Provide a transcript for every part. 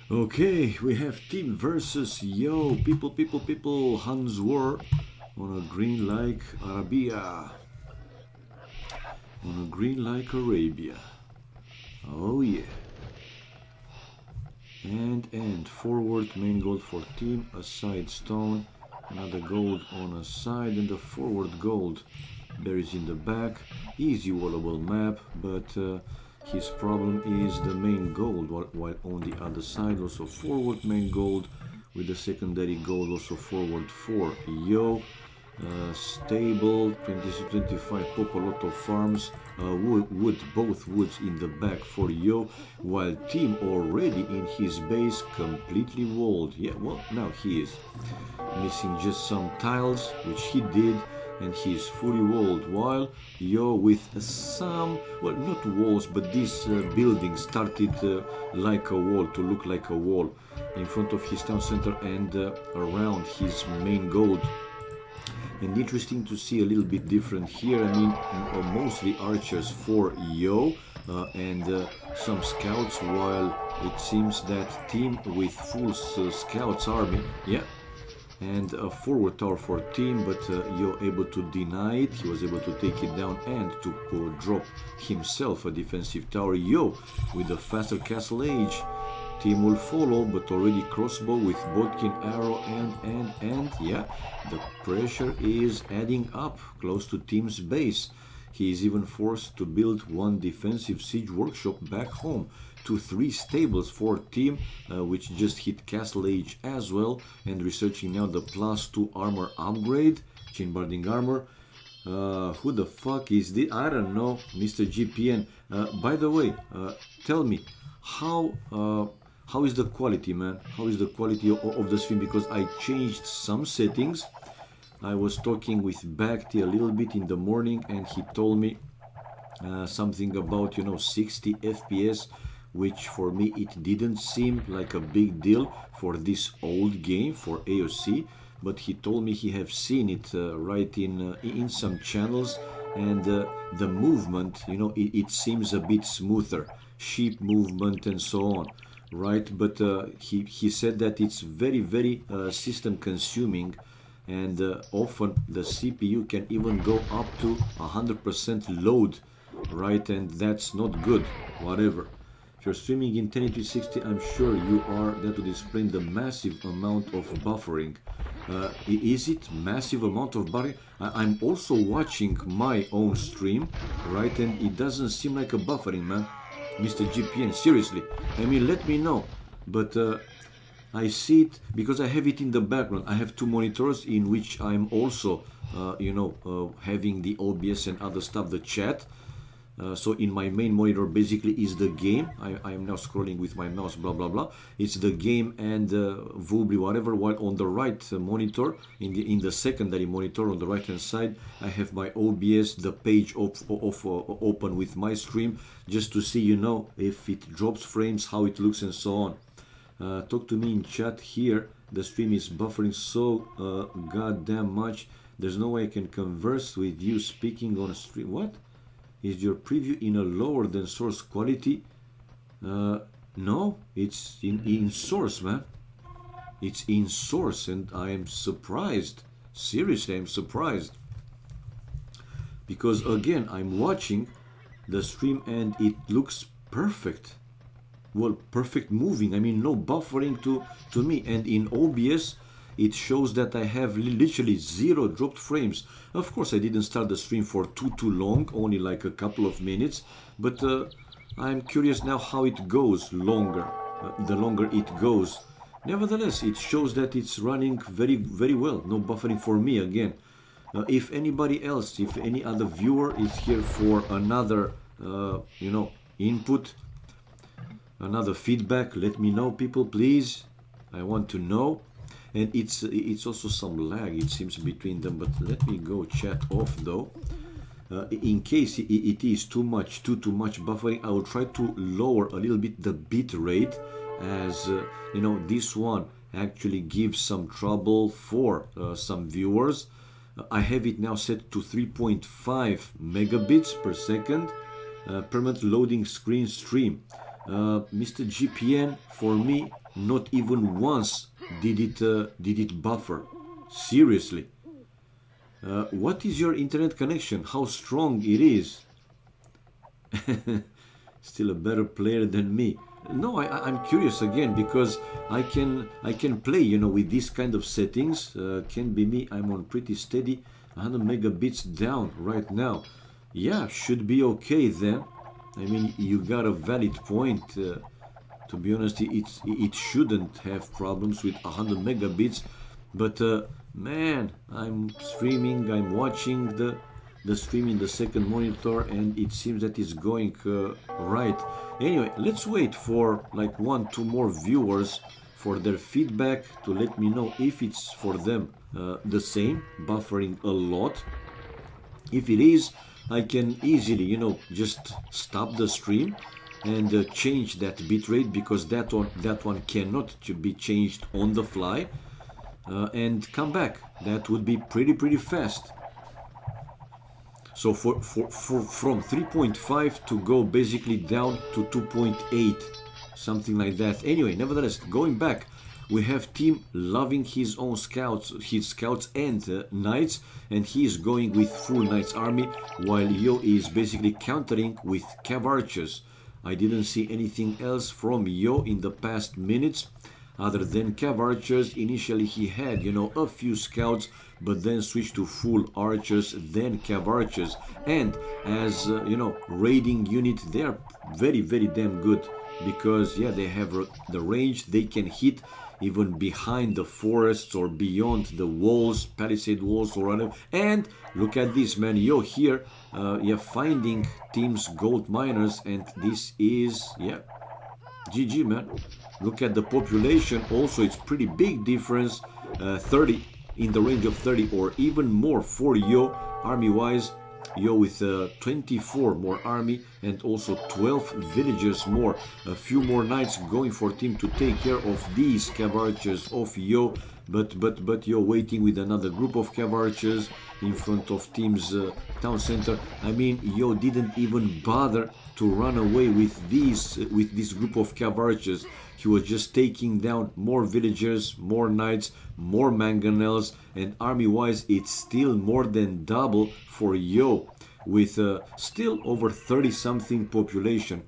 Okay, we have team versus yo people Hans War on a green like Arabia. On a green like Arabia. Oh yeah. And forward main gold for team, a side stone, another gold on a side, and the forward gold berries in the back. Easy wallable map, but his problem is the main gold, while on the other side also forward main gold with the secondary gold also forward for yo. Stable 20-25 pop, a lot of farms, wood, both woods in the back for yo, while team already in his base completely walled. Yeah, well, now he is missing just some tiles, which he did, and he's fully walled, while yo with some, well, not walls, but this building started like a wall, to look like a wall in front of his town center and around his main gold. And interesting to see a little bit different here. I mean, mostly archers for yo and some scouts, while it seems that team with full scouts army, yeah, and a forward tower for team, but yo able to deny it. He was able to take it down and to drop himself a defensive tower. Yo with a faster castle age. Team will follow, but already crossbow with Bodkin arrow and yeah, the pressure is adding up close to team's base. He is even forced to build one defensive siege workshop back home to 3 stables for team, which just hit castle age as well, and researching now the +2 armor upgrade, chinbarding armor. Who the fuck is this? I don't know, Mr. GPN. By the way, tell me, how is the quality, man? How is the quality of the stream? Because I changed some settings. I was talking with Bacti a little bit in the morning, and he told me something about, you know, 60 FPS, which for me it didn't seem like a big deal for this old game, for AoC. But he told me he have seen it right in some channels, and the movement, you know, it seems a bit smoother, sheep movement and so on. Right, but he said that it's very system consuming, and often the CPU can even go up to 100% load, right, and that's not good. Whatever, if you're streaming in 1080-60, I'm sure you are there to display the massive amount of buffering. Is it massive amount of buffering? I'm also watching my own stream, right, and it doesn't seem like a buffering, man. Mr. GPN, seriously, I mean, let me know. But I see it because I have it in the background. I have 2 monitors in which I'm also, you know, having the OBS and other stuff, the chat. So in my main monitor basically is the game. I am now scrolling with my mouse, blah blah blah. It's the game and Vubli, whatever. While on the right monitor, in the secondary monitor on the right hand side, I have my OBS, the page open with my stream, just to see, you know, if it drops frames, how it looks and so on. Talk to me in chat here. The stream is buffering so goddamn much. There's no way I can converse with you speaking on a stream. What? Is your preview in a lower than source quality? No, it's in source, man. It's in source, and I am surprised. Seriously, I'm surprised. Because again, I'm watching the stream and it looks perfect. Well, perfect moving. I mean, no buffering to me. And in OBS, it shows that I have literally 0 dropped frames. Of course, I didn't start the stream for too long, only like a couple of minutes. But I'm curious now how it goes longer, the longer it goes. Nevertheless, it shows that it's running very well. No buffering for me again. If anybody else, if any other viewer is here for another, you know, input, another feedback, let me know, people, please. I want to know. And it's also some lag, it seems, between them, but let me go chat off though. In case it is too much buffering, I will try to lower a little bit the bit rate, as you know, this one actually gives some trouble for some viewers. I have it now set to 3.5 megabits per second, permanent loading screen stream. Mr. GPN, for me, not even once did it buffer. Seriously. What is your internet connection? How strong it is? Still a better player than me. No, I'm curious again because I can play, you know, with this kind of settings. Can be me. I'm on pretty steady 100 megabits down right now. Yeah, should be okay then. I mean, you got a valid point. To be honest, it shouldn't have problems with 100 megabits. But man, I'm streaming. I'm watching the stream in the second monitor, and it seems that it's going right. Anyway, let's wait for like 1-2 more viewers for their feedback to let me know if it's for them the same, buffering a lot. If it is, I can easily, you know, just stop the stream and change that bitrate, because that one cannot be changed on the fly, and come back. That would be pretty fast. So from 3.5 to go basically down to 2.8, something like that. Anyway, nevertheless, going back, we have Team loving his own scouts, and knights, and he is going with full knights army, while Yo is basically countering with cav archers. I didn't see anything else from Yo in the past minutes other than cav archers. Initially he had, you know, a few scouts, but then switched to full archers, then cav archers. And as you know, raiding unit, they are very damn good, because yeah, they have the range. They can hit even behind the forests or beyond the walls, palisade walls or whatever. And look at this, man. Yo here, yeah, finding team's gold miners, and this is, yeah, GG, man. Look at the population. Also, it's pretty big difference, 30, in the range of 30 or even more for Yo, army wise. Yo with 24 more army, and also 12 villagers more. A few more knights going for team to take care of these cav archers of Yo, but Yo waiting with another group of cav archers in front of team's town center. I mean, Yo didn't even bother to run away with this group of cav archers. He was just taking down more villagers, more knights, more mangonels, and army-wise, it's still more than double for Yo, with still over 30-something population,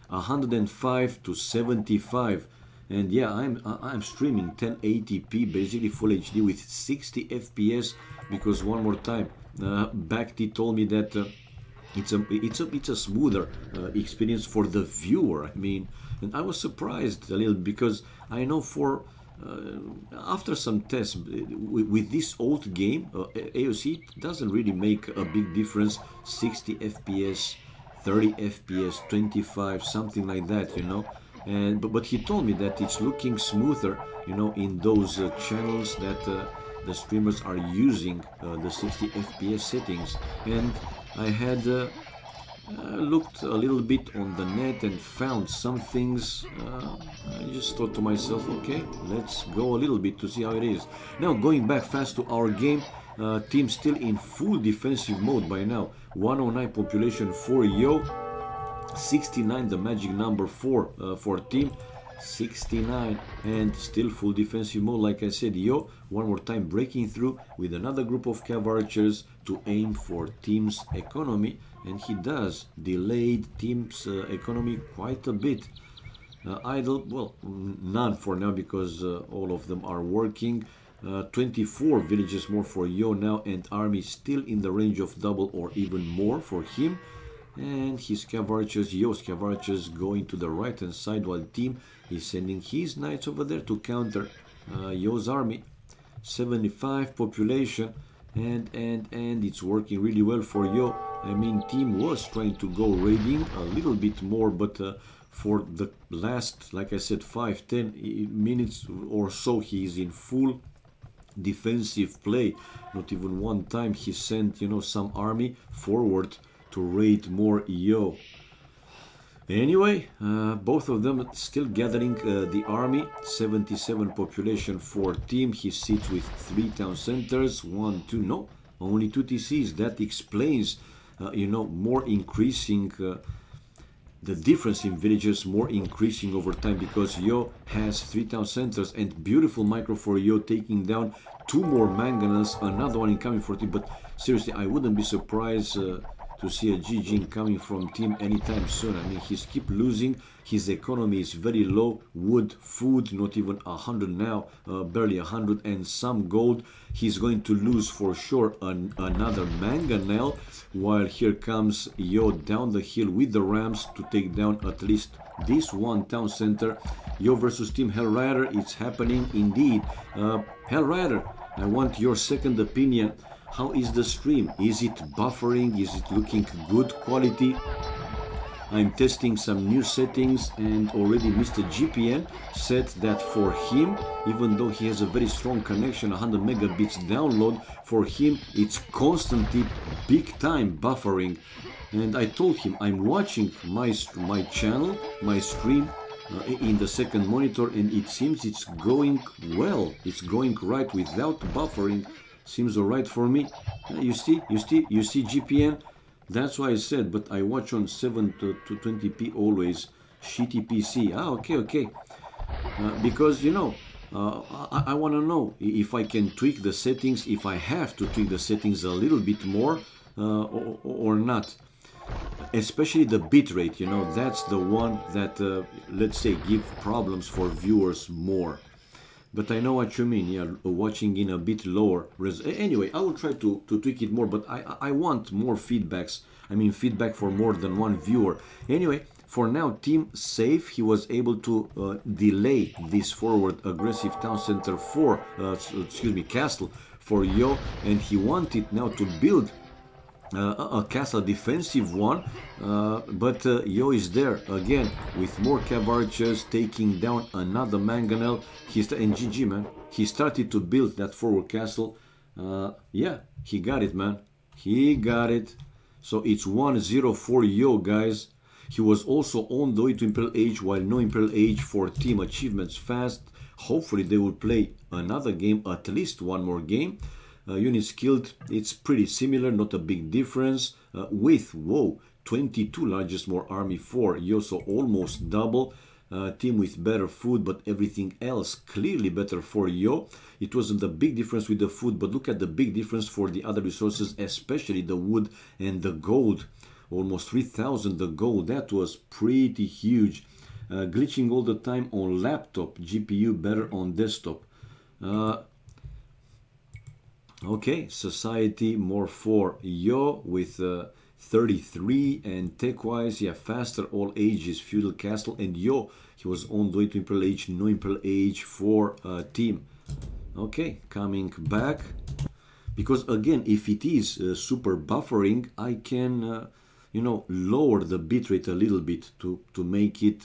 105 to 75. And yeah, I'm streaming 1080p, basically full HD with 60 FPS, because one more time, Bacti told me that it's a smoother experience for the viewer. I mean, and I was surprised a little, because I know for after some tests with this old game, AoC doesn't really make a big difference. 60 FPS, 30 FPS, 25, something like that, you know. And but he told me that it's looking smoother, you know, in those channels that the streamers are using the 60 FPS settings. And I had looked a little bit on the net and found some things. I just thought to myself, okay, let's go a little bit to see how it is. Now, going back fast to our game, team still in full defensive mode by now. 109 population for Yo, 69 the magic number for team, 69, and still full defensive mode. Like I said, Yo one more time breaking through with another group of cav archers to aim for team's economy, and he does. Delayed team's economy quite a bit. Idle, well, none for now, because all of them are working. 24 villages more for Yo now, and army still in the range of double or even more for him. And his cav archers, Yo's cav archers, going to the right hand side, while team is sending his knights over there to counter Yo's army. 75 population, and it's working really well for Yo. I mean, team was trying to go raiding a little bit more, but for the last, like I said, 5-10 minutes or so, he is in full defensive play. Not even one time he sent, you know, some army forward to raid more Yo. Anyway, both of them still gathering the army. 77 population for team. He sits with 3 town centers, 1, 2, no, only 2 TCs. That explains, you know, more increasing the difference in villagers more increasing over time, because Yo has 3 town centers, and beautiful micro for Yo, taking down 2 more mangonels, another one incoming for team. But seriously, I wouldn't be surprised to see a GG coming from team anytime soon. I mean, he's keep losing. His economy is very low. Wood, food, not even 100 now, barely 100, and some gold. He's going to lose for sure another mangonel, while here comes Yo down the hill with the rams to take down at least this one town center. Yo versus Team Hellrider, it's happening indeed. Hellrider, I want your second opinion. How is the stream? Is it buffering? Is it looking good quality? I'm testing some new settings, and already Mr. GPN said that for him, even though he has a very strong connection, 100 megabits download, for him it's constantly big time buffering. And I told him I'm watching my channel, my stream in the second monitor, and it seems it's going well. It's going right without buffering. Seems alright for me. You see GPN? That's why I said, but I watch on 720p always. Shitty PC. Ah, okay. Because, you know, I want to know if I can tweak the settings, if I have to tweak the settings a little bit more or not. Especially the bitrate, you know, that's the one that, let's say, give problems for viewers more. But I know what you mean, yeah, watching in a bit lower anyway, I will try to tweak it more, but I want more feedbacks. I mean, feedback for more than one viewer. Anyway, for now, team safe. He was able to delay this forward aggressive town center for, castle for Yo, and he wanted now to build a castle, defensive one, but Yo is there again with more cav archers, taking down another mangonel. And GG, man, he started to build that forward castle. Yeah, he got it, man, he got it. So it's 1-0 for Yo, guys. He was also on the way to Imperial Age, while no Imperial Age for team achievements fast. Hopefully they will play another game, at least one more game. Units killed, it's pretty similar, not a big difference, with, whoa, 22 largest more army for Yo, so almost double. Team with better food, but everything else clearly better for Yo. It wasn't a big difference with the food, but look at the big difference for the other resources, especially the wood and the gold. Almost 3,000 the gold, that was pretty huge. Glitching all the time on laptop, GPU better on desktop. Okay, society more for Yo with 33, and tech-wise, yeah, faster all ages, feudal castle, and Yo, he was on the way to Imperial Age, no Imperial Age for team. Okay, coming back, because again, if it is super buffering, I can, you know, lower the bitrate a little bit to make it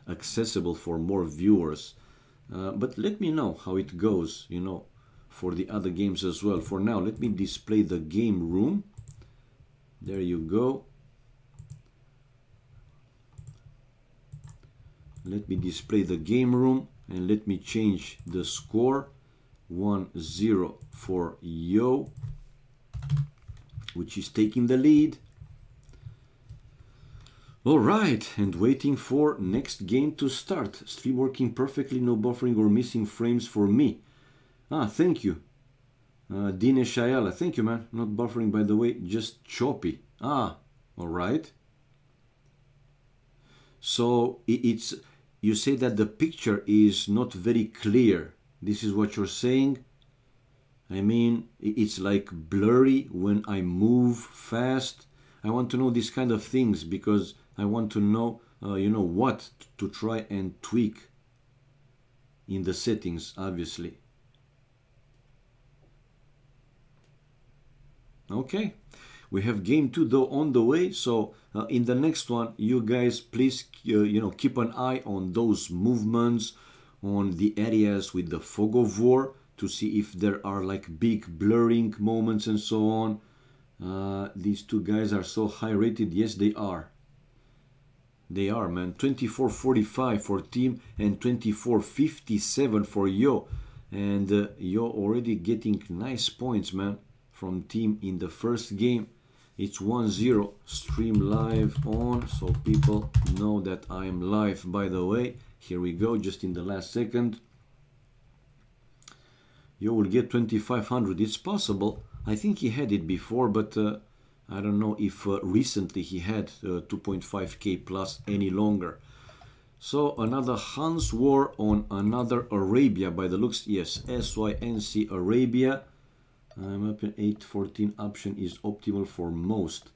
accessible for more viewers. But let me know how it goes, you know, for the other games as well. For now, let me display the game room. There you go. Let me display the game room, and let me change the score. 1-0 for Yo, which is taking the lead. All right, and waiting for next game to start. Stream working perfectly, no buffering or missing frames for me. Ah, thank you. Dinesh Ayala, thank you, man. Not buffering, by the way, just choppy. Ah, all right. So it's, you say that the picture is not very clear. This is what you're saying? I mean, it's like blurry when I move fast. I want to know these kind of things, because I want to know, you know, what to try and tweak in the settings, obviously. Okay, we have game 2 though on the way, so in the next one, you guys please you know, keep an eye on those movements, on the areas with the fog of war, to see if there are like big blurring moments and so on. These two guys are so high rated. Yes, they are. They are, man. 2445 for team and 2457 for Yo. And Yo already getting nice points, man, from team in the first game. It's 1-0. Stream live on, so people know that I am live, by the way. Here we go, just in the last second. You will get 2500. It's possible. I think he had it before, but I don't know if recently he had 2.5k plus any longer. So another Hans War on another Arabia by the looks. Yes, SYNC Arabia. I'm up in 814 option is optimal for most.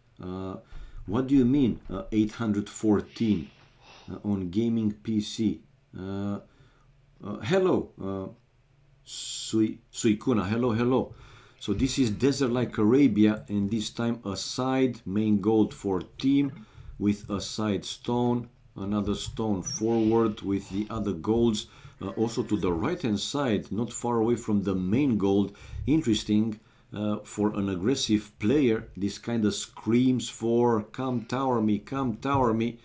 What do you mean 814 on gaming PC? Hello, Suikuna, hello. So this is Desert Like Arabia, and this time a side main gold for team with a side stone, another stone forward with the other golds. Also to the right hand side, not far away from the main gold. Interesting for an aggressive player. This kind of screams for come tower me, come tower me.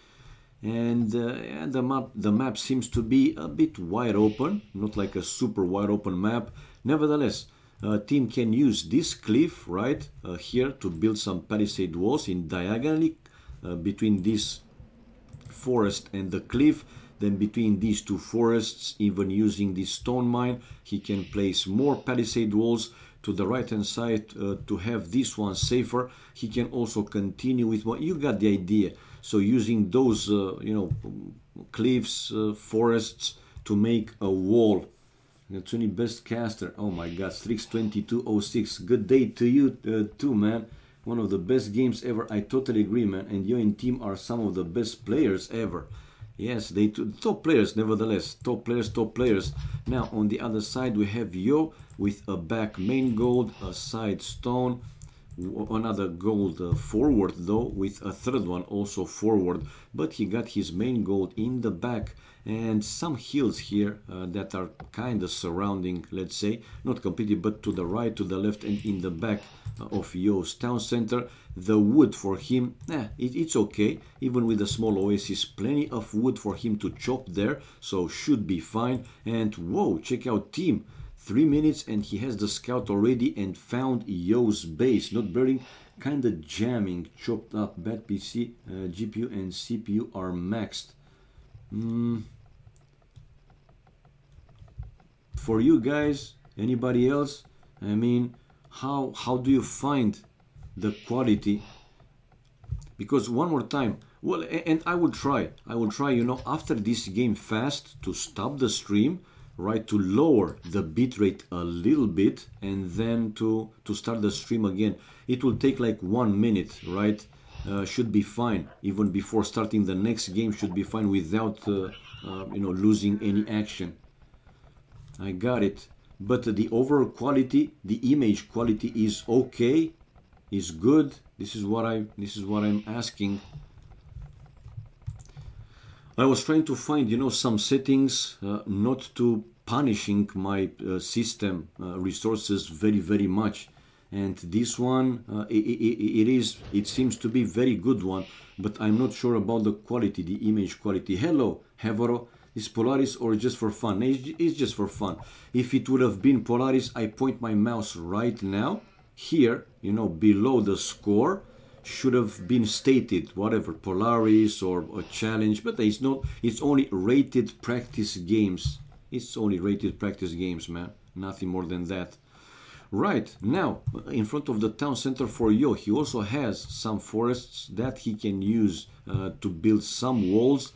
And the map seems to be a bit wide open, not like a super wide open map. Nevertheless, team can use this cliff right here to build some palisade walls in diagonally between this forest and the cliff. Then between these two forests, even using this stone mine, he can place more palisade walls to the right hand side to have this one safer. He can also continue with what you got the idea. So using those cliffs, forests to make a wall. Natsuni best caster. Oh my god, Strix2206. Good day to you too, man. One of the best games ever. I totally agree, man. And you and team are some of the best players ever. Yes, they top players, nevertheless. Top players. Now, on the other side, we have Yo with a back main gold, a side stone, another gold forward, though, with a third one also forward. But he got his main gold in the back. And some hills here that are kind of surrounding, let's say, not completely, but to the right, to the left, and in the back of Yo's town center. The wood for him, it's okay. Even with a small oasis, plenty of wood for him to chop there, so should be fine. And whoa, check out team. 3 minutes and he has the scout already and found Yo's base. Not burning, kind of jamming, chopped up. Bad PC, GPU and CPU are maxed. For you guys, anybody else? I mean, how do you find the quality? Because one more time, well, and I will try, after this game fast to stop the stream, right, to lower the bitrate a little bit and then to start the stream again. It will take like 1 minute, right? Should be fine. Even before starting the next game should be fine without losing any action. I got it. But the overall quality, the image quality is okay, is good. This is what I'm asking. I was trying to find, some settings, not to punishing my system resources very, very much. And this one, it seems to be very good one, but I'm not sure about the quality, the image quality. Hello, Havaro. Is Polaris or just for fun? It's just for fun. If it would have been Polaris, I point my mouse right now. Here, below the score, should have been stated, whatever, Polaris or a challenge, but it's not. It's only rated practice games. It's only rated practice games, man. Nothing more than that. Right, now, in front of the town center for Yo, he also has some forests that he can use to build some walls.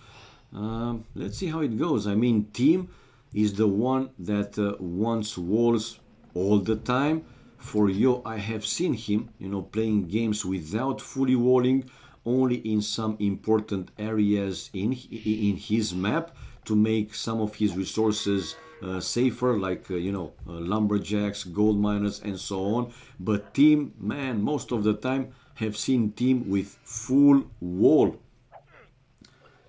Let's see how it goes. I mean, team is the one that wants walls all the time. For Yo, I have seen him, playing games without fully walling, only in some important areas in his map to make some of his resources safer, like lumberjacks, gold miners, and so on. But team, man, most of the time have seen team with full wall.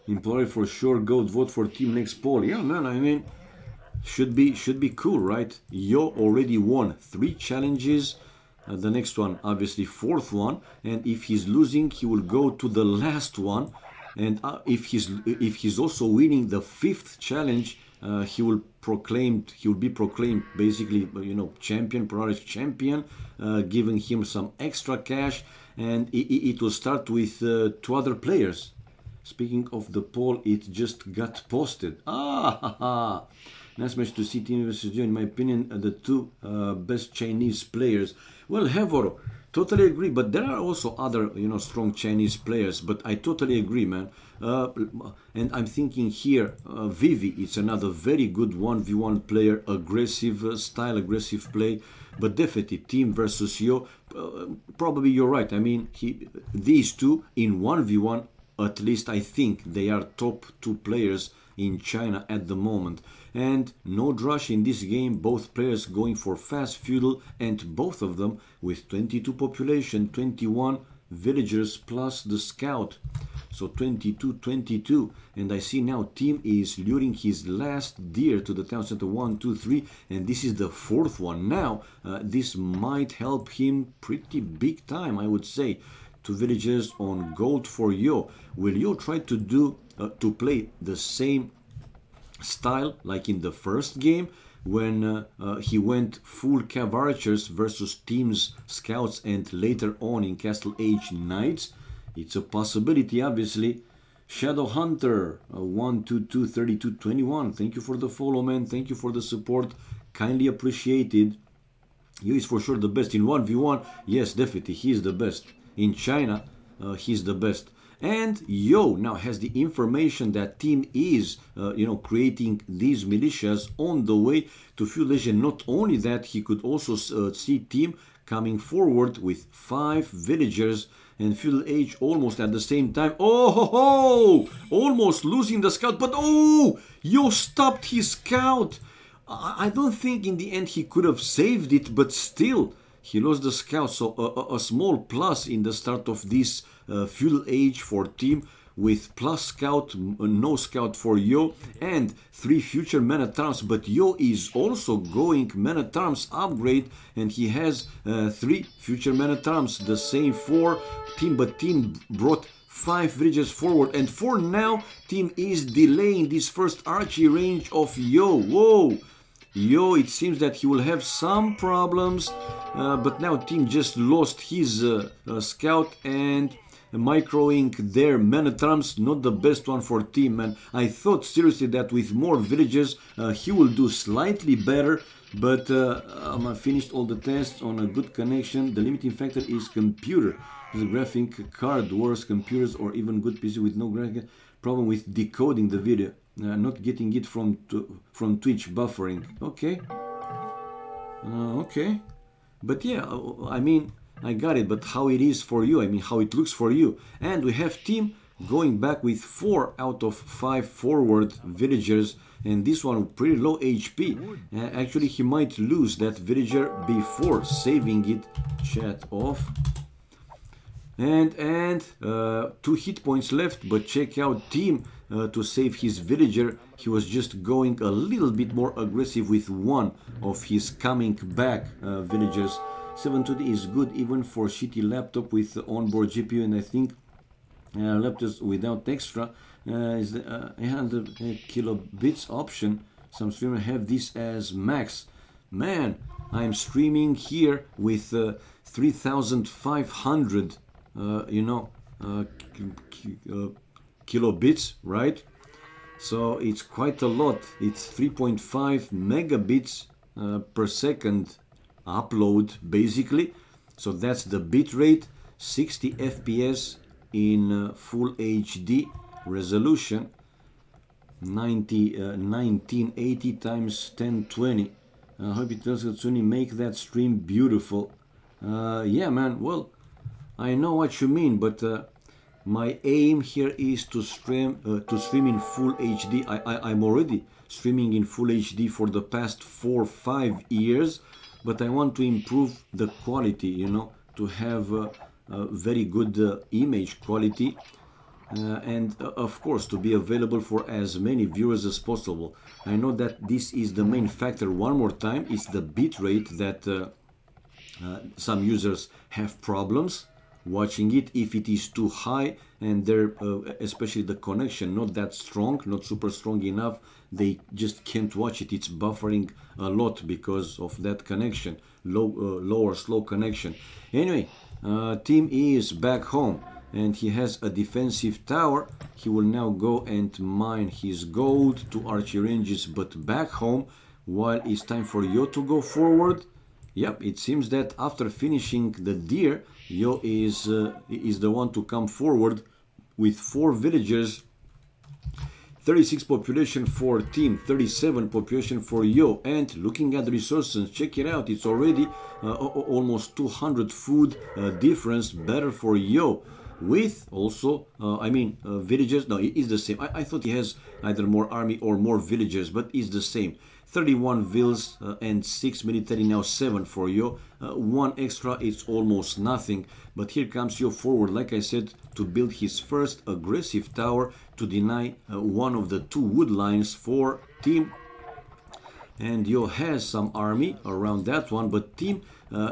Employee for sure, go vote for team next poll. Yeah, man, I mean, should be cool, right? Yo already won 3 challenges. The next one, obviously, 4th one. And if he's losing, he will go to the last one. And if he's also winning the 5th challenge, he will be proclaimed basically, you know, champion, Polaris champion, giving him some extra cash, and it will start with 2 other players. Speaking of the poll, it just got posted. Nice match to see Team versus Joe. In my opinion, the 2 best Chinese players. Well, Hevor, totally agree. But there are also other, you know, strong Chinese players. But I totally agree, man. And I'm thinking here, Vivi, it's another very good 1v1 player, aggressive style, aggressive play. But definitely Team versus Yo, probably you're right. I mean, these 2 in 1v1, at least I think they are top 2 players in China at the moment. And no rush in this game, both players going for fast feudal, and both of them with 22 population, 21 villagers plus the scout. So 22, and I see now Team is luring his last deer to the town center. 1, 2, 3, and this is the 4th one. Now this might help him pretty big time, I would say. 2 villagers on gold for Yo. Will Yo try to do to play the same style like in the first game when he went full cav archers versus Team's scouts, and later on in Castle Age Knights? It's a possibility, obviously. Shadow Hunter 122 32 21. Thank you for the follow, man. Thank you for the support. Kindly appreciated. Yo is for sure the best in 1v1. Yes, definitely, he is the best. In China, he's the best. And Yo now has the information that Team is, you know, creating these militias on the way to Feudal Age. And not only that, he could also see Team coming forward with 5 villagers and Feudal Age almost at the same time. Oh ho ho! Almost losing the scout, but oh! Yo stopped his scout! I don't think in the end he could have saved it, but still, he lost the scout. So a small plus in the start of this Feudal Age for Team, with plus scout, no scout for Yo, and 3 future mana terms. But Yo is also going mana terms upgrade, and he has 3 future mana terms, the same for Team, but Team brought 5 villagers forward, and for now Team is delaying this first archery range of Yo. Whoa! Yo, it seems that he will have some problems, but now Team just lost his scout and microing their mana terms. Not the best one for Team, and I thought seriously that with more villagers he will do slightly better, but I finished all the tests on a good connection. The limiting factor is computer. The graphic card, worse computers or even good PC with no graphic problem with decoding the video. Not getting it from Twitch, buffering. Okay. Okay. But yeah, I mean, I got it. But how it is for you, I mean, how it looks for you. And we have Team going back with 4 out of 5 forward villagers. And this one pretty low HP. Actually, he might lose that villager before saving it. Chat off. And 2 hit points left, but check out Team to save his villager. He was just going a little bit more aggressive with 1 of his coming back villagers. 720 is good even for shitty laptop with onboard GPU, and I think laptops without extra is the 800 kilobits option. Some streamers have this as max. Man, I'm streaming here with 3,500 kilobits, right? So it's quite a lot. It's 3.5 megabits per second upload, basically. So that's the bit rate. 60 FPS in full HD resolution. 1980 times 1020. I hope it does Katsuni make that stream beautiful. Yeah, man, well, I know what you mean, but my aim here is to stream in full HD. I'm already streaming in full HD for the past 4-5 years, but I want to improve the quality, you know, to have a very good image quality, and of course to be available for as many viewers as possible. I know that this is the main factor. One more time, it's the bit rate that some users have problems watching it. If it is too high and they're especially the connection not that strong, not super strong enough, they just can't watch it. It's buffering a lot because of that connection, low or slow connection. Anyway, team is back home and he has a defensive tower. He will now go and mine his gold to archery ranges, but back home, while it's time for Yo to go forward. Yep, it seems that after finishing the deer, Yo is the one to come forward with 4 villagers. 36 population for team, 37 population for Yo. And looking at the resources, check it out, it's already almost 200 food difference better for Yo. With also, villagers, no, it is the same. I thought he has either more army or more villagers, but it's the same. 31 vills and 6 military, now 7 for Yo. 1 extra, it's almost nothing. But here comes Yo forward, like I said, to build his first aggressive tower to deny one of the 2 wood lines for team. And Yo has some army around that one, but team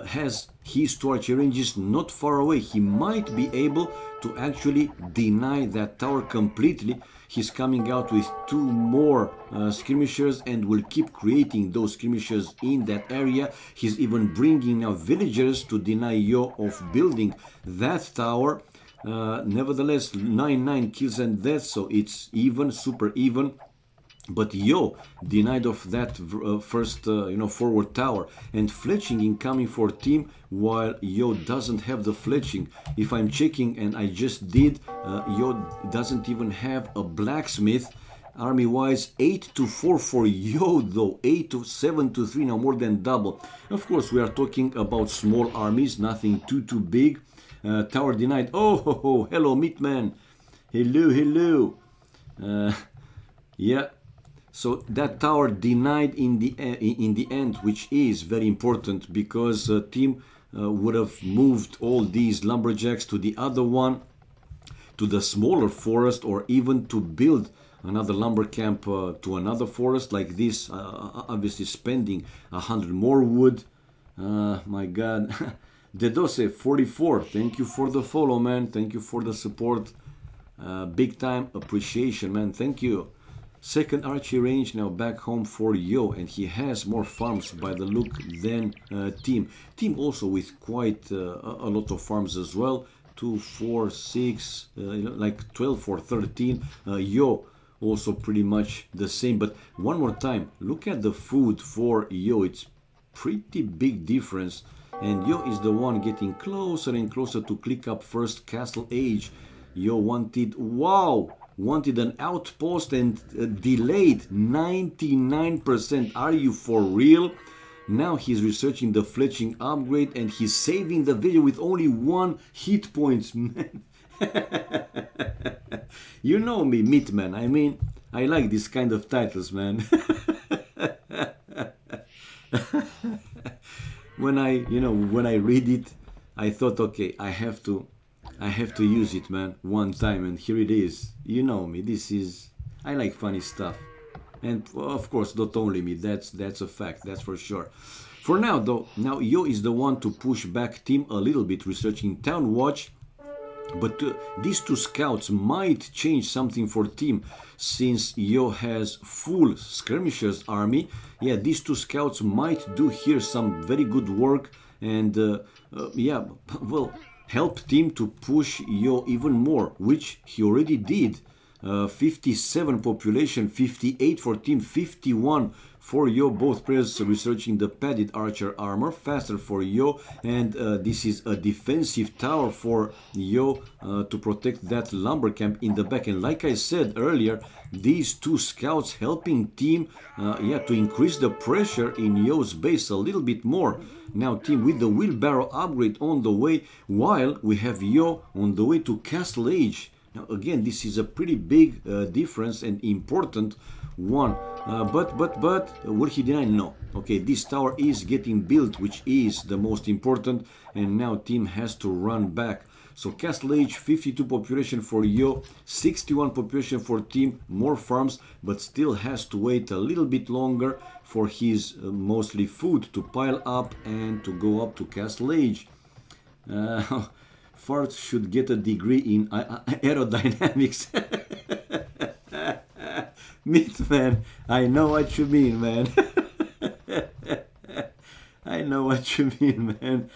has his 2 archery ranges not far away. He might be able to actually deny that tower completely. He's coming out with 2 more skirmishers and will keep creating those skirmishers in that area. He's even bringing now villagers to deny Yo of building that tower. Nevertheless, 9 kills and deaths, so it's even, super even. But Yo denied of that first forward tower, and fletching incoming for team, while Yo doesn't have the fletching. If I'm checking, and I just did, Yo doesn't even have a blacksmith. Army wise, 8-4 for Yo though, 7-3, now more than double. Of course, we are talking about small armies, nothing too big. Tower denied. Oh, hello Meatman, hello. Yeah. So that tower denied in the end, which is very important, because team would have moved all these lumberjacks to the other one, to the smaller forest, or even to build another lumber camp to another forest like this, obviously spending 100 more wood. My god. Dedose 44, thank you for the follow, man, thank you for the support, big time appreciation, man, thank you. Second archery range now back home for Yo, and he has more farms by the look than team. Team also with quite a lot of farms as well. 2, 4, 6, like 12 or 13. Yo also pretty much the same. But one more time, look at the food for Yo. It's pretty big difference. And Yo is the one getting closer and closer to click up first Castle Age. Yo wanted, wow! Wanted an outpost and delayed 99%. Are you for real? Now he's researching the fletching upgrade and he's saving the video with only 1 hit points, man. You know me, Meatman. I mean, I like this kind of titles, man. When I read it, I thought, okay, I have to use it, man, one time, and here it is. You know me, I like funny stuff. And of course, not only me, that's a fact, that's for sure. For now though, now Yo is the one to push back team a little bit, researching town watch. But these 2 scouts might change something for team, since Yo has full skirmishers army. Yeah, these 2 scouts might do here some very good work, and yeah, well, help team to push Yo even more, which he already did. 57 population, 58 for team, 51 for Yo. Both players researching the padded archer armor, faster for Yo, and this is a defensive tower for Yo to protect that lumber camp in the back. And like I said earlier, these 2 scouts helping team yeah, to increase the pressure in Yo's base a little bit more. Now team with the wheelbarrow upgrade on the way, while we have Yo on the way to Castle Age. Now again, this is a pretty big difference and important one. But will he deny? No. Okay, this tower is getting built, which is the most important, and now team has to run back. So Castle Age, 52 population for Yo, 61 population for team, more farms, but still has to wait a little bit longer for his mostly food to pile up and to go up to Castle Age. Farts should get a degree in aerodynamics. Meat man, I know what you mean, man. I know what you mean, man.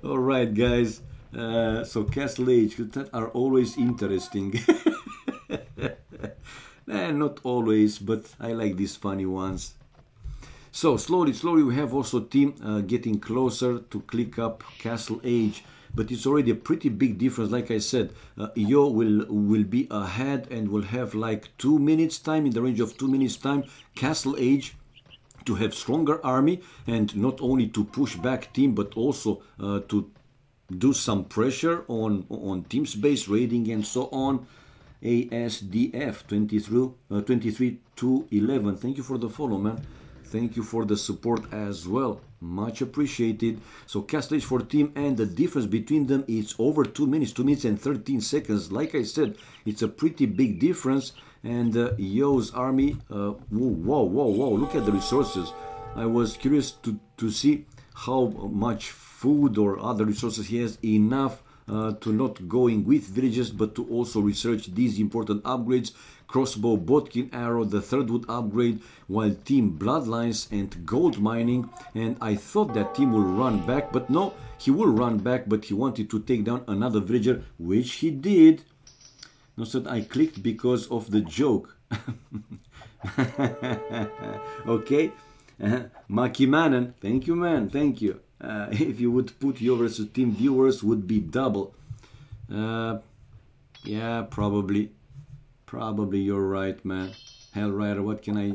Alright, guys. So Castle Age are always interesting. Not always, but I like these funny ones. So slowly we have also team getting closer to click up Castle Age, but it's already a pretty big difference. Like I said, Yo will be ahead and will have like 2 minutes time, in the range of 2 minutes time. Castle Age to have stronger army, and not only to push back team, but also to do some pressure on team's base raiding and so on. ASDF 23 to 11. Thank you for the follow, man. Thank you for the support as well. Much appreciated. So Castle Age for team, and the difference between them is over 2 minutes, 2 minutes and 13 seconds. Like I said, it's a pretty big difference. And Yo's army, whoa, look at the resources. I was curious to see how much food or other resources he has enough to not going with villages, but to also research these important upgrades. Crossbow, Bodkin arrow, the third wood upgrade, while team bloodlines and gold mining. And I thought that team will run back, but no, he will run back, but he wanted to take down another villager, which he did. No, so I clicked because of the joke. Okay. Maki Manen, thank you, man, thank you. If you would put your versus team viewers, would be double. Yeah, probably you're right, man. Hellrider, what can I...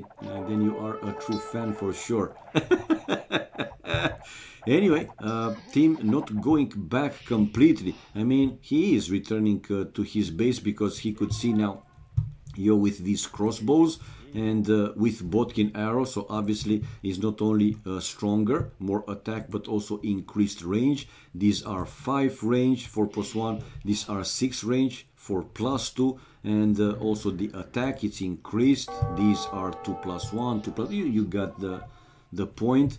then you are a true fan for sure. Anyway, team not going back completely. I mean, he is returning to his base because he could see now Yo with these crossbows and with Bodkin arrow, so obviously is not only stronger, more attack, but also increased range. These are 5 range for +1, these are 6 range for +2, and also the attack, it's increased. These are 2 +1, 2 plus, you got the point.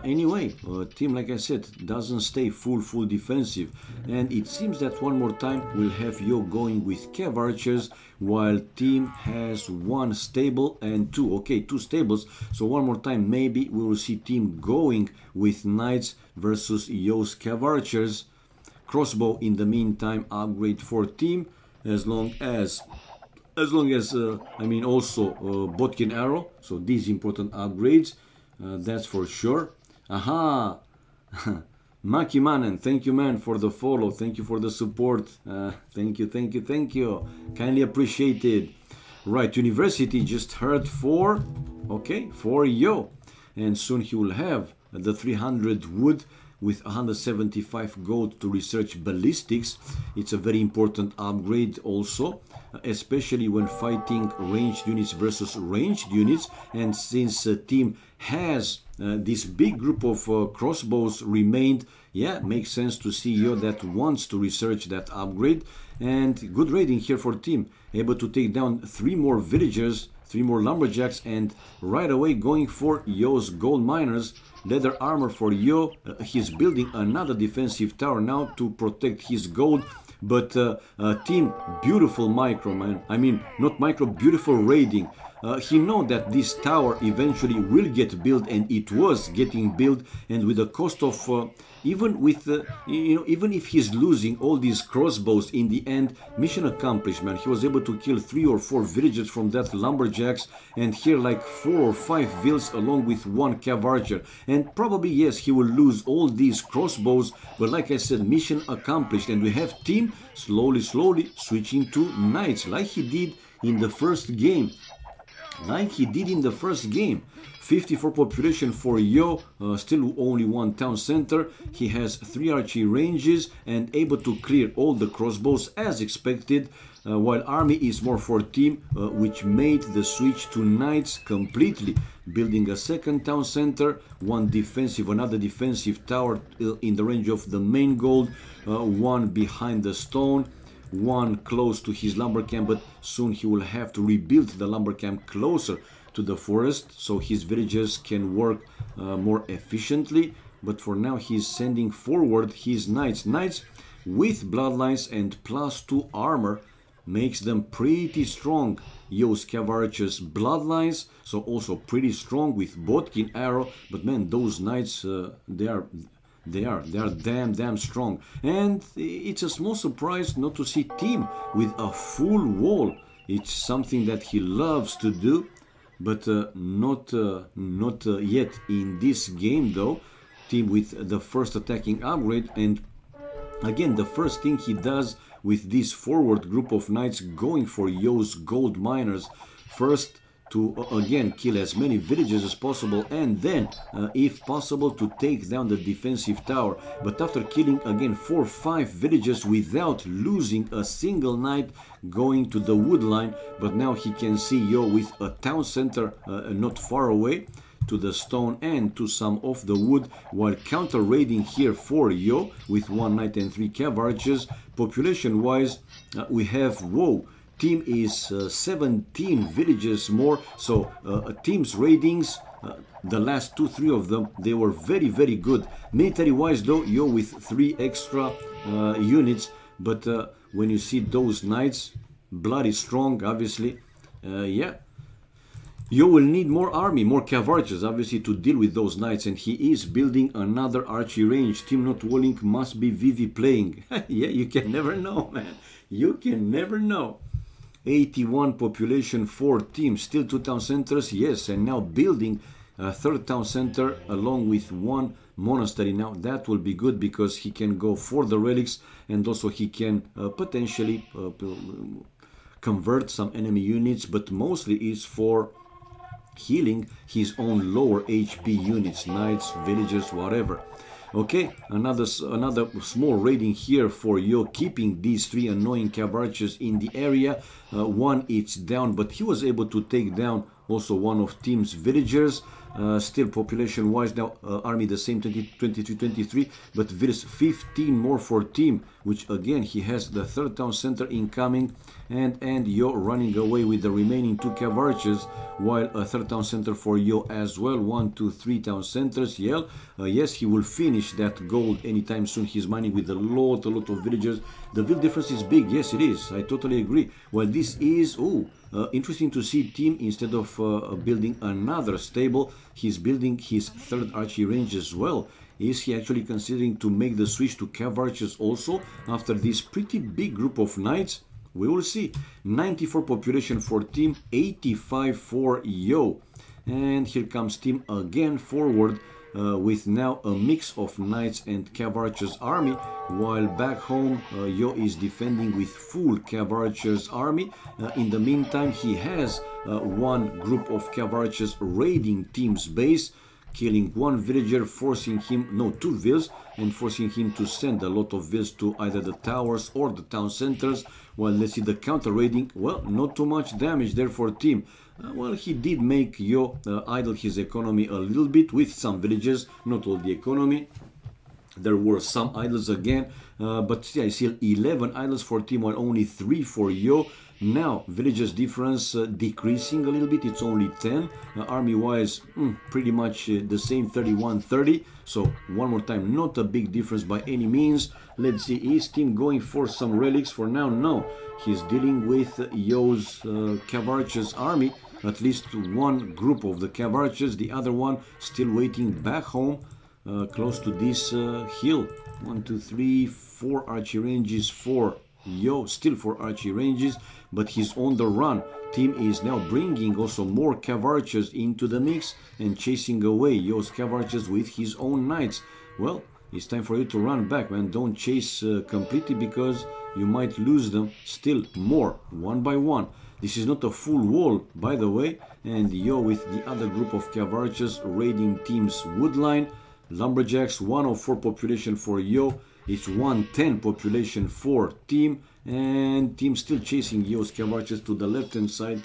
Anyway, team, like I said, doesn't stay full defensive, and it seems that one more time we'll have Yo going with Cav archers, while team has 1 stable and 2 stables. So one more time maybe we will see team going with knights versus Yo's Cav archers. Crossbow in the meantime upgrade for team, as long as I mean also Bodkin arrow, so these important upgrades, that's for sure. Aha! Maki Manen, thank you, man, for the follow. Thank you for the support. Thank you. Kindly appreciated. Right, university just heard for Yo. And soon he will have the 300 wood with 175 gold to research ballistics. It's a very important upgrade also, especially when fighting ranged units versus ranged units. And since team has this big group of crossbows remained, yeah, makes sense to see Yo that wants to research that upgrade. And good raiding here for team, able to take down 3 more villagers, 3 more lumberjacks, and right away going for Yo's gold miners. Leather armor for Yo. He's building another defensive tower now to protect his gold. But team, beautiful micro, man. I mean, not micro, beautiful raiding. He know that this tower eventually will get built, and it was getting built, and with the cost of even with even if he's losing all these crossbows, in the end, mission accomplished, man. He was able to kill 3 or 4 villagers from that lumberjacks, and here like 4 or 5 vills along with 1 cav archer. And probably yes, he will lose all these crossbows, but like I said, mission accomplished. And we have team slowly switching to knights, like he did in the first game. 54 population for Yo, still only 1 town center. He has 3 archery ranges and able to clear all the crossbows as expected, while army is more for team, which made the switch to knights completely. Building a 2nd town center, 1 defensive, another defensive tower in the range of the main gold, 1 behind the stone, 1 close to his lumber camp, but soon he will have to rebuild the lumber camp closer to the forest so his villagers can work more efficiently. but for now he's sending forward his knights. Knights with bloodlines and +2 armor makes them pretty strong. Yo's Cavarch's bloodlines, so also pretty strong with Bodkin arrow, but man, those knights, they are damn strong. And it's a small surprise not to see Tim with a full wall. It's something that he loves to do, but not yet in this game though. Tim with the first attacking upgrade, and again the first thing he does with this forward group of knights going for Yo's gold miners, first to again kill as many villages as possible, and then if possible to take down the defensive tower. But after killing again 4 or 5 villages without losing a single knight going to the wood line, but now he can see Yo with a town center not far away to the stone and to some of the wood, while counter raiding here for Yo with 1 knight and 3 cav archers. Population wise we have, whoa, Team is 17 villages more, so Team's raidings, the last 2-3 of them, they were very good. Military wise though, Yo with 3 extra units, but when you see those knights, bloody strong obviously, yeah. Yo will need more army, more cav archers obviously to deal with those knights, and he is building another archery range. Team not walling, must be Vivi playing. Yeah, you can never know, man. You can never know. 81 population for Team, still 2 town centers, yes, and now building a 3rd town center along with 1 monastery. Now that will be good because he can go for the relics, and also he can potentially convert some enemy units, but mostly is for healing his own lower HP units, knights, villagers, whatever. Okay, another small raiding here for Yo, keeping these 3 annoying cav archers in the area. 1 it's down, but he was able to take down also one of Team's villagers. Still population wise now army the same, 23, but there's 15 more for Team, which again he has the 3rd town center incoming, and Yo running away with the remaining 2 cav archers, while a 3rd town center for Yo as well. 1, 2, 3 town centers. Yeah, yes, he will finish that gold anytime soon. He's mining with a lot of villagers. The build difference is big, yes it is, I totally agree. Well, this is interesting to see Team, instead of building another stable, he's building his 3rd archery range as well. Is he actually considering to make the switch to cav archers also after this pretty big group of knights? We will see. 94 population for Team, 85 for Yo. And here comes Team again forward with now a mix of knights and cav archers army, while back home Yo is defending with full cav archers army. In the meantime, he has 1 group of cav archers raiding Team's base, killing 1 villager, forcing him, no, 2 vills, and forcing him to send a lot of vills to either the towers or the town centers. Well, let's see the counter raiding. Well, not too much damage there for Team. Well, he did make Yo idle his economy a little bit with some villages, not all the economy. There were some idols again, but yeah, I see 11 idols for Team, while only 3 for Yo. Now, villages difference decreasing a little bit, it's only 10. Army-wise, pretty much the same, 31-30. So, one more time, not a big difference by any means. Let's see, is Team going for some relics for now? No, he's dealing with Yo's cav archers army. At least 1 group of the cav archers, the other one still waiting back home, close to this hill. 1, 2, 3, 4 archery ranges for Yo, still 4 archery ranges, but he's on the run. Team is now bringing also more cav archers into the mix and chasing away Yo's cav archers with his own knights. Well, it's time for you to run back, man. Don't chase completely, because you might lose them still more, 1 by 1. This is not a full wall, by the way, and Yo with the other group of cav archers raiding Team's woodline. Lumberjacks, 104 population for Yo. It's 110 population for Team, and Team still chasing Yo's cav archers to the left hand side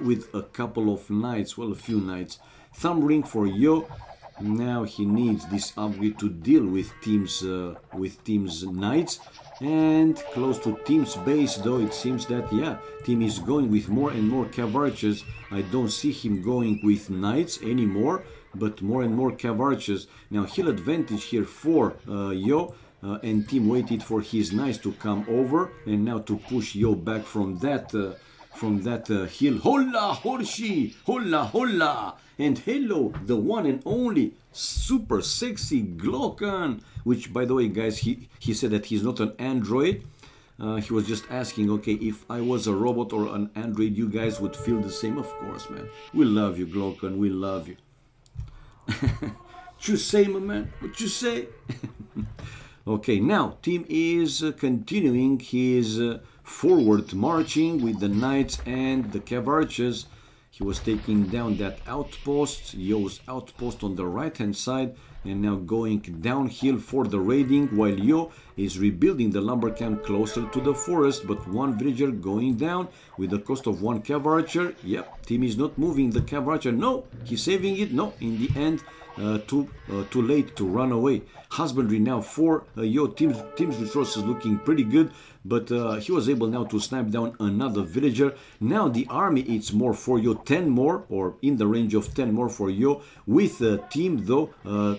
with a couple of knights, well, a few knights. Thumb ring for Yo. Now he needs this upgrade to deal with team's knights. And close to team's base, though, it seems that, yeah, team is going with more and more cav archers. I don't see him going with knights anymore, but more and more cav archers. Now, hill advantage here for Yo, and team waited for his knights to come over, and now to push Yo back from that hill. Hola, Horshi! Hola, hola! And hello, the one and only super sexy Glocken, which, by the way, guys, he said that he's not an android. He was just asking, okay, if I was a robot or an android, you guys would feel the same. Of course, man. We love you, Glocken. We love you. What you say, my man? What you say? Okay, now team is continuing his forward marching with the knights and the cav archers. He was taking down that outpost, Yo's outpost on the right hand side, and now going downhill for the raiding, while Yo is rebuilding the lumber camp closer to the forest, but one villager going down with the cost of one cav archer. Yep, team is not moving the cav archer. No, he's saving it. No, in the end, too late to run away. Husbandry now for Yo. Team's resources looking pretty good, but he was able now to snipe down another villager. Now the army, it's more for Yo, 10 more, or in the range of 10 more for Yo. With team, though,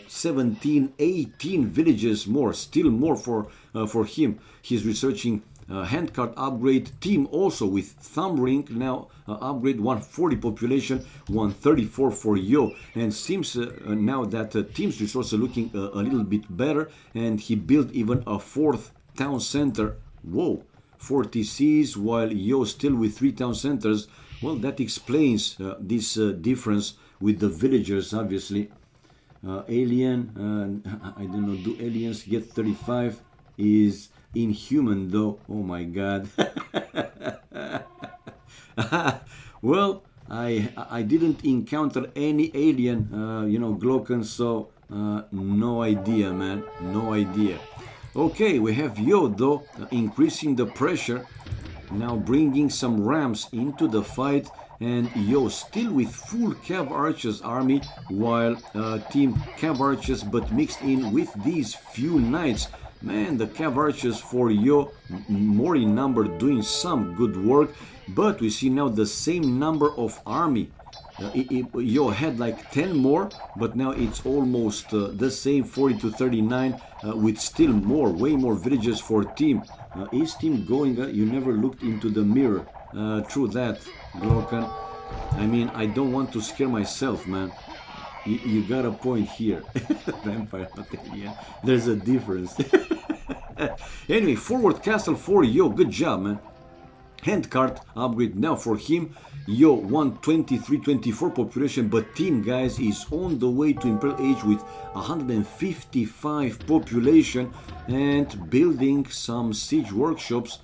17, 18 villages more, still more for him. He's researching handcart upgrade. Team also with thumb ring now upgrade, 140 population, 134 for Yo. And seems now that team's resources are looking a little bit better, and he built even a 4th town center. Whoa, 4 TCs, while Yo still with 3 town centers. Well, that explains this difference with the villagers, obviously. Alien, I don't know, do aliens get 35? Is inhuman, though. Oh my god. Well, I didn't encounter any alien, you know, Glocken, so no idea, man, no idea. Okay, we have Yo, though, increasing the pressure, now bringing some rams into the fight, and Yo still with full cav archers army, while team cav archers but mixed in with these few knights. Man, the cav archers for Yo, more in number, doing some good work, but we see now the same number of army. Yo had like 10 more, but now it's almost the same, 40 to 39, with still more, way more villages for team. Is team going? You never looked into the mirror. True that, Glocken. I mean, I don't want to scare myself, man. You got a point here. Vampire Battalion. There's a difference. Anyway, forward castle for Yo. Good job, man. Handcart upgrade now for him. Yo, 123-24 population, but team, guys, is on the way to Imperial Age with 155 population and building some siege workshops.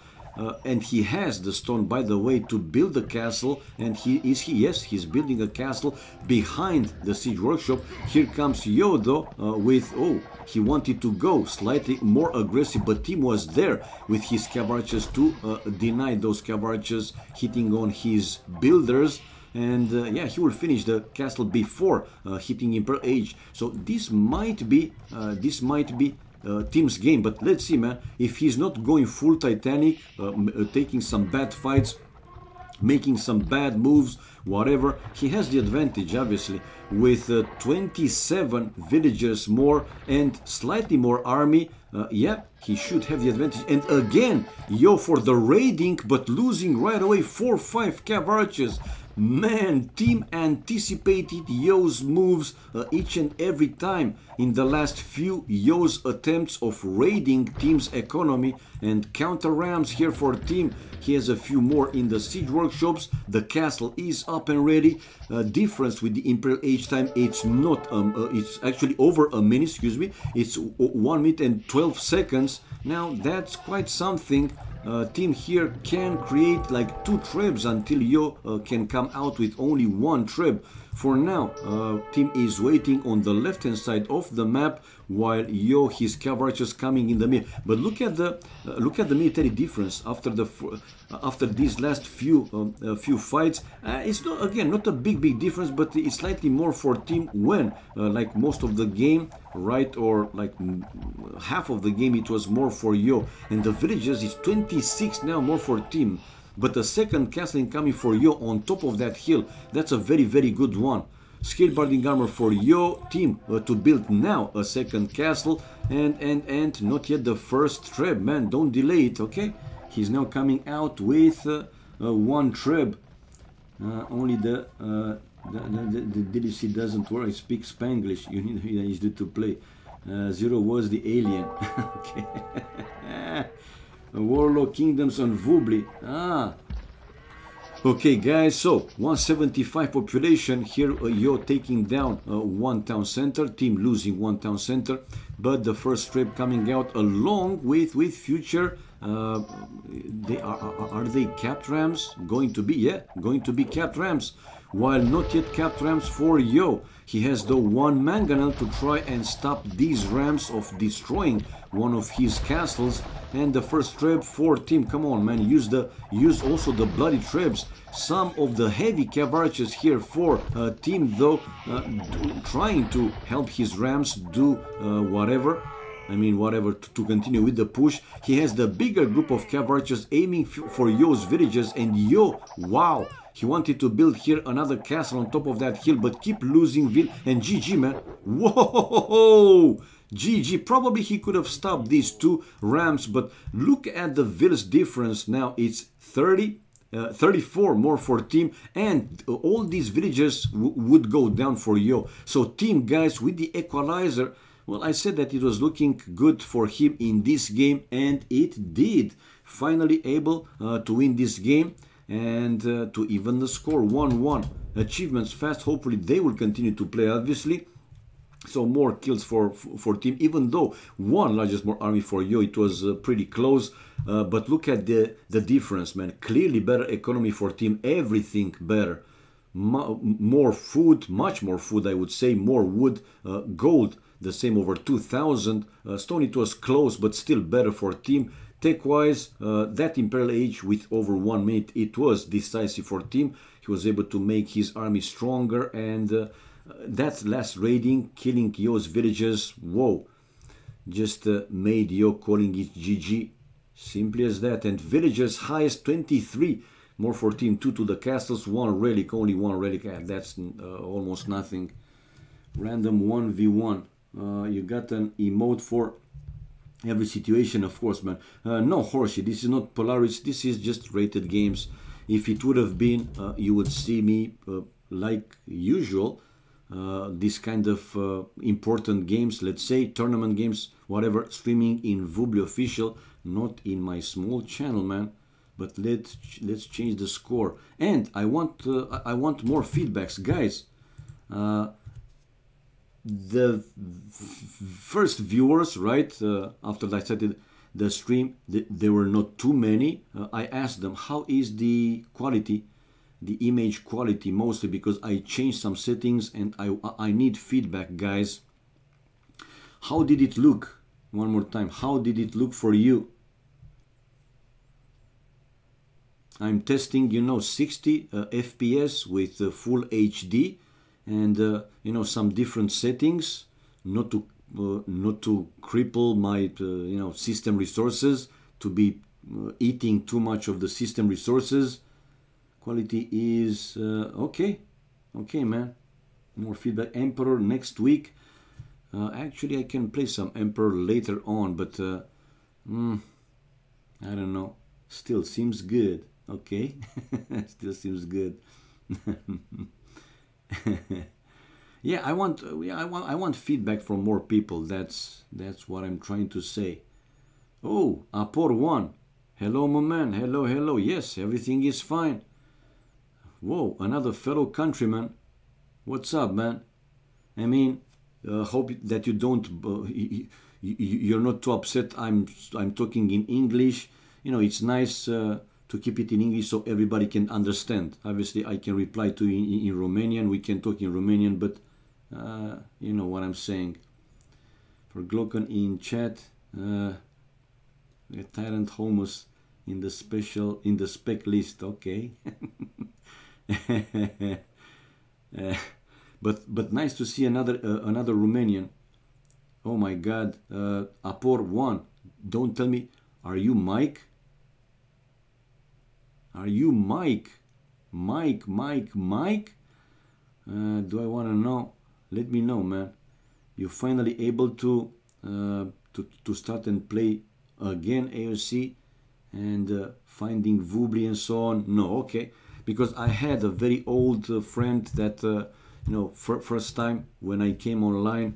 And he has the stone, by the way, to build the castle. And yes, he's building a castle behind the siege workshop. Here comes Yo, though, with, oh, he wanted to go slightly more aggressive, but team was there with his cav archers to deny those cav archers hitting on his builders. And yeah, he will finish the castle before hitting Imperial Age. So this might be team's game, but let's see, man. If he's not going full Titanic, taking some bad fights, making some bad moves, whatever, he has the advantage, obviously, with 27 villagers more and slightly more army. Yeah, he should have the advantage. And again, Yo for the raiding, but losing right away 4-5 cav archers. Man, team anticipated Yo's moves each and every time in the last few Yo's attempts of raiding team's economy, and counter rams here for team. He has a few more in the siege workshops. The castle is up and ready. Difference with the Imperial Age time, it's not it's actually over a minute, excuse me. It's 1 minute and 12 seconds. Now that's quite something. Team here can create like 2 trebs until Yo can come out with only 1 treb. For now, team is waiting on the left hand side of the map, while Yo, his cavalry coming in the middle. But look at the military difference after these last few fights. It's not, again, not a big difference, but it's slightly more for team when like most of the game, right, or like half of the game it was more for Yo, and the villages is 26 now more for team. But a second castle incoming for Yo on top of that hill, that's a very good one. Scale barding armor for Yo, team to build now a second castle, and not yet the first treb, man, don't delay it, okay? He's now coming out with one treb. Only the DLC doesn't work. I speak Spanglish. You need to play. Zero was the alien. Okay. Warlock Kingdoms on Vubli. Okay, guys, so 175 population here. You're taking down one town center, team losing one town center, but the first trip coming out along with future. Are they capped rams? Going to be, yeah, going to be capped rams. While not yet capped rams for Yo, he has the one mangonel to try and stop these rams of destroying one of his castles. And the first treb for team, come on, man, use also the bloody trebs. Some of the heavy cavalry here for team, though, trying to help his rams do whatever. I mean, whatever, to continue with the push. He has the bigger group of cavalry aiming for Yo's villages, and Yo, wow, he wanted to build here another castle on top of that hill, but keep losing and GG, man. Whoa, GG. Probably he could have stopped these two rams, but look at the village difference now. It's 34 more for team, and all these villages would go down for Yo. So team, guys, with the equalizer, well, I said that it was looking good for him in this game, and it did. Finally able to win this game and to even the score 1-1. Achievements fast, hopefully they will continue to play, obviously. So more kills for team, even though one largest more army for Yo, it was pretty close. But look at the difference, man. Clearly better economy for team, everything better. More food, much more food, I would say, more wood, gold, the same over 2,000. Stone, it was close, but still better for team. Tech-wise, that Imperial Age with over 1 minute, it was decisive for team. He was able to make his army stronger, and that last raiding, killing Yo's villages, whoa, just made Yo calling it GG. Simply as that. And villagers highest 23 more for team, 2 to the castles, 1 relic, only 1 relic. That's almost nothing. Random 1v1. You got an emote for every situation, of course, man. No, Horsey, this is not Polaris, this is just rated games. If it would have been, you would see me, like usual, this kind of important games, let's say tournament games, whatever, streaming in Vubli official, not in my small channel, man. But let's change the score, and I want more feedbacks, guys. The first viewers, right, after I started the stream, there were not too many. I asked them, how is the quality, the image quality, mostly because I changed some settings, and I need feedback, guys. How did it look? One more time, how did it look for you? I'm testing, 60 FPS with full HD, and some different settings, not to cripple my system resources, to be eating too much of the system resources. Quality is okay, man. More feedback. Emperor next week. Actually, I can play some Emperor later on, but I don't know. Still seems good. Okay, still seems good. Yeah, I want feedback from more people. That's what I'm trying to say. Oh, Apor 1. Hello, my man. Hello. Yes, everything is fine. Whoa, another fellow countryman. What's up, man? I mean, hope that you don't, you're not too upset. I'm talking in English. It's nice to to keep it in English so everybody can understand. Obviously, I can reply to you in Romanian. We can talk in Romanian, but you know what I'm saying. For Glocken in chat, Tyrant Homos in the spec list. Okay. But nice to see another Romanian. Oh my God, Apor 1. Don't tell me. Are you Mike? Are you Mike? Mike? Do I want to know? Let me know, man. You finally able to start and play again AoC and finding Vubli and so on? No, okay. Because I had a very old friend that you know, first time when I came online,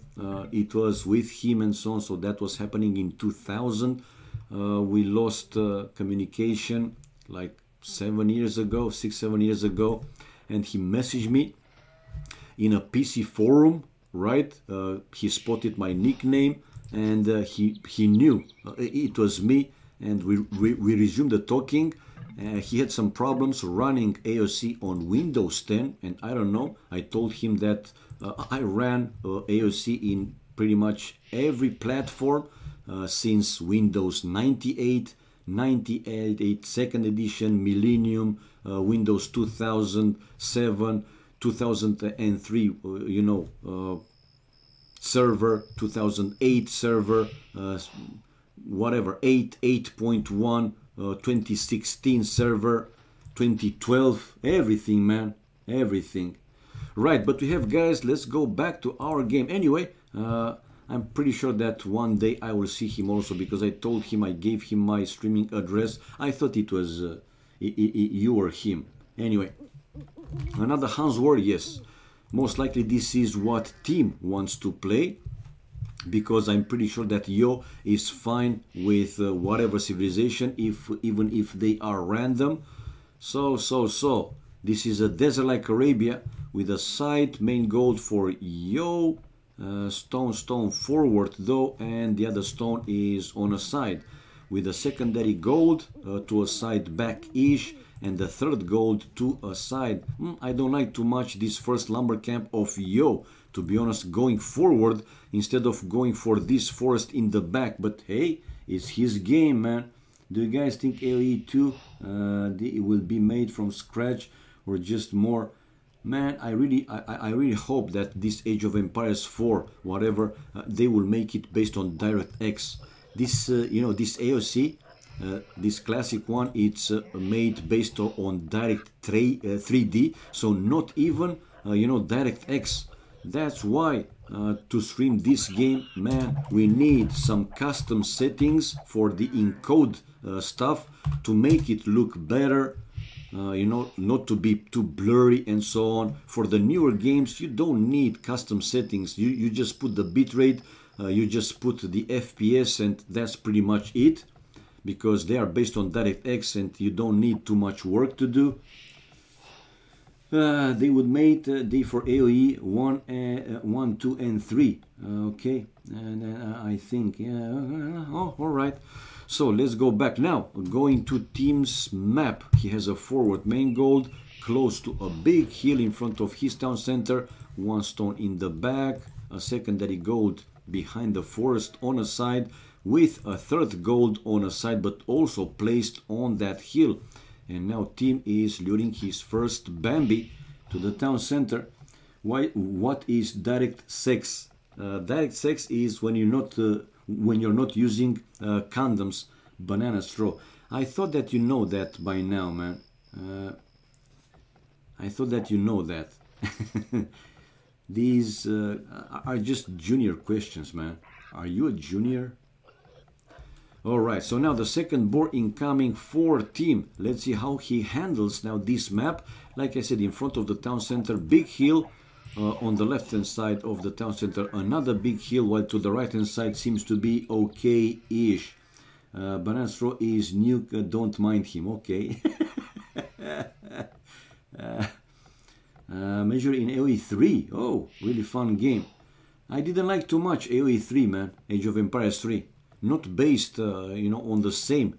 it was with him and so on. So that was happening in 2000. We lost communication like 7 years ago, 6-7 years ago, and he messaged me in a PC forum, right? He spotted my nickname, and he knew it was me, and we resumed the talking. He had some problems running AoC on Windows 10, and I don't know. I told him that I ran AoC in pretty much every platform since Windows 98, 98 second edition, Millennium, Windows 2007, 2003, you know, server, 2008 server, whatever, 8.1, 2016 server, 2012, everything, man, everything. Right, but we have, guys, let's go back to our game. Anyway, I'm pretty sure that one day I will see him also, because I told him, I gave him my streaming address. I thought it was you or him. Anyway, another Hans War, yes. Most likely this is what team wants to play, because I'm pretty sure that Yo is fine with whatever civilization, even if they are random. So this is a desert like Arabia with a side main gold for Yo. Stone forward though, and the other stone is on a side with a secondary gold to a side back-ish, and the third gold to a side. I don't like too much this first lumber camp of Yo, to be honest, going forward instead of going for this forest in the back. But hey, it's his game, man. Do you guys think AoE 2 it will be made from scratch or just more? Man, I really hope that this Age of Empires 4, whatever, they will make it based on DirectX. This, you know, this AoC, this classic one, it's made based on Direct 3D, so not even, you know, DirectX. That's why to stream this game, man, we need some custom settings for the encode stuff to make it look better. You know, not to be too blurry and so on. For the newer games, you don't need custom settings. You just put the bitrate, you just put the FPS, and that's pretty much it, because they are based on DirectX and you don't need too much work to do. They would make they for AoE 1, 2, and 3. Okay, and I think, yeah, oh, all right. So let's go back now. Going to team's map. He has a forward main gold close to a big hill in front of his town center. One stone in the back. A secondary gold behind the forest on a side, with a third gold on a side, but also placed on that hill. And now team is luring his first Bambi to the town center. What is direct sex? Direct sex is when you're not using condoms, banana straw. I thought that you know that by now, man. I thought that you know that. These are just junior questions, man. Are you a junior? Alright, so now the second board incoming for team. Let's see how he handles now this map. Like I said, in front of the town center, big hill. On the left hand side of the town center, another big hill, while to the right hand side seems to be okay-ish. Banana straw is nuke, don't mind him. Okay. Measure in AoE 3. Oh, really fun game. I didn't like too much AoE 3, man. Age of Empires 3. Not based, you know, on the same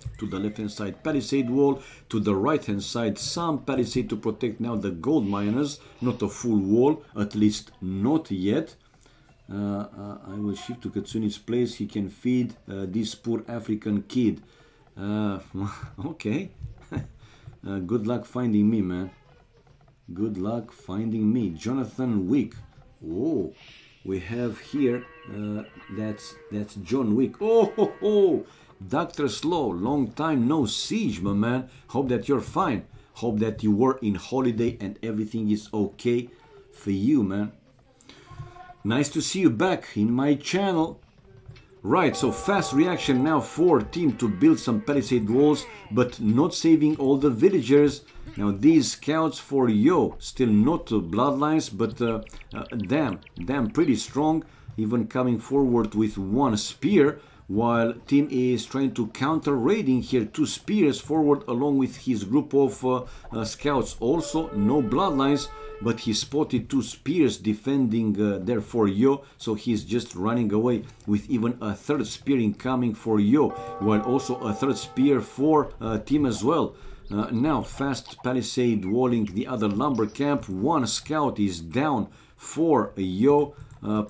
To the left hand side palisade wall, to the right hand side some palisade to protect now the gold miners, not a full wall, at least not yet. I will shift to Katsuni's place. He can feed this poor African kid. Okay. Good luck finding me, man. Good luck finding me. Jonathan Wick. Oh, we have here, that's John Wick. Oh, ho, ho. Dr. Slow, long time no siege, my man. Hope that you're fine. Hope that you were in holiday and everything is okay for you, man. Nice to see you back in my channel. Right, so fast reaction now for team to build some palisade walls, but not saving all the villagers. Now these scouts for Yo, still not bloodlines, but damn, pretty strong. Even coming forward with one spear, while team is trying to counter raiding here. 2 spears forward along with his group of scouts. Also no bloodlines, but he spotted 2 spears defending there for Yo, so he's just running away with even a 3rd spear incoming for Yo, while also a 3rd spear for team as well. Now fast palisade walling the other lumber camp. 1 scout is down for Yo.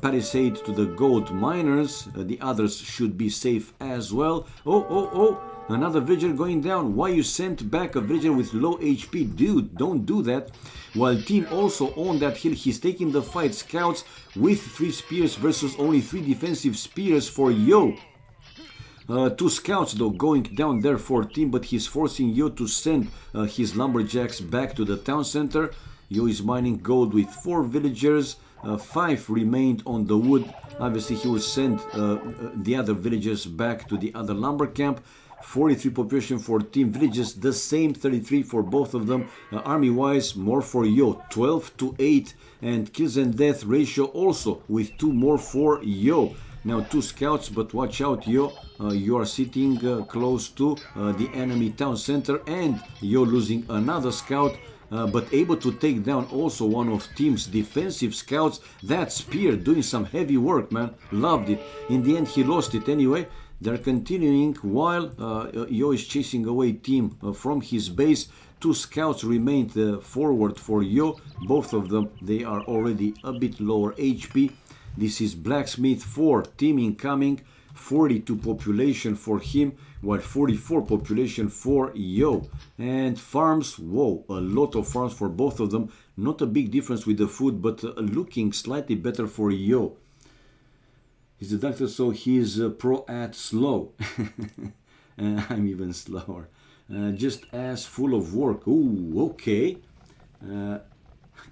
Palisade to the gold miners. The others should be safe as well. Oh, another villager going down. Why you sent back a villager with low HP? Dude, don't do that. While team also on that hill, he's taking the fight. Scouts with 3 spears versus only 3 defensive spears for Yo. 2 scouts though going down there for team, but he's forcing Yo to send his lumberjacks back to the town center. Yo is mining gold with 4 villagers. 5 remained on the wood. Obviously he will send the other villagers back to the other lumber camp. 43 population for team, villages the same, 33 for both of them. Army wise, more for Yo, 12 to 8, and kills and death ratio also with 2 more for Yo. Now 2 scouts, but watch out, Yo, you are sitting close to the enemy town center, and Yo losing another scout. But able to take down also one of team's defensive scouts. That spear doing some heavy work, man. Loved it. In the end he lost it anyway. They're continuing while Yo is chasing away team from his base. 2 scouts remained forward for Yo. Both of them, they are already a bit lower HP. This is blacksmith for team incoming. 42 population for him, while 44 population for Yo. And farms, whoa, a lot of farms for both of them. Not a big difference with the food, but looking slightly better for Yo. He's the doctor, so he's pro at slow. I'm even slower. Just as full of work. Ooh, okay.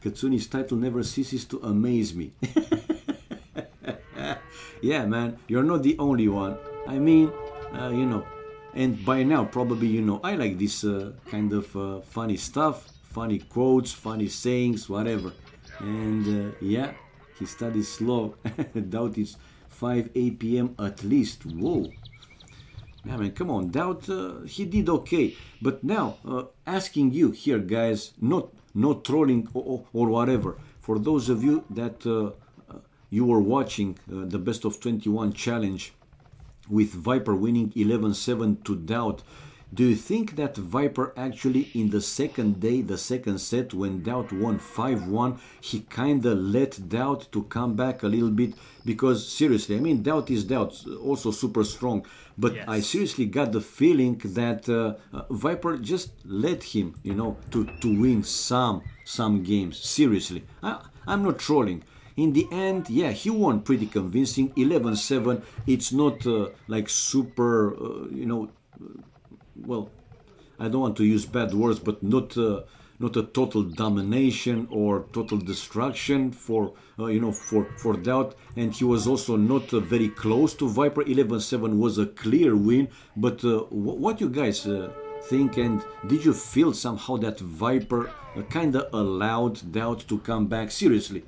Katsuni's title never ceases to amaze me. Yeah, man, you're not the only one. I mean, you know, and by now probably you know I like this kind of funny stuff, funny quotes, funny sayings, whatever. And yeah, he studies slow. Doubt it's 5 p.m. at least. Whoa. Yeah, man, come on, Doubt, he did okay. But now, asking you here, guys, not trolling or whatever. For those of you that you were watching the best of 21 challenge with Viper winning 11-7 to Doubt, do you think that Viper actually in the second day, the second set, when Doubt won 5-1, he kinda let Doubt to come back a little bit? Because seriously, I mean, Doubt is Doubt, also super strong, but yes. I seriously got the feeling that Viper just let him, you know, to win some games. Seriously, I'm not trolling. In the end, yeah, he won pretty convincing, 11-7. It's not like super, you know, well, I don't want to use bad words, but not a total domination or total destruction for, you know, for Doubt. And he was also not very close to Viper. 11-7 was a clear win. But what you guys think, and did you feel somehow that Viper kind of allowed Doubt to come back? Seriously.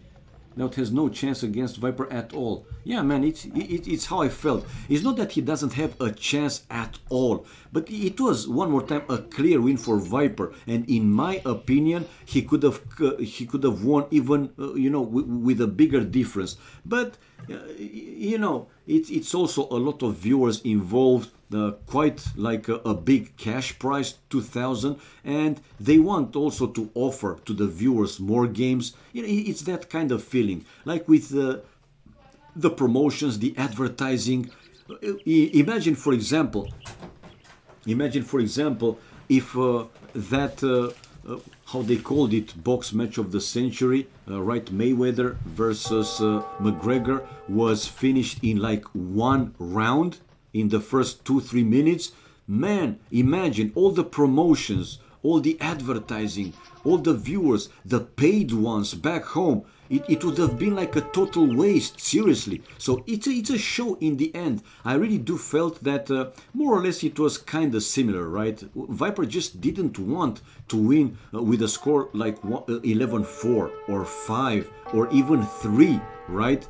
Doubt has no chance against Viper at all. Yeah, man, it's how I felt. It's not that he doesn't have a chance at all, but it was one more time a clear win for Viper. And in my opinion, he could have won even you know, with a bigger difference. But you know, it's also a lot of viewers involved, quite like a big cash prize, 2000, and they want also to offer to the viewers more games. You know, it's that kind of feeling, like with the promotions, the advertising. Imagine for example, if that how they called it, box match of the century, right, Mayweather versus McGregor, was finished in like 1 round in the first 2-3 minutes. Man, imagine all the promotions, all the advertising, all the viewers, the paid ones back home. It would have been like a total waste, seriously. So it's a show in the end. I really do felt that more or less it was kind of similar, right? Viper just didn't want to win with a score like 11-4 or 5 or even 3, right?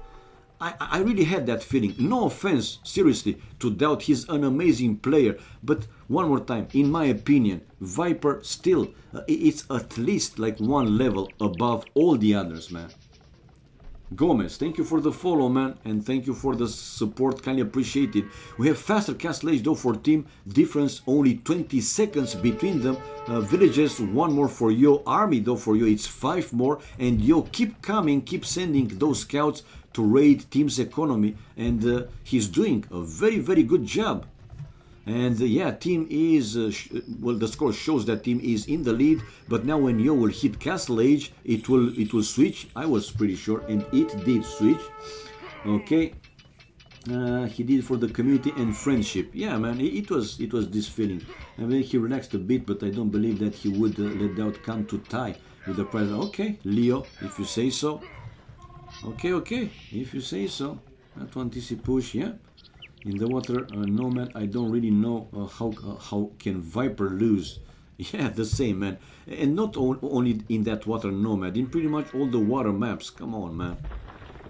I really had that feeling. No offense, seriously, to doubt he's an amazing player. But one more time, in my opinion, Viper still, it's at least like 1 level above all the others, man. Gomez, thank you for the follow, man, and thank you for the support, kindly appreciated. We have faster castle age though for team, difference only 20 seconds between them. Villages, 1 more for Yo. Army though for Yo, it's 5 more, and Yo, keep coming, keep sending those scouts to raid team's economy, and he's doing a very good job. And yeah, team is, well, the score shows that team is in the lead, but now when Yo will hit castle age, it will switch. I was pretty sure, and it did switch. Okay, he did it for the community and friendship. Yeah, man, it was this feeling. I mean, he relaxed a bit, but I don't believe that he would let the outcome to tie with the prize. Okay, Leo, if you say so. Okay, if you say so. That one TC push, yeah. In the water, Nomad, I don't really know how can Viper lose. Yeah, the same, man. And not only in that water Nomad, in pretty much all the water maps. Come on, man.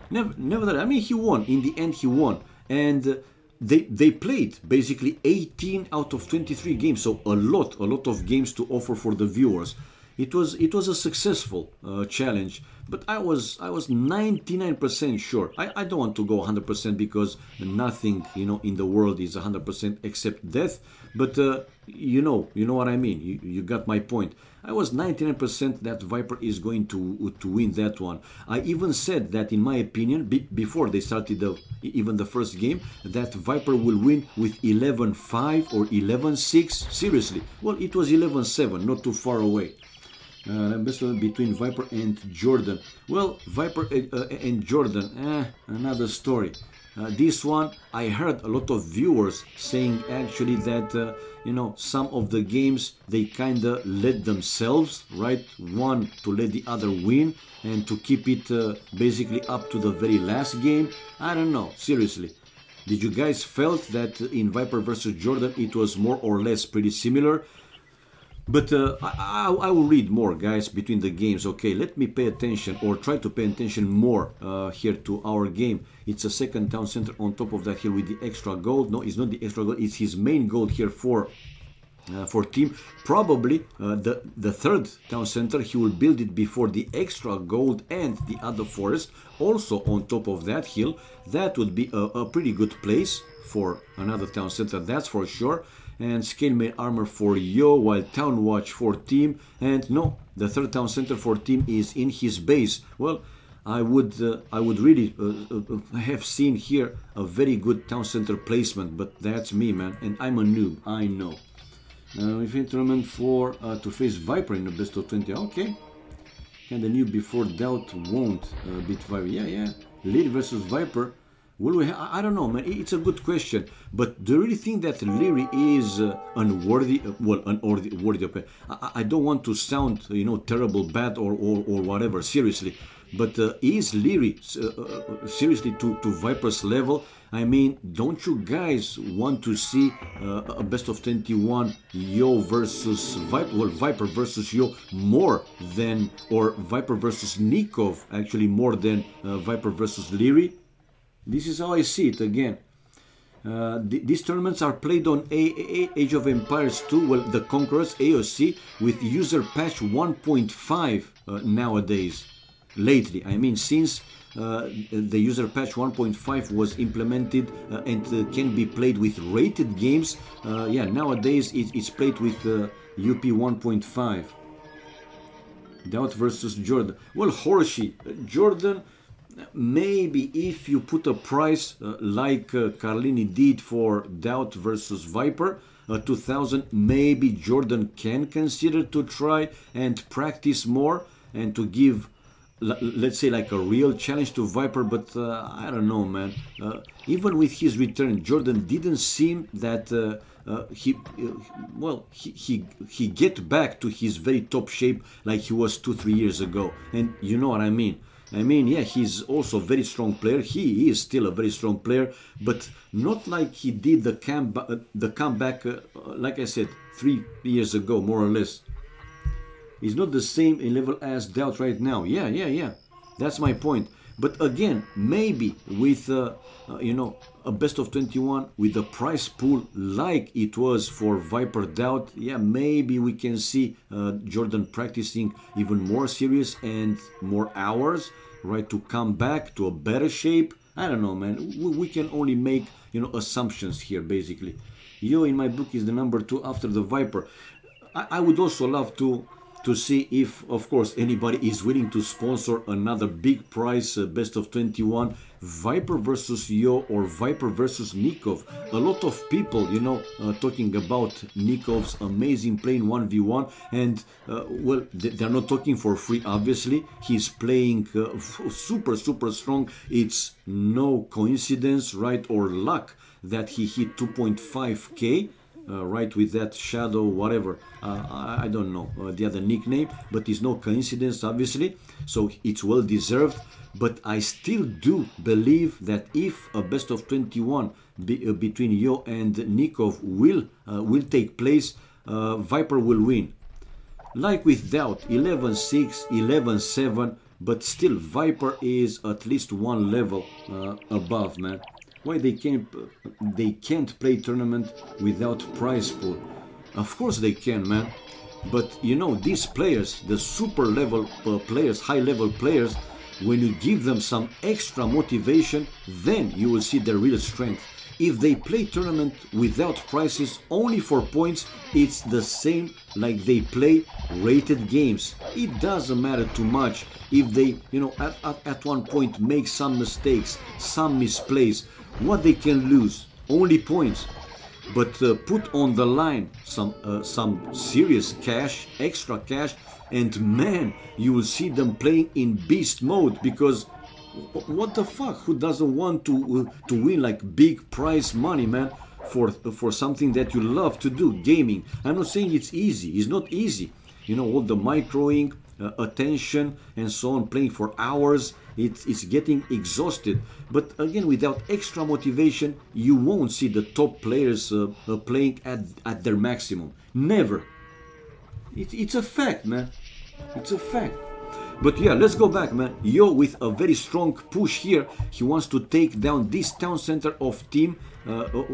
Nevertheless, I mean, he won. In the end, he won. And they played basically 18 out of 23 games. So a lot of games to offer for the viewers. It was a successful challenge, but I was 99% sure. I don't want to go 100% because nothing, you know, in the world is 100% except death. But you know what I mean. You got my point. I was 99% that Viper is going to win that one. I even said that, in my opinion, before they started even the first game, that Viper will win with 11-5 or 11-6. Seriously, well, it was 11-7, not too far away. Best between Viper and Jordan. Well, Viper and Jordan, another story. This one, I heard a lot of viewers saying actually that, you know, some of the games they kind of led themselves, right? One to let the other win and to keep it basically up to the very last game. I don't know, seriously. Did you guys felt that in Viper versus Jordan it was more or less pretty similar? But I will read more, guys, between the games. Okay, let me pay attention, or try to pay attention more here to our game. It's a second town center on top of that hill with the extra gold. No, it's not the extra gold, it's his main gold here for team. Probably the third town center, he will build it before the extra gold and the other forest. Also on top of that hill, that would be a pretty good place for another town center, that's for sure. And scale mail armor for Yo, while town watch for team. And no, the third town center for team is in his base. Well, I would really have seen here a very good town center placement, but that's me, man, and I'm a noob, I know. If tournament for to face Viper in the best of 20, okay. Kinda new before doubt won't beat Viper. Yeah. Lily versus Viper. Will we I don't know, man. It's a good question. But do you really think that Leary is unworthy? Well, unworthy of it. I don't want to sound, you know, terrible, bad, or whatever. Seriously, but is Leary seriously to Viper's level? I mean, don't you guys want to see a best of 21 Yo versus Viper? Well, Viper versus Yo more than, or Viper versus Nikov actually more than Viper versus Leary? This is how I see it again. These tournaments are played on Age of Empires 2, well, the Conquerors, AoC, with user patch 1.5 nowadays. Lately, I mean, since the user patch 1.5 was implemented and can be played with rated games. Yeah, nowadays it's played with UP 1.5. Doubt versus Jordan. Well, Horshi, Jordan, maybe if you put a price like Carlini did for Doubt versus Viper 2000, maybe Jordan can consider to try and practice more and to give, let's say, like a real challenge to Viper. But I don't know, man. Even with his return, Jordan didn't seem that he get back to his very top shape like he was 2-3 years ago. And you know what I mean. I mean, yeah, he's also a very strong player. He is still a very strong player, but not like he did the comeback, like I said, 3 years ago, more or less. He's not the same in level as Doubt right now. Yeah. That's my point. But again, maybe with, you know, a best of 21 with a price pool like it was for Viper Doubt, yeah, maybe we can see Jordan practicing even more serious and more hours, right, to come back to a better shape. I don't know, man. We can only make, you know, assumptions here, basically. Yo, in my book, is the number 2 after the Viper. I would also love to see if, of course, anybody is willing to sponsor another big prize best of 21 Viper versus Yo or Viper versus Nikov. A lot of people, you know, talking about Nikov's amazing playing 1v1, and well, they're not talking for free, obviously. He's playing super strong. It's no coincidence, right, or luck that he hit 2.5k. Right, with that shadow, whatever, I don't know the other nickname, but it's no coincidence, obviously, so it's well deserved. But I still do believe that if a best of 21 between Yo and Nikov will take place, Viper will win. Like with Doubt, 11-6, 11-7, but still Viper is at least one level above, man. Why they can't play tournament without prize pool? Of course they can, man. But you know, these players, the super level players, high level players, when you give them some extra motivation, then you will see their real strength. If they play tournament without prizes, only for points, it's the same like they play rated games. It doesn't matter too much if they, you know, at one point make some mistakes, some misplays. What they can lose? Only points. But put on the line some serious cash, extra cash, and man, you will see them playing in beast mode, because what the fuck? Who doesn't want to win like big prize money, man, for something that you love to do, gaming? I'm not saying it's easy. It's not easy. You know, all the microing, attention, and so on, playing for hours. It's getting exhausted. But again, without extra motivation, you won't see the top players playing at their maximum. Never. It's a fact, man. It's a fact. But yeah, let's go back, man. Yo, with a very strong push here, he wants to take down this town center of Team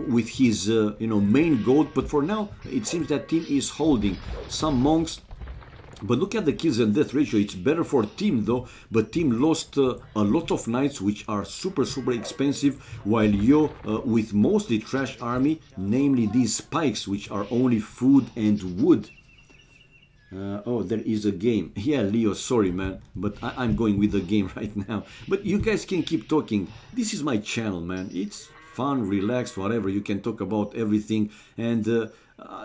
with his, you know, main gold. But for now, it seems that Team is holding some monks. But look at the kills and death ratio. It's better for Team though, but Team lost a lot of knights, which are super expensive, while Yo with mostly trash army, namely these spikes, which are only food and wood. Oh, there is a game. Yeah, Leo, sorry, man, but I'm going with the game right now. But you guys can keep talking. This is my channel, man. It's fun, relaxed, whatever. You can talk about everything. And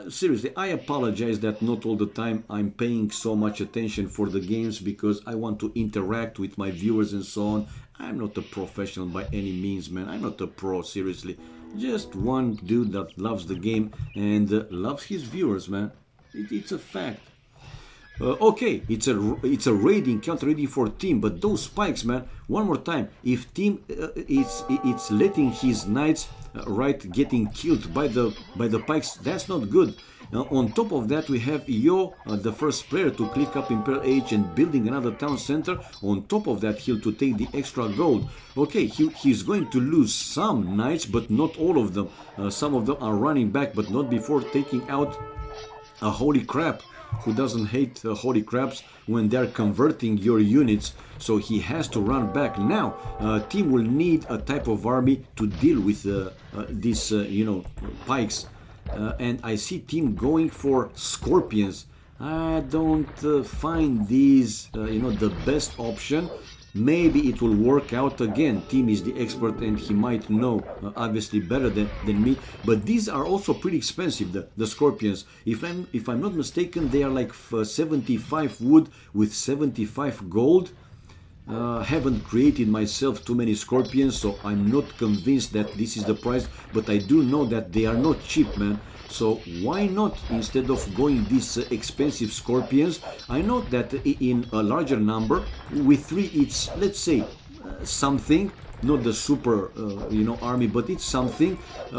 seriously, I apologize that not all the time I'm paying so much attention for the games, because I want to interact with my viewers and so on. I'm not a professional by any means, man. I'm not a pro, seriously. Just one dude that loves the game and loves his viewers, man. It's a fact. Okay, it's a raiding, counter raiding for Team, but those spikes, man, one more time, if Team it's letting his knights right getting killed by the pikes, that's not good. On top of that, we have Yo, the first player to click up Imperial Age and building another town center. On top of that, he'll to take the extra gold. Okay, he's going to lose some knights, but not all of them. Some of them are running back, but not before taking out a holy crap. Who doesn't hate holy craps when they're converting your units? So he has to run back. Now team will need a type of army to deal with these you know, pikes, and I see team going for scorpions. I don't find these you know, the best option. Maybe it will work out again. Team is the expert and he might know obviously better than me. But these are also pretty expensive, the scorpions. If I'm not mistaken, they are like 75 wood with 75 gold. Haven't created myself too many scorpions, so I'm not convinced that this is the price. But I do know that they are not cheap, man. So why not, instead of going these expensive scorpions? I know that in a larger number, with 3 it's, let's say, something, not the super you know, army, but it's something.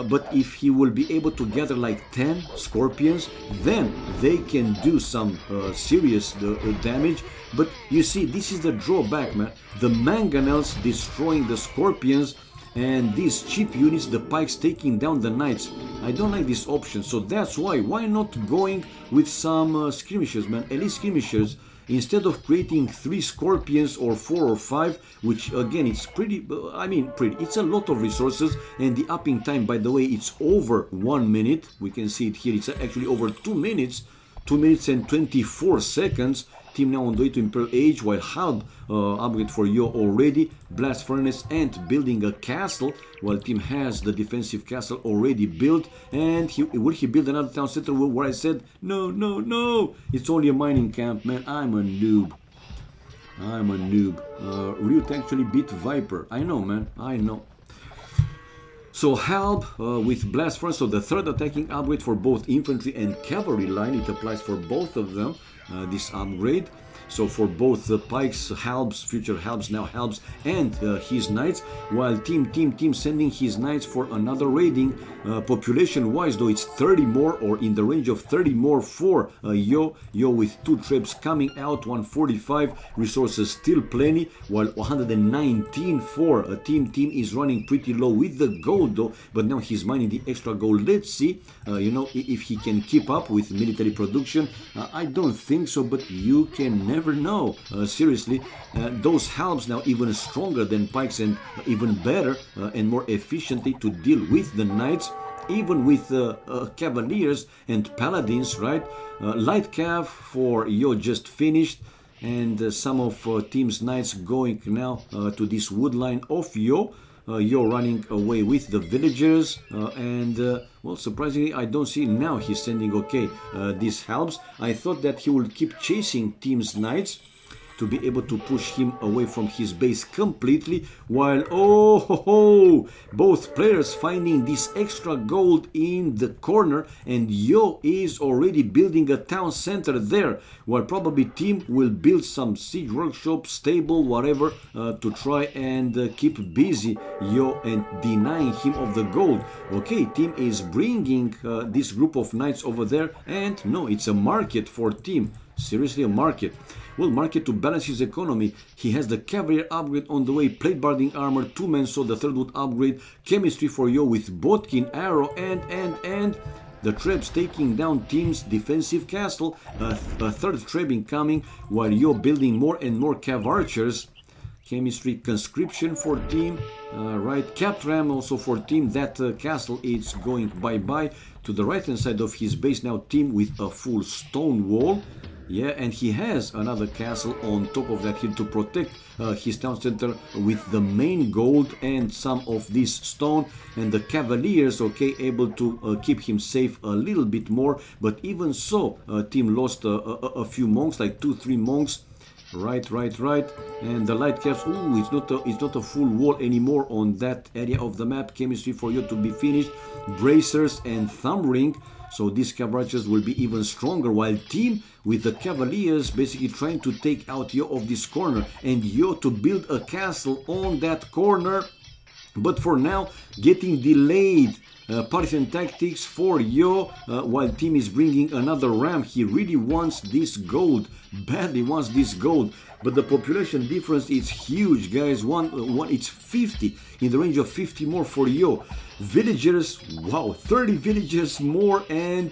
But if he will be able to gather like 10 scorpions, then they can do some serious damage. But you see, this is the drawback, man. The mangonels destroying the scorpions, and these cheap units, the pikes taking down the knights. I don't like this option, so that's why not going with some skirmishers, man. Elite skirmishers, instead of creating 3 scorpions or 4 or 5, which again, it's pretty, I mean pretty, it's a lot of resources. And the upping time, by the way, it's over 1 minute. We can see it here, it's actually over 2 minutes, 2 minutes and 24 seconds. Team now on the way to Imperial Age, while Halb upgrade for Yo already, Blast Furnace and building a castle, while team has the defensive castle already built. And will he build another town center where I said, no, it's only a mining camp, man. I'm a noob. Ryut actually beat Viper. I know, man, I know. So Halb with Blast Furnace, so the third attacking upgrade for both infantry and cavalry line, it applies for both of them, this upgrade. So for both pikes, Halbs, future Halbs, now Halbs, and his knights, while team sending his knights for another raiding. Population wise though, it's 30 more, or in the range of 30 more for Yo with 2 trips coming out, 145 resources, still plenty, while 119 for team is running pretty low with the gold though, but now he's mining the extra gold. Let's see you know, if he can keep up with military production. I don't think so, but you can never know. Seriously, those Halbs now even stronger than pikes, and even better and more efficiently to deal with the knights, even with cavaliers and paladins, right? Light cav for Yo just finished, and some of team's knights going now to this wood line of Yo. Yo running away with the villagers, and well, surprisingly I don't see now he's sending these Halbs. I thought that he would keep chasing team's knights to be able to push him away from his base completely, while both players finding this extra gold in the corner, and Yo is already building a town center there, while probably team will build some siege workshop, stable, whatever, to try and keep busy Yo and denying him of the gold. Okay, team is bringing this group of knights over there, and no, it's a market for team. Seriously, a market. Well, market to balance his economy. He has the cavalry upgrade on the way, plate barding armor, 2 men, so the third would upgrade, chemistry for Yo with Bodkin arrow, and the Trebs taking down team's defensive castle, a third Treb incoming, while Yo building more and more cav archers. Chemistry conscription for team, right, Captram also for team. That castle is going bye-bye. To the right hand side of his base now, team with a full stone wall. Yeah, and he has another castle on top of that hill to protect his town center with the main gold and some of this stone. And the cavaliers, able to keep him safe a little bit more. But even so, team lost a few monks, like 2-3 monks. Right. And the light caps, it's not a full wall anymore on that area of the map. Chemistry for you to be finished. Bracers and thumb ring. So these cavalries will be even stronger, while team with the cavaliers basically trying to take out Yo of this corner, and Yo to build a castle on that corner. But for now, getting delayed. Partisan tactics for Yo, while team is bringing another ram. He really wants this gold, badly wants this gold. but the population difference is huge, guys. It's 50, in the range of 50 more for Yo. Villagers, wow, 30 villagers more, and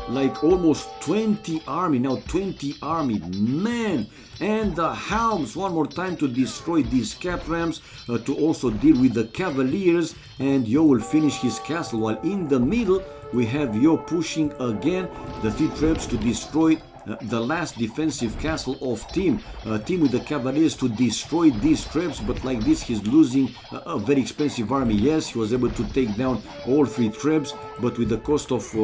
like almost 20 army, now 20 army, man. And the helms one more time to destroy these cap rams, to also deal with the cavaliers, and Yo will finish his castle, while in the middle we have Yo pushing again the 3 traps to destroy the last defensive castle of Team. Team with the cavaliers to destroy these traps, but like this he's losing a very expensive army. Yes, he was able to take down all 3 traps, but with the cost of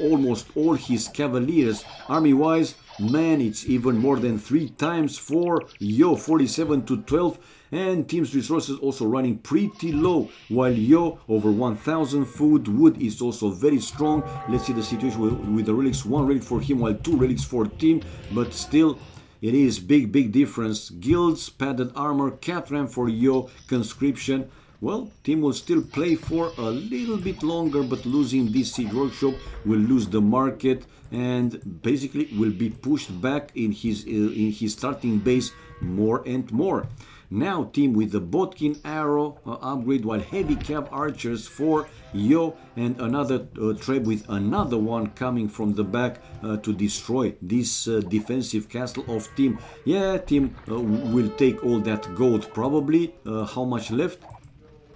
almost all his cavaliers. Army wise, man, it's even more than 3 times for Yo, 47 to 12. And Team's resources also running pretty low, while Yo over 1000 food. Wood is also very strong. Let's see the situation with the relics. 1 relic for him, while 2 relics for Team, but still it is big difference. Guilds, padded armor, cat ram for Yo, conscription. Well, Team will still play for a little bit longer, but losing this siege workshop will lose the market and basically will be pushed back in his starting base more and more. Now Team with the Botkin arrow upgrade, while heavy cav archers for Yo, and another trap with another one coming from the back to destroy this defensive castle of Team. Yeah, Team will take all that gold probably. How much left?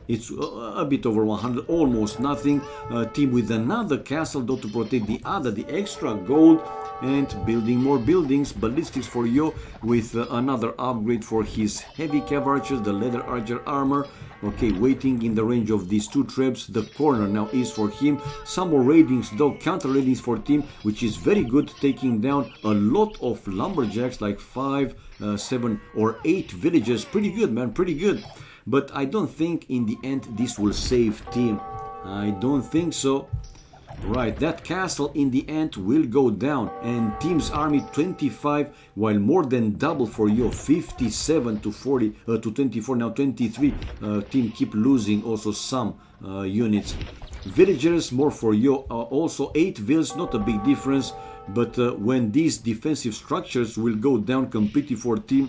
It's a bit over 100, almost nothing. Team with another castle though to protect the extra gold, and building more buildings. Ballistics for Yo with another upgrade for his heavy cav archers, the leather archer armor. Okay, waiting in the range of these 2 traps. The corner now is for him. Some more raidings though, counter raidings for Team, which is very good, taking down a lot of lumberjacks, like 5, 7 or 8 villages. Pretty good, man, pretty good. But I don't think in the end this will save Team. I don't think so. Right, that castle in the end will go down, and Team's army 25, while more than double for Yo, 57 to 40 to 24, now 23. Team keep losing also some units. Villagers more for Yo, also 8 villas, not a big difference, but when these defensive structures will go down completely for Team,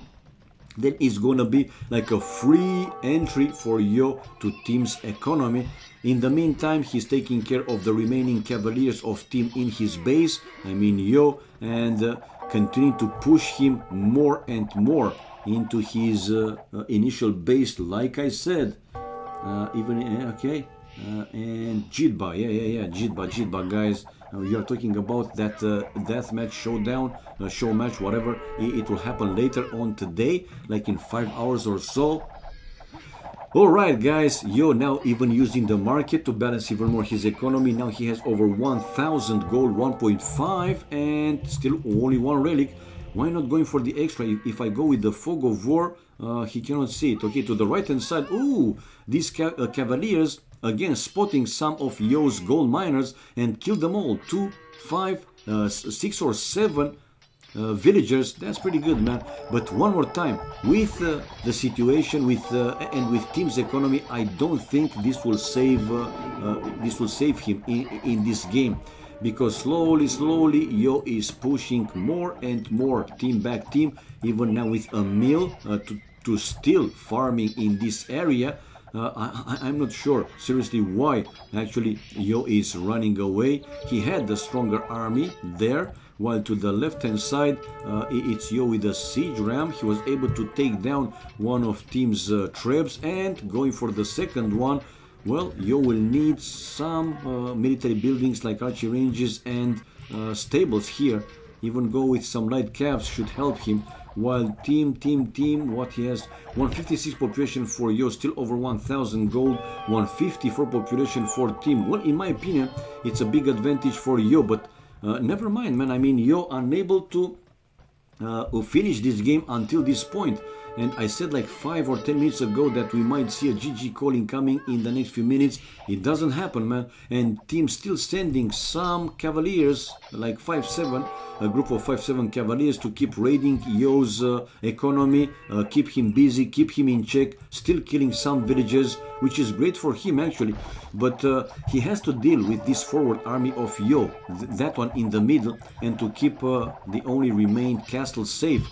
then it's gonna be like a free entry for Yo to Team's economy. In the meantime, he's taking care of the remaining cavaliers of Team in his base, I mean Yo, and continue to push him more and more into his initial base, like I said. Okay, and Jitba, yeah, Jitba, guys. You are talking about that deathmatch showdown, show match, whatever. It will happen later on today, like in 5 hours or so. Alright guys, Yo now even using the market to balance even more his economy. Now he has over 1000 gold, 1.5, and still only 1 relic. Why not going for the extra? If I go with the Fog of War, he cannot see it. Okay, to the right hand side, ooh, these cavaliers again spotting some of Yo's gold miners and kill them all. 2, 5, 6 or 7 villagers. That's pretty good, man. But one more time, with the situation and with Team's economy, I don't think this will save him in this game, because slowly Yo is pushing more and more Team back. Team even now with a mill to still farming in this area. I'm not sure seriously why actually Yo is running away. He had the stronger army there, while to the left hand side it's Yo with a siege ram. He was able to take down one of Team's traps, and going for the second one, well, Yo will need some military buildings like archery ranges and stables here. Even go with some light calves should help him. While Team, what he has, 156 population for Yo, still over 1000 gold, 154 population for Team. Well, in my opinion, it's a big advantage for Yo, but never mind, man. I mean, Yo unable to finish this game until this point. And I said like 5 or 10 minutes ago that we might see a GG calling coming in the next few minutes. It doesn't happen, man. And team still sending some cavaliers, like 5-7, a group of 5-7 cavaliers to keep raiding Yo's economy, keep him busy, keep him in check, still killing some villages, which is great for him actually. But he has to deal with this forward army of Yo, that one in the middle, and to keep the only remained castle safe.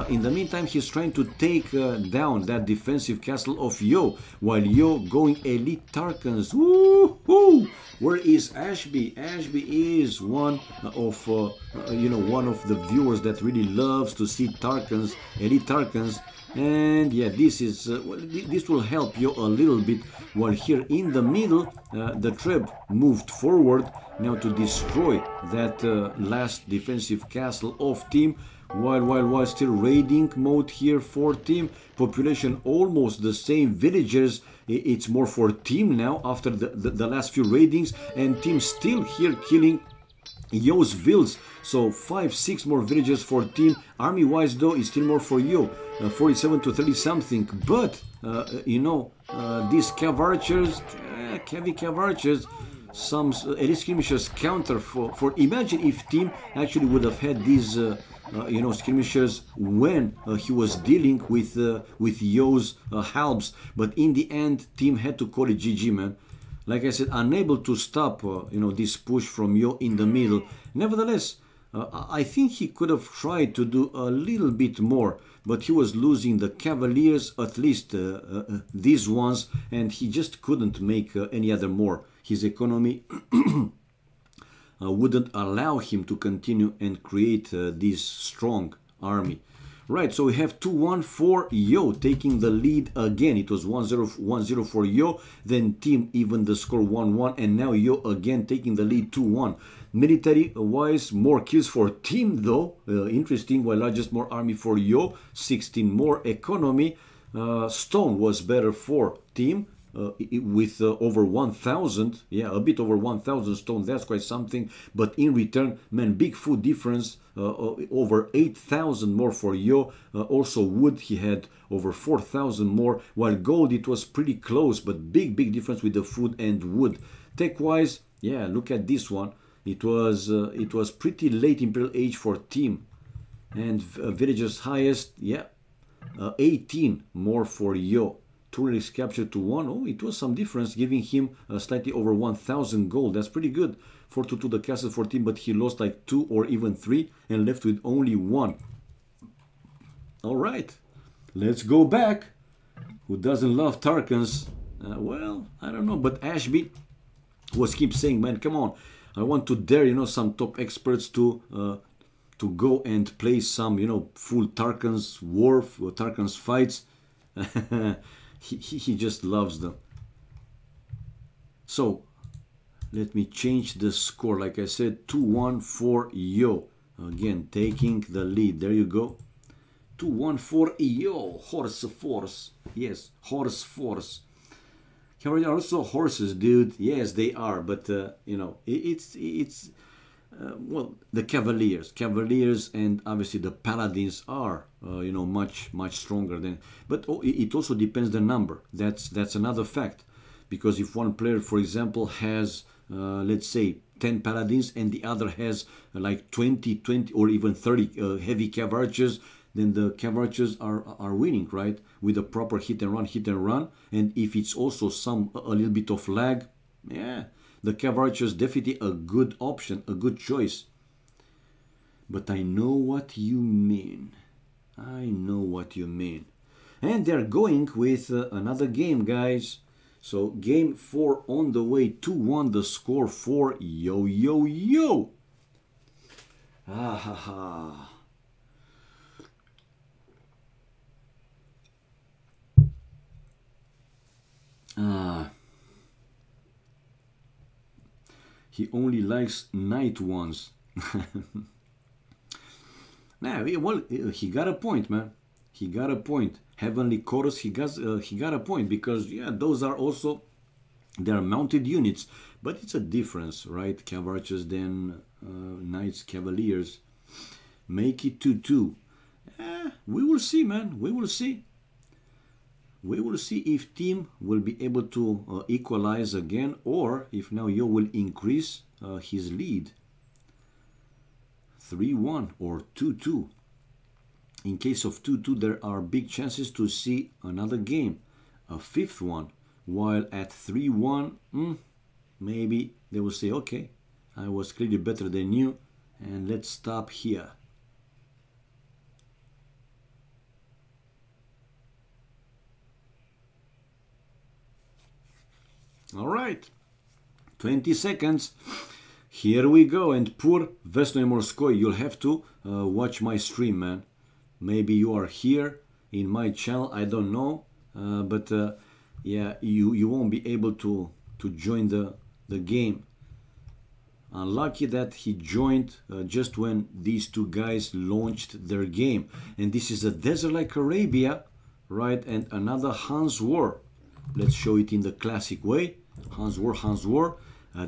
In the meantime, he's trying to take down that defensive castle of Yo, while Yo going elite Tarkans. Woohoo! Where is Ashby? Ashby is one of one of the viewers that really loves to see Tarkans, elite Tarkans. And yeah, this is this will help you a little bit. While here in the middle, the Treb moved forward now to destroy that last defensive castle of team. While still raiding mode here for team. Population almost the same. Villagers, it's more for team now after the last few raidings, and team still here killing Yo's vills. So 5-6 more villagers for team. Army wise though, it's still more for Yo, 47 to 30 something. But these cav archers, cav archers, some elite skirmishers counter for imagine if team actually would have had these skirmishers when he was dealing with Yo's halbs. But in the end, team had to call it GG, man. Like I said, unable to stop this push from Yo in the middle. Nevertheless, I think he could have tried to do a little bit more, but he was losing the cavaliers, at least these ones, and he just couldn't make any other more. His economy wouldn't allow him to continue and create this strong army. Right, so we have 2-1 for Yo, taking the lead again. It was 1-0 for Yo, then team even the score 1-1, and now Yo again taking the lead 2-1. Military-wise, more kills for team though, interesting, while largest more army for Yo, 16 more economy. Stone was better for team, with over 1,000, yeah, a bit over 1,000 stone. That's quite something. But in return, man, big food difference, over 8,000 more for Yo. Also wood, he had over 4,000 more, while gold, it was pretty close, but big difference with the food and wood. Tech wise, yeah, look at this one. It was pretty late Imperial Age for team, and villagers highest, yeah, 18 more for Yo. Tourist captured to 1. Oh, it was some difference, giving him slightly over 1,000 gold. That's pretty good. 4-2 the castle for team, but he lost like 2 or even 3 and left with only 1. All right, let's go back. Who doesn't love Tarkans? Well, I don't know, but Ashby was keep saying, man, come on, I want to dare, some top experts to go and play some, full Tarkans war, Tarkans fights. He just loves them. So let me change the score. Like I said, 2-1 for Yo. Again, taking the lead. There you go. 2-1 for Yo. Horse force. Yes, horse force. Cavalry are also horses, dude. Yes, they are. But it's well, the cavaliers and obviously the paladins are much stronger than, but it also depends the number. That's another fact, because if one player, for example, has let's say 10 paladins and the other has like 20 or even 30 heavy cav archers, then the cav archers are winning, right, with a proper hit and run. And if it's also a little bit of lag, yeah, the cav archers definitely a good option, a good choice. But I know what you mean. I know what you mean. And they're going with another game, guys. So game 4 on the way. 2-1 the score for Yo. Ah ha ha. He only likes night ones. Nah, well, he got a point, man. He got a point. Heavenly Chorus, he got a point, because yeah, those are also, they are mounted units, but it's a difference, right? Cav archers then knights, cavaliers. Make it 2-2. We will see, man. We will see. We will see if Team will be able to equalize again, or if now Yo will increase his lead. 3-1 or 2-2. In case of 2-2, there are big chances to see another game, a fifth one. While at 3-1, maybe they will say, okay, I was clearly better than you, and let's stop here. All right, 20 seconds. Here we go, and poor Vesno Morskoy, you'll have to watch my stream, man. Maybe you are here in my channel, I don't know, but yeah, you won't be able to join the game. Unlucky that he joined just when these two guys launched their game. And this is a Desert Like Arabia, right? And another Hans War. Let's show it in the classic way. Hans War.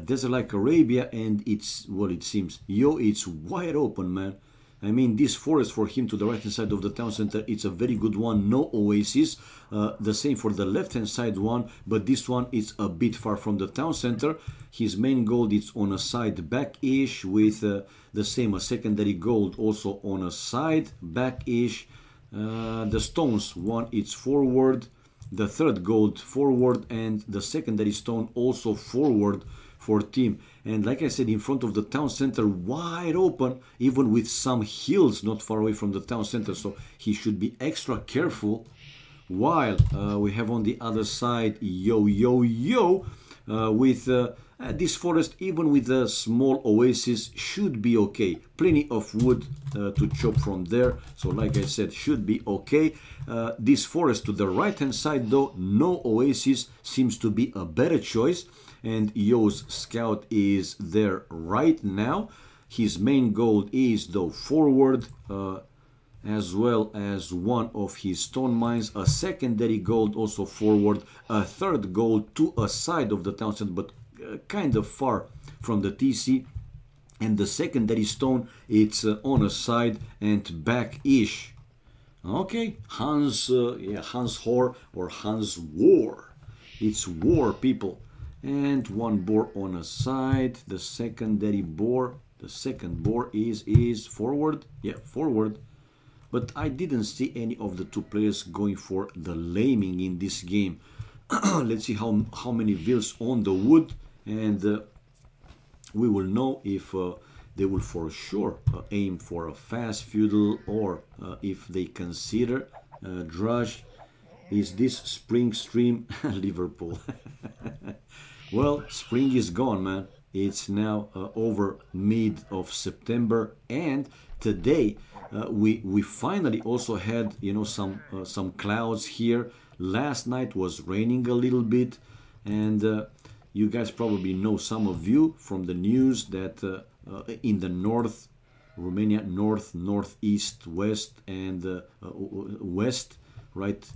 Desert Like Arabia, and it's what it seems. Yo, it's wide open, man. I mean, this forest for him to the right hand side of the town center, it's a very good one. No oasis. The same for the left hand side one, but this one is a bit far from the town center. His main gold is on a side back-ish with the same, a secondary gold also on a side back-ish. The stones, one it's forward, the third gold forward, and the secondary stone also forward for Team. And like I said, in front of the town center, wide open, even with some hills not far away from the town center, so he should be extra careful. While we have on the other side Yo with this forest, even with a small oasis, should be okay. Plenty of wood to chop from there, so like I said, should be okay. This forest to the right hand side though, no oasis, seems to be a better choice. And Yo's scout is there right now. His main goal is though forward, as well as one of his stone mines, a secondary gold also forward, a third gold to a side of the town center, but kind of far from the TC, and the secondary stone, it's on a side and back-ish. Okay, Hans Hor or Hans War. It's war, people. And one boar on a side, the secondary boar, the second boar is forward, yeah, forward. But I didn't see any of the two players going for the laming in this game. Let's see how many vills on the wood, and we will know if they will for sure aim for a fast feudal, or if they consider Drush. Is this spring stream Liverpool? Well, spring is gone, man. It's now over mid of September, and today we finally also had, you know, some clouds here. Last night was raining a little bit, and you guys probably know, some of you, from the news that in the north, Romania, north, northeast, west, and west, right?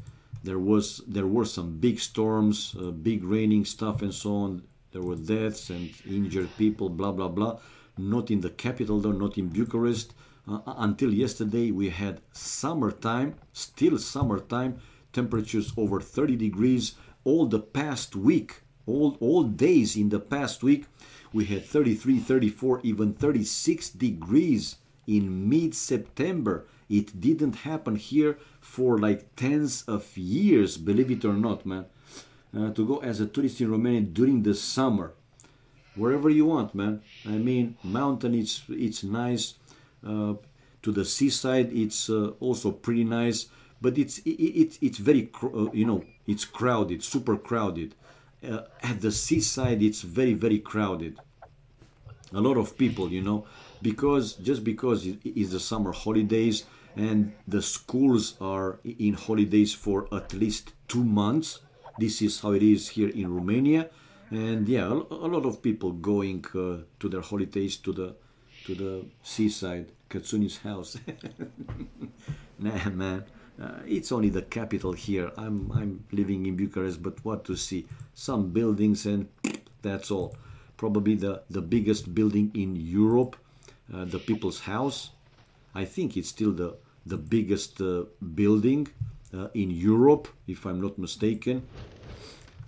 There were some big storms, big raining stuff and so on. There were deaths and injured people, blah, blah, blah. Not in the capital though, not in Bucharest. Until yesterday we had summertime, still summertime, temperatures over 30 degrees. All the past week, all days in the past week, we had 33, 34, even 36 degrees in mid-September. It didn't happen here for like tens of years, believe it or not, man. To go as a tourist in Romania during the summer, wherever you want, man. I mean, mountain, it's nice. To the seaside, it's also pretty nice, but it's very you know, it's crowded, super crowded. At the seaside, it's very, very crowded. A lot of people, you know, just because it is the summer holidays, and the schools are in holidays for at least 2 months. This is how it is here in Romania, and yeah, a lot of people going to their holidays to the seaside. Katsuni's house. Nah, man, it's only the capital here. I'm living in Bucharest, but what to see? Some buildings, and that's all. Probably the biggest building in Europe, the People's House. I think it's still the biggest building in Europe, if I'm not mistaken.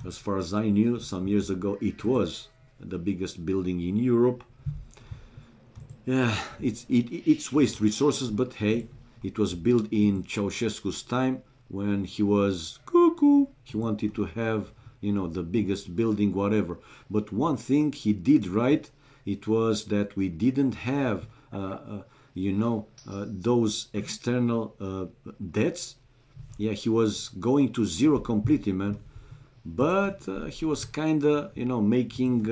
As far as I knew, some years ago, it was the biggest building in Europe. Yeah, it's waste resources, but hey, it was built in Ceausescu's time when he was cuckoo. He wanted to have, you know, the biggest building, whatever. But one thing he did right, it was that we didn't have, you know, those external debts. Yeah, he was going to zero completely, man. But he was kind of, you know, making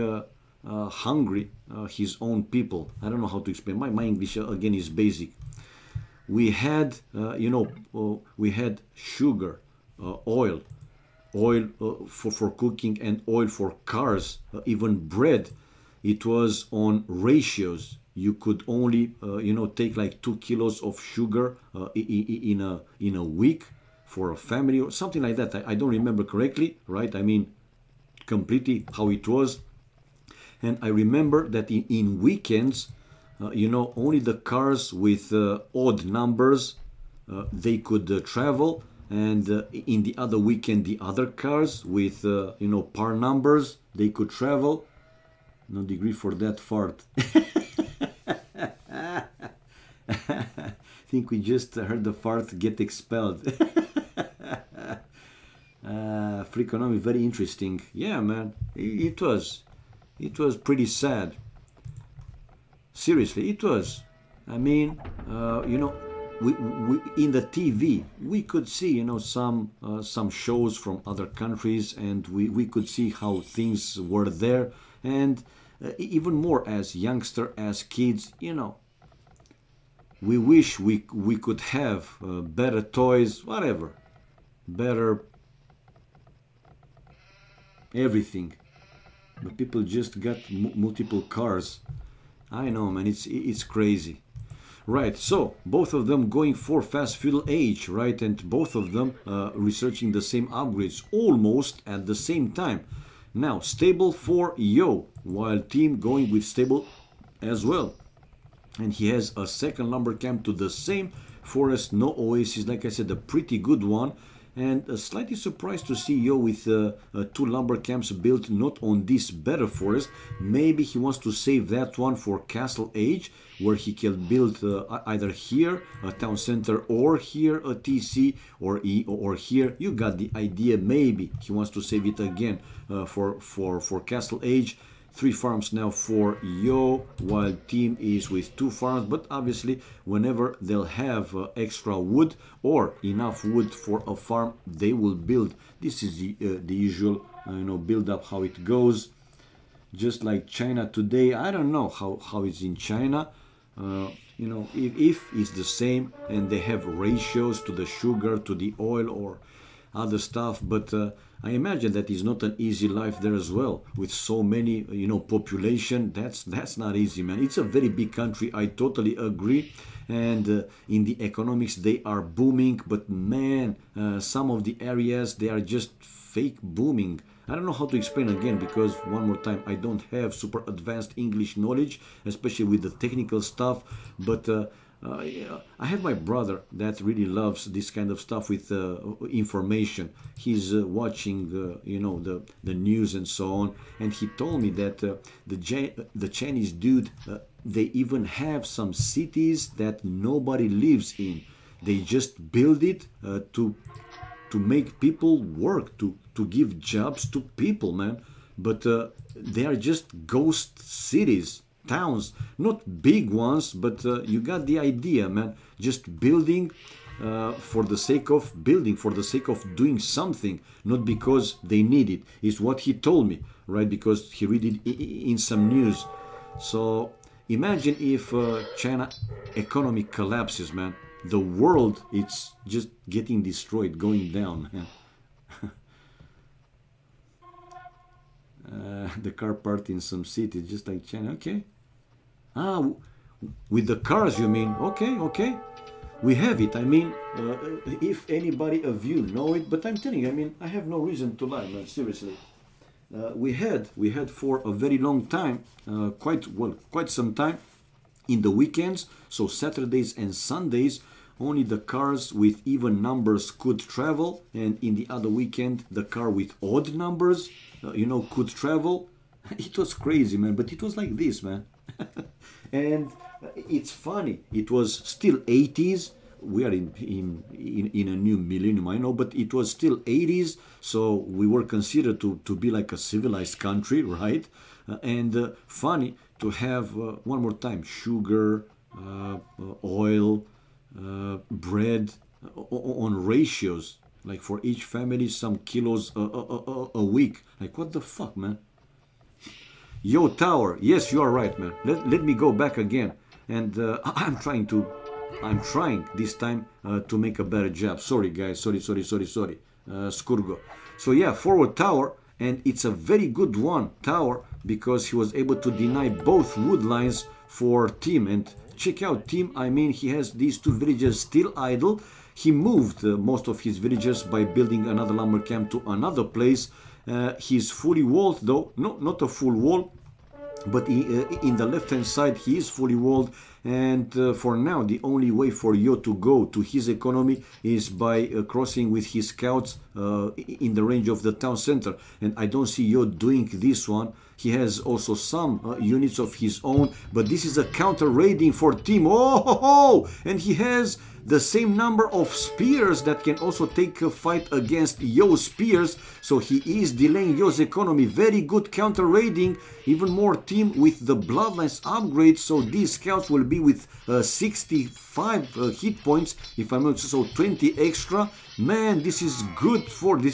hungry his own people. I don't know how to explain. My English, again, is basic. We had, you know, we had sugar, oil for cooking, and oil for cars, even bread. It was on ratios. You could only, you know, take like 2 kilos of sugar in a week for a family or something like that. I don't remember correctly, right? I mean, completely how it was. And I remember that in weekends, you know, only the cars with odd numbers, they could travel. And in the other weekend, the other cars with, you know, par numbers, they could travel. No degree for that fart. I think we just heard the fart get expelled. Freakonomics, very interesting. Yeah, man, it was pretty sad. Seriously, it was. I mean, you know, we in the TV we could see, you know, some shows from other countries, and we could see how things were there, and even more as youngster, as kids, you know, we wish we could have better toys, whatever, better everything. But people just got multiple cars. I know, man, it's crazy. Right, so both of them going for fast feudal age, right? And both of them researching the same upgrades almost at the same time. Now, stable for Yo, while team going with stable as well. And he has a second lumber camp to the same forest, no oasis, like I said, a pretty good one. And slightly surprised to see Yo with 2 lumber camps built not on this better forest. Maybe he wants to save that one for Castle Age, where he can build either here a town center, or here a TC, or here. You got the idea. Maybe he wants to save it again for Castle Age. 3 farms now for Yo, while team is with 2 farms. But obviously, whenever they'll have extra wood or enough wood for a farm, they will build. This is the usual, you know, build up, how it goes. Just like China today, I don't know how it's in China. You know, if it's the same and they have ratios to the sugar, to the oil, or other stuff, but I imagine that is not an easy life there as well, with so many, you know, population. That's not easy, man. It's a very big country, I totally agree. And in the economics, they are booming, but man, some of the areas, they are just fake booming. I don't know how to explain again, because one more time, I don't have super advanced English knowledge, especially with the technical stuff, but I have my brother that really loves this kind of stuff with information. He's watching, you know, the news and so on, and he told me that the Chinese dude, they even have some cities that nobody lives in. They just build it to make people work, to give jobs to people, man. But they are just ghost cities, towns, not big ones, but you got the idea, man. Just building for the sake of building, for the sake of doing something, not because they need it, is what he told me, right? Because he read it in some news. So imagine if China economy collapses, man. The world, it's just getting destroyed, going down, man. The car part in some cities, just like China. Okay. Ah, with the cars, you mean? Okay, okay. We have it. I mean, if anybody of you know it, but I'm telling you, I mean, I have no reason to lie, man. Seriously. We had for a very long time, quite some time, in the weekends, so Saturdays and Sundays, only the cars with even numbers could travel, and in the other weekend the car with odd numbers, could travel. It was crazy, man, but it was like this, man. And it's funny, it was still 80s. We are in a new millennium, I know, but it was still 80s, so we were considered to be like a civilized country, right? And funny to have, one more time, sugar, oil, bread on ratios, like for each family, some kilos a week. Like, what the fuck, man? Yo, Tower, yes, you are right, man. Let me go back again. And I'm trying this time to make a better job. Sorry, guys. Sorry. Skurgo. So yeah, forward Tower. And it's a very good one, Tower, because he was able to deny both wood lines for Team. And check out Team. I mean, he has these two villagers still idle. He moved most of his villagers by building another lumber camp to another place. He's fully walled, though. No, not a full wall. But in the left-hand side, he is fully walled. And for now, the only way for Yo to go to his economy is by crossing with his scouts in the range of the town center. And I don't see Yo doing this one. He has also some units of his own. But this is a counter raiding for Team. Oh! And he has the same number of spears that can also take a fight against Yo's spears. So he is delaying Yo's economy. Very good counter raiding. Even more Team with the bloodlines upgrade. So these scouts will be with 65 hit points, if I'm not so 20 extra. Man, this is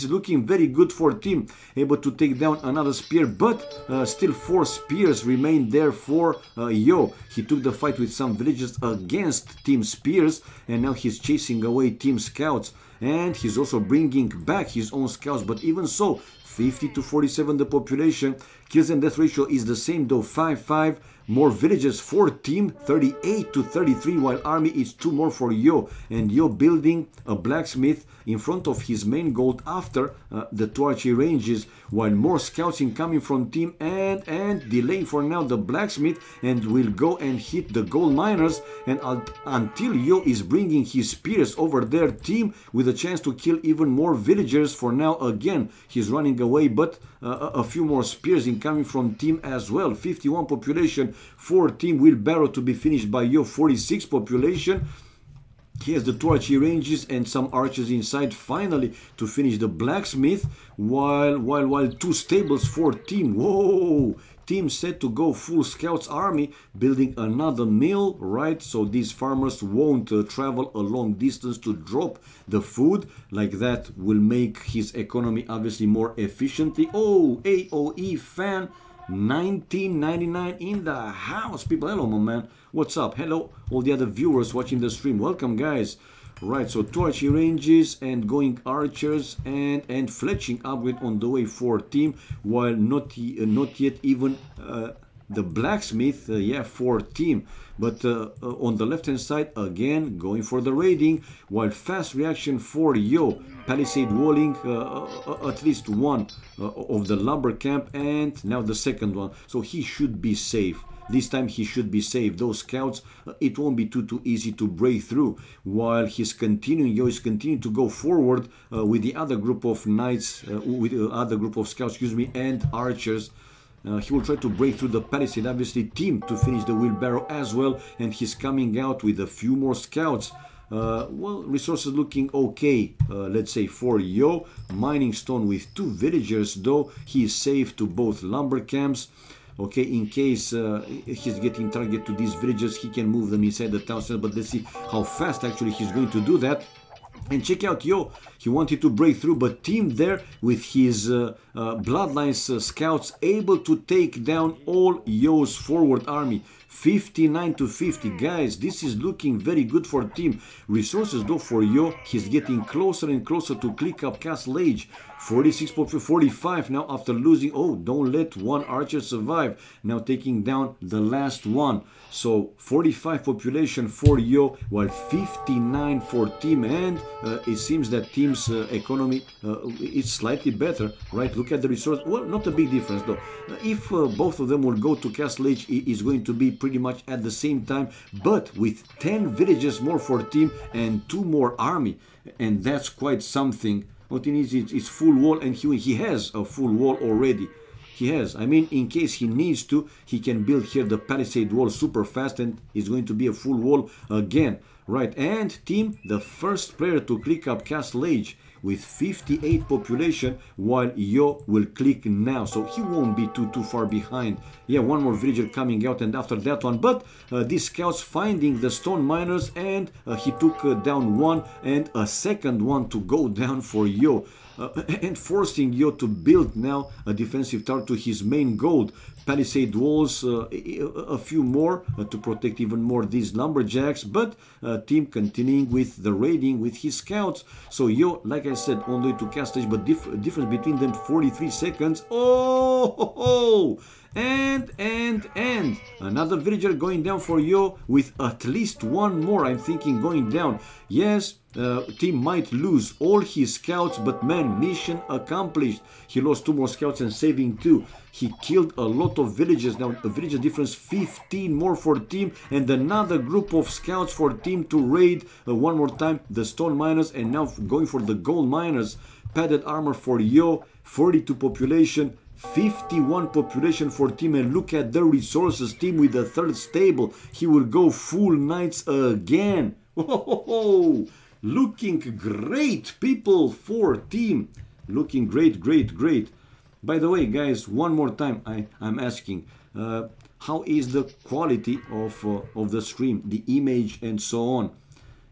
looking very good for Team. Able to take down another spear, but still 4 spears remain there for Yo. He took the fight with some villages against Team spears, and now he's chasing away Team scouts. And he's also bringing back his own scouts, but even so, 50 to 47 the population. Kills and death ratio is the same though, 5-5. More villages for Team, 38 to 33, while army is 2 more for Yo. And Yo building a blacksmith in front of his main gold after the two archery ranges, while more scouts incoming from Team and delaying for now the blacksmith, and will go and hit the gold miners. And until Yo is bringing his spears over there, Team with a chance to kill even more villagers. For now, again, he's running away, but a few more spears incoming from Team as well. 51 population for Team. Wheelbarrow to be finished by Yo, 46 population. He has the two archery ranges and some archers inside finally to finish the blacksmith, while 2 stables for Team. Whoa! Team set to go full scouts army, building another mill, right? So these farmers won't travel a long distance to drop the food. Like that will make his economy obviously more efficiently. Oh, AoE fan 1999 in the house. People, hello, my man. What's up? Hello, all the other viewers watching the stream. Welcome, guys. Right, so 2 archery ranges and going archers and fletching upgrade on the way for Team, while not yet even the blacksmith, for Team. But on the left hand side, again going for the raiding, while fast reaction for Yo, palisade walling at least one of the lumber camp, and now the second one. So he should be safe. This time he should be safe. Those scouts, it won't be too easy to break through. While he's continuing, Yo is continuing to go forward with the other group of knights, with the other group of scouts, and archers. He will try to break through the palisade, obviously Team to finish the wheelbarrow as well, and he's coming out with a few more scouts. Well, resources looking okay, let's say for Yo. Mining stone with 2 villagers though. He is safe to both lumber camps. Okay, in case he's getting target to these villages, he can move them inside the town center, but let's see how fast actually he's going to do that. And check out Yo, he wanted to break through, but Team there with his bloodlines scouts able to take down all Yo's forward army. 59 to 50, guys, this is looking very good for Team. Resources though for Yo, he's getting closer and closer to click up Castle Age. 46.45 now after losing. Oh, don't let one archer survive. Now taking down the last one. So 45 population for Yo, while 59 for Team. And it seems that Team's economy is slightly better, right? Look at the resource. Well, not a big difference though. If both of them will go to Castle Age, it is going to be pretty much at the same time, but with 10 villages more for team and 2 more army, and that's quite something. What he needs is full wall, and he has a full wall already. He has. I mean, in case he needs to, he can build here the palisade wall super fast, and it's going to be a full wall again. Right, and team, the first player to click up Castle Age with 58 population, while Yo will click now, so he won't be too far behind. Yeah, one more villager coming out, and after that one, but these scouts finding the stone miners, and he took down one, and a second one to go down for Yo. And forcing Yo to build now a defensive tower to his main gold. Palisade walls, a few more to protect even more these lumberjacks, but team continuing with the raiding with his scouts. So Yo, like I said, on the way to Castle Age, but difference between them 43 seconds. Oh, and another villager going down for Yo with at least one more, I'm thinking, going down. Yes, team might lose all his scouts, but man, mission accomplished. He lost 2 more scouts and saving 2. He killed a lot of villages. Now a villager difference 15 more for team, and another group of scouts for team to raid one more time the stone miners, and now going for the gold miners. Padded armor for Yo, 42 population, 51 population for team, and look at the resources. Team with the 3rd stable, he will go full knights again. Whoa, looking great, people, for team. Looking great, great, great. By the way, guys, one more time, I'm asking, how is the quality of the stream, the image and so on?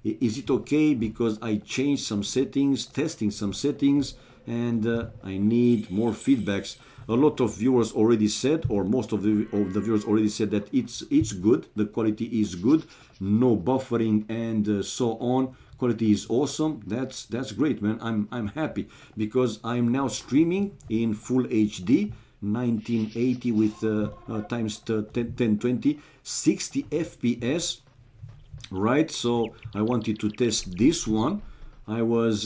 Is it okay? Because I changed some settings, testing some settings, and I need more feedbacks. A lot of viewers already said, or most of the viewers already said that it's good, the quality is good, no buffering and so on. Quality is awesome. That's great, man. I'm happy because I'm now streaming in full HD, 1980 with times 1020, 60 FPS. Right, so I wanted to test this one. I was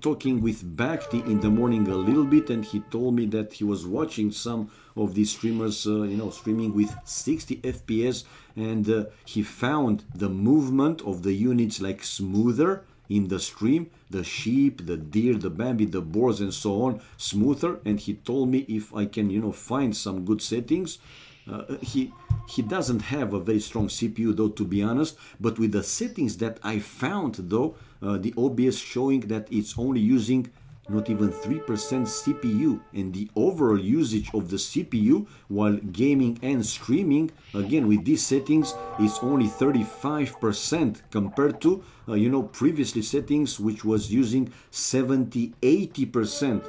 talking with Bhakti in the morning a little bit, and he told me that he was watching some of these streamers, you know, streaming with 60 FPS, and he found the movement of the units like smoother in the stream, the sheep, the deer, the bambi, the boars, and so on, smoother. And he told me if I can, you know, find some good settings. He doesn't have a very strong CPU though, to be honest, but with the settings that I found though, the OBS showing that it's only using not even 3% CPU, and the overall usage of the CPU while gaming and streaming, again with these settings, is only 35% compared to you know, previously settings which was using 70-80%.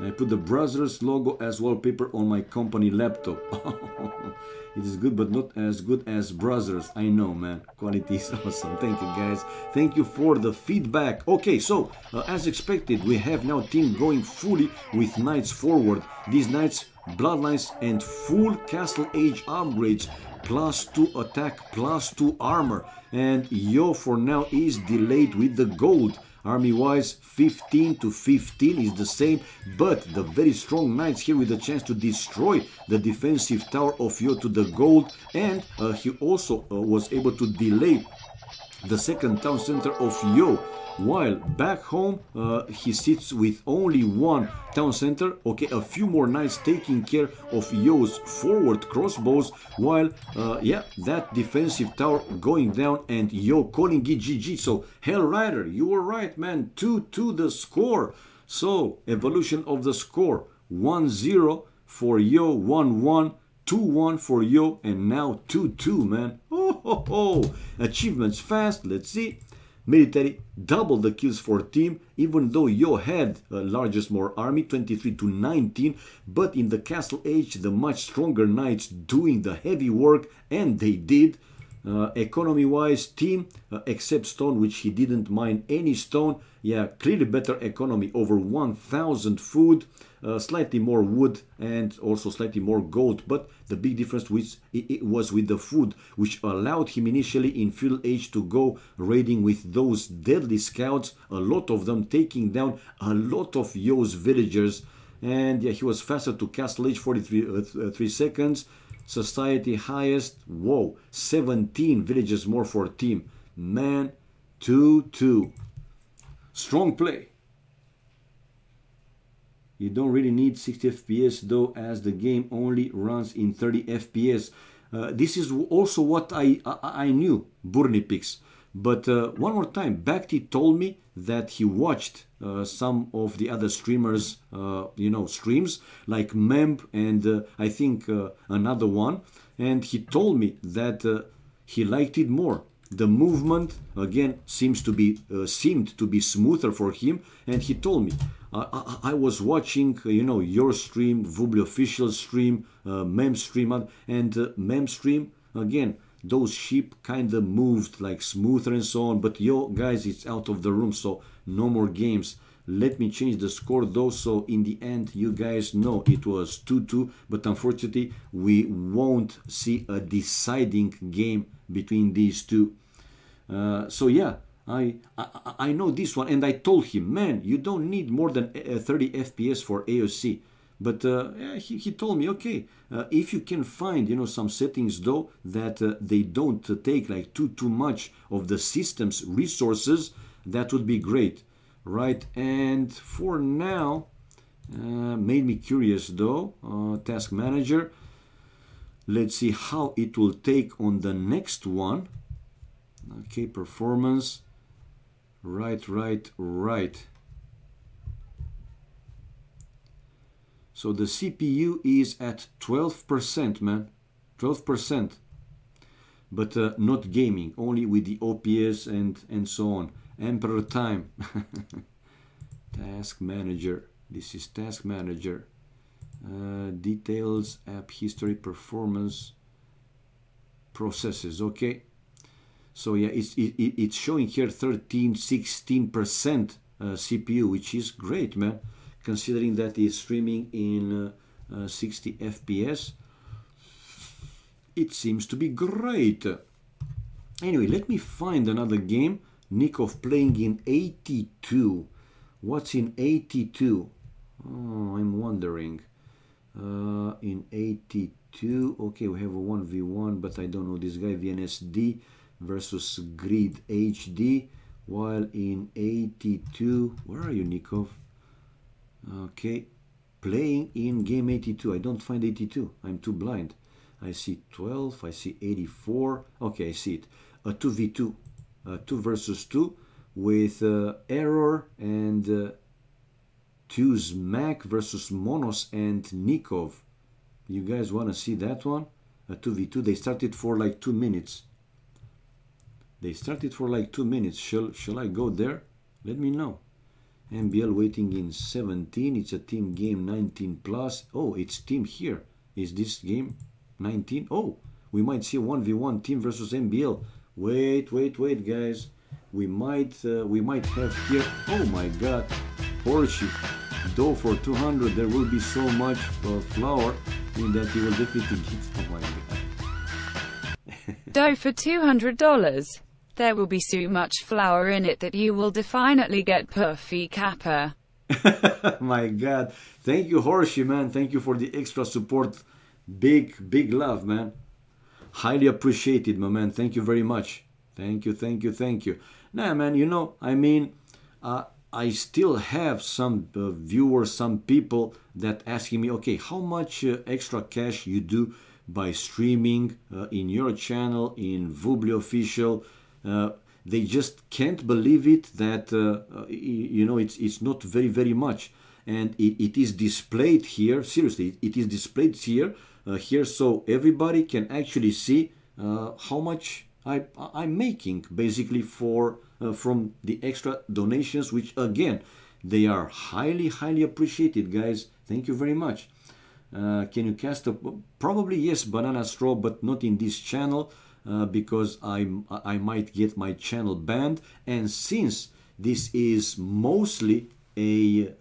I put the Brothers logo as wallpaper on my company laptop. It is good, but not as good as Brothers. I know, man. Quality is awesome. Thank you, guys. Thank you for the feedback. Okay, so as expected, we have now team going fully with knights forward. These knights, bloodlines, and full Castle Age upgrades. +2 attack, +2 armor. And Yo for now is delayed with the gold. Army wise, 15 to 15 is the same, but the very strong knights here with a chance to destroy the defensive tower of Yo to the gold, and he also was able to delay the second town center of Yo, while back home he sits with only one town center. Okay, a few more knights taking care of Yo's forward crossbows, while yeah, that defensive tower going down and Yo calling it GG. So Hell Rider, you were right, man. 2-2 the score. So evolution of the score, 1-0 for Yo, 1-1, 2-1 for Yo, and now 2-2, man. Oh, achievements fast. Let's see. Military, double the kills for team, even though Yo had largest more army, 23 to 19, but in the Castle Age, the much stronger knights doing the heavy work, and they did. Economy-wise, team, except stone, which he didn't mine any stone. Yeah, clearly better economy, over 1,000 food, slightly more wood, and also slightly more gold. But the big difference was with the food, which allowed him initially in Feudal Age to go raiding with those deadly scouts, a lot of them taking down a lot of Yo's villagers. And yeah, he was faster to Castle Age, 43 3 seconds. Society highest. Whoa, 17 villages more for team. Man, 2-2. Strong play. You don't really need 60 FPS though, as the game only runs in 30 FPS. This is also what I knew, Burnipix. But one more time, Bhakti told me that he watched some of the other streamers, streams like Memp and I think another one, and he told me that he liked it more. The movement again seemed to be smoother for him, and he told me I was watching your stream, Vubli official stream, Mem stream, and Mem stream again. Those sheep kind of moved like smoother and so on, but yo guys, it's out of the room, so no more games. Let me change the score though, so in the end you guys know it was 2-2, but unfortunately we won't see a deciding game between these two. So yeah, I know this one, and I told him, man, you don't need more than 30 FPS for AoC. But he told me, okay, if you can find some settings though that they don't take like too much of the system's resources, that would be great, right? And for now, made me curious though. Task manager. Let's see how it will take on the next one. Okay, performance. Right. So the CPU is at 12%, man. 12%. But not gaming, only with the OPS and so on. Emperor time. Task manager. This is task manager. Details, app history, performance, processes. Okay. So yeah, it's showing here 16% CPU, which is great, man. Considering that it's streaming in 60 FPS, it seems to be great. Anyway, let me find another game. Nikov playing in 82. What's in 82? Oh, I'm wondering. In 82, okay, we have a 1v1, but I don't know this guy. VNSD versus Grid HD. While in 82, where are you, Nikov? Okay, playing in game 82. I don't find 82. I'm too blind. I see 12. I see 84. Okay, I see it. A 2v2. 2 versus 2 with Error and Mac versus Monos and Nikov. You guys want to see that one? A 2v2. They started for like 2 minutes. Shall I go there? Let me know. MBL waiting in 17. It's a team game 19 plus. Oh, it's team here. Is this game 19? Oh, we might see a 1v1 team versus MBL. Wait, guys. We might have here. Oh my God, Porsche. Dough for 200. There will be so much flour in that you will definitely get. Oh my God. Dough for $200. There will be so much flour in it that you will definitely get puffy kappa. My God. Thank you, Horsey, man. Thank you for the extra support. Big love, man. Highly appreciated, my man. Thank you very much. Thank you. Nah, man, I mean, I still have some viewers, some people that asking me, okay, how much extra cash you do by streaming in your channel, in Vubli Official. They just can't believe it that it's not very much, and it is displayed here. Seriously, it is displayed here so everybody can actually see how much I'm making basically from the extra donations, which again they are highly appreciated, guys. Thank you very much. Can you cast a probably yes, Banana Straw, but not in this channel. Because I might get my channel banned, and since this is mostly a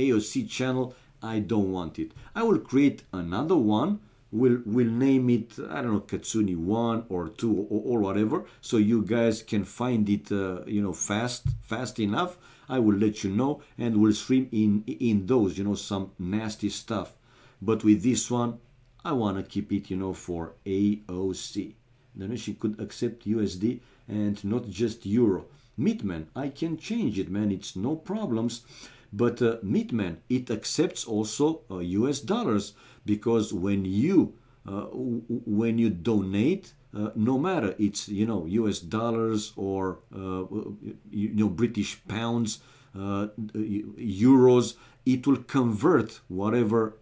AoC channel, I don't want it. I will create another one. We'll name it, I don't know, Katsuni 1 or 2 or whatever, so you guys can find it fast enough. I will let you know, and we'll stream in those some nasty stuff. But with this one, I want to keep it, you know, for AoC. Then she could accept USD and not just Euro. Meatman, I can change it, man. It's no problems. But Meatman, it accepts also US dollars, because when you donate, no matter it's, you know, US dollars or you know, British pounds, euros, it will convert whatever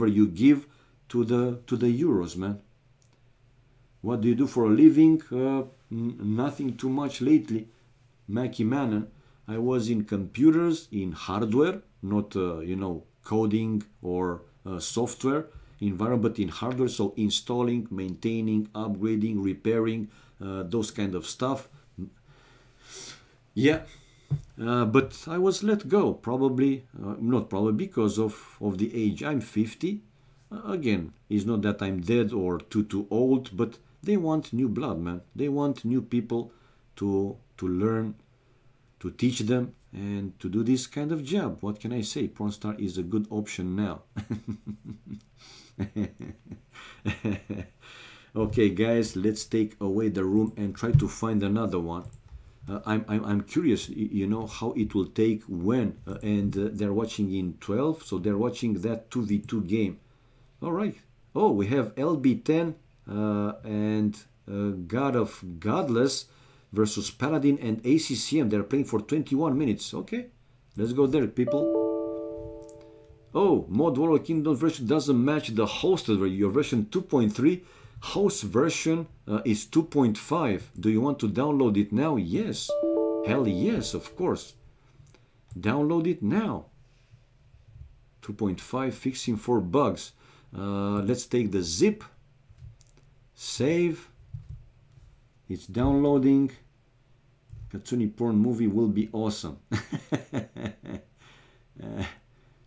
you give to the euros, man. What do you do for a living? Nothing too much lately, Mackie Manon. I was in computers, in hardware, not you know, coding or software environment, but in hardware, so installing, maintaining, upgrading, repairing, those kind of stuff. Yeah, but I was let go, probably, not probably, because of the age. I'm 50. Again, it's not that I'm dead or too old, but they want new blood, man. They want new people to learn, to teach them, and to do this kind of job. What can I say? Pornstar is a good option now. Okay, guys, let's take away the room and try to find another one. I'm curious, you know, how it will take when, and they're watching in 12, so they're watching that 2v2 game. All right. Oh, we have LB10 and God of Godless versus Paladin and ACCM. They're playing for 21 minutes. Okay, let's go there, people. Oh, Mod Warlord Kingdom version doesn't match the hosted version. Your version 2.3, host version is 2.5. Do you want to download it now? Yes. Hell yes, of course. Download it now. 2.5, fixing 4 bugs. Let's take the zip. Save. It's downloading. Katsuni porn movie will be awesome.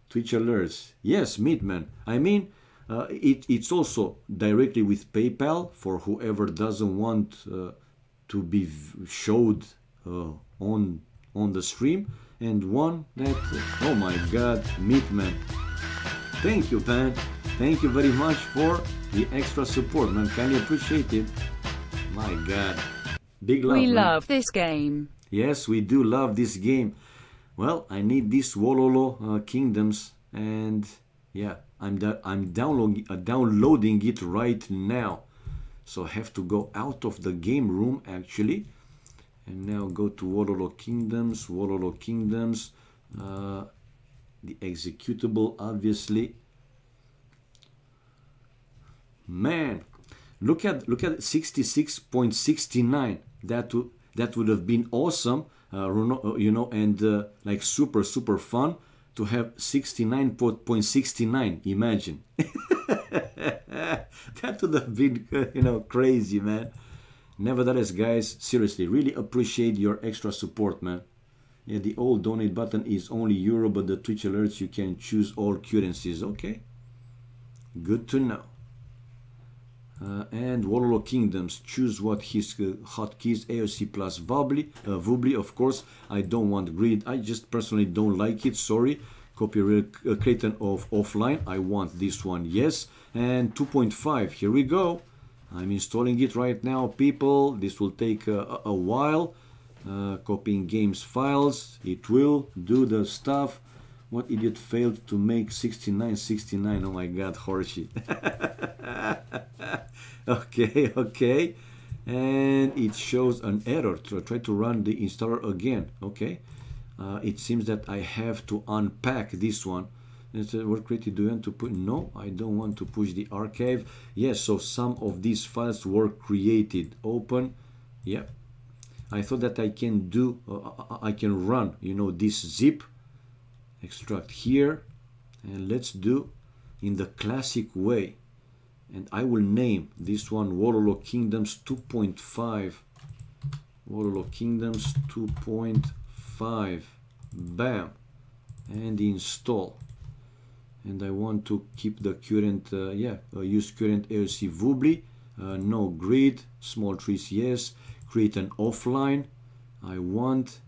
Twitch alerts. Yes, Meatman. I mean, it's also directly with PayPal for whoever doesn't want to be showed on the stream. And one that, oh my God, Meatman. Thank you, man. Thank you very much for the extra support, man. Kindly appreciate it. My God. Big love, We man. love this game. Yes, we do love this game. Well, I need these Wololo Kingdoms, and yeah, I'm downloading it right now. So I have to go out of the game room, actually. And now go to Wololo Kingdoms, the executable, obviously. Man, look at 66.69. That would have been awesome, you know, and like super fun to have 69.69. Imagine. That would have been, you know, crazy, man. Nevertheless, guys, seriously, really appreciate your extra support, man. Yeah, the old donate button is only Euro, but the Twitch alerts you can choose all currencies. Okay, good to know. And Wololo Kingdoms, choose what his hotkeys, AoC plus Vubli, of course. I don't want greed. I just personally don't like it. Sorry. Copy Creighton of offline. I want this one. Yes. And 2.5. Here we go. I'm installing it right now, people. This will take a while. Copying games files. It will do the stuff. What idiot failed to make 6969? Oh my God, Horsey. Okay. And it shows an error. Try to run the installer again. Okay. It seems that I have to unpack this one. It says, work created. Do you want to put? No, I don't want to push the archive. Yes, so some of these files were created. Open. Yeah. I thought that I can do, I can run, you know, this zip. Extract here. And let's do in the classic way. And I will name this one Wololo Kingdoms 2.5. Wololo Kingdoms 2.5. Bam. And install. And I want to keep the current, use current AoC Vubli. No grid. Small trees, yes. Create an offline. I want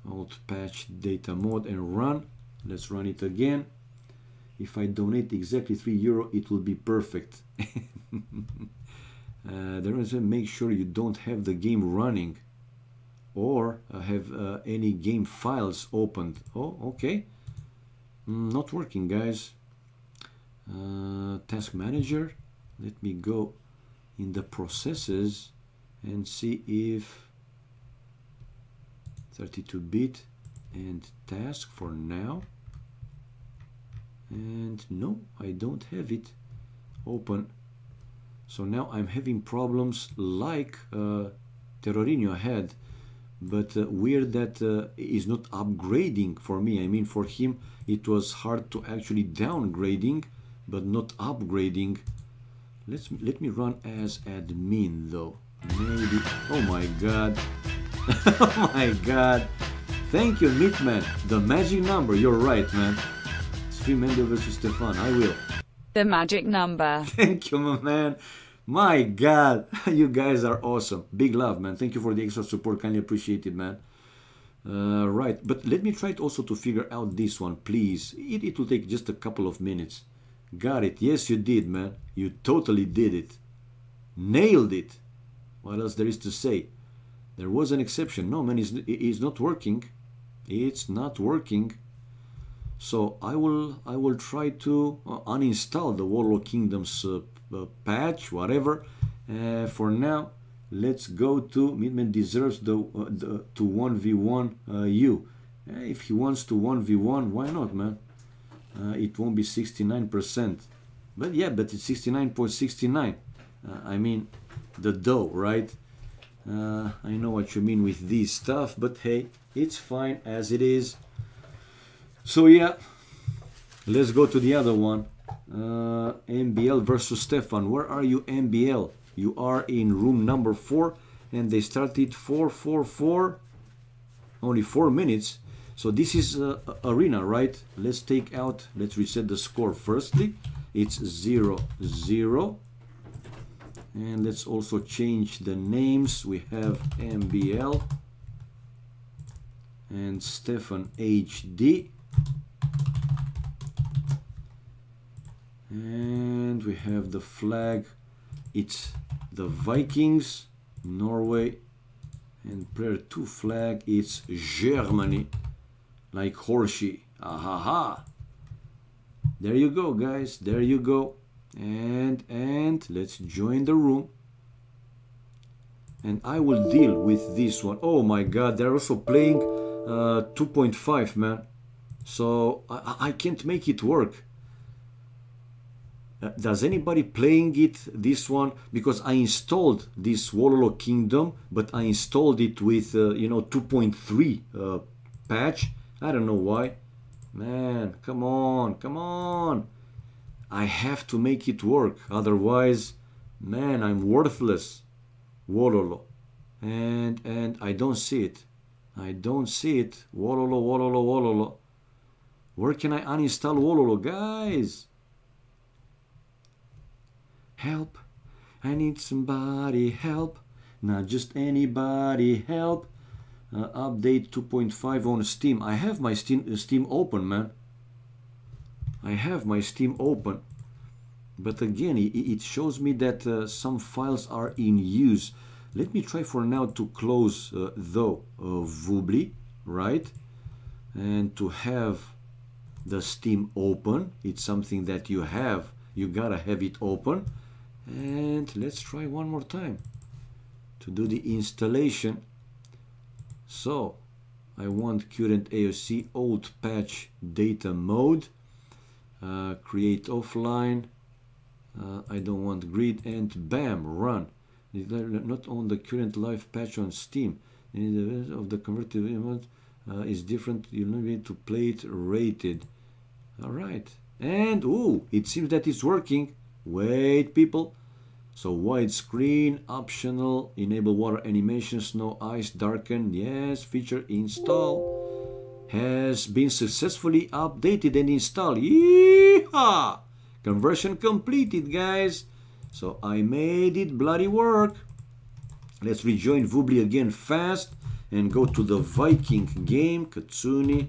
alt patch data mode and run. Let's run it again. If I donate exactly €3, it will be perfect. There is a make sure you don't have the game running or have any game files opened. Oh, okay. Not working, guys. Task manager. Let me go in the processes and see if 32-bit and task for now. And no, I don't have it open. So now I'm having problems like Terrorinho had, but weird that is not upgrading for me. I mean, for him it was hard to actually downgrading, but not upgrading. Let me run as admin though. Maybe. Oh my god. Oh my god. Thank you, Meatman. The magic number. You're right, man. Stream Endo versus Stefan. I will. The magic number. Thank you, my man. My god. You guys are awesome. Big love, man. Thank you for the extra support. Kindly appreciate it, man. Right. But let me try also to figure out this one, please. It will take just a couple of minutes. Got it. Yes, you did, man. You totally did it. Nailed it. What else there is to say? There was an exception. No, man, it's not working. It's not working. So I will try to uninstall the Warlord Kingdoms patch, whatever. For now, let's go to Midman deserves to 1v1 you. If he wants to 1v1, why not, man? It won't be 69%, but yeah, but it's 69.69. I mean, the dough, right? I know what you mean with this stuff, but hey, it's fine as it is. So yeah, let's go to the other one. MBL versus Stefan. Where are you, MBL? You are in room number 4, and they started 4-4-4. Only 4 minutes. So this is arena, right? Let's take out, let's reset the score firstly. It's 0-0. And let's also change the names. We have MBL and Stefan HD. And we have the flag. It's the Vikings, Norway. And player 2 flag, it's Germany. Like Horsey. Ahaha. There you go, guys. There you go. And let's join the room. And I will deal with this one. Oh my god, they're also playing 2.5, man. So I can't make it work. Does anybody playing it, this one? Because I installed this Warlord Kingdom, but I installed it with, you know, 2.3 patch. I don't know why. Man, come on, come on. I have to make it work. Otherwise, man, I'm worthless. Wololo. And I don't see it. I don't see it. Wololo, wololo, wololo. Where can I uninstall Wololo, guys? Help. I need somebody help. Not just anybody help. Update 2.5 on Steam. I have my Steam open, man. I have my Steam open. But again, it shows me that some files are in use. Let me try for now to close though Vubli, right? And to have the Steam open. It's something that you have. You gotta have it open. And let's try one more time to do the installation. So I want current AoC old patch data mode, create offline. I don't want grid, and bam, run. Not on the current live patch on Steam. The of the converted image is different. You'll not be able to play it rated. All right, and ooh, it seems that it's working. Wait, people. So widescreen, optional, enable water animation, snow, ice, darken, yes, feature install has been successfully updated and installed. Yeehaw! Conversion completed, guys. So I made it bloody work. Let's rejoin Vubli again fast and go to the Viking game, Katsuni.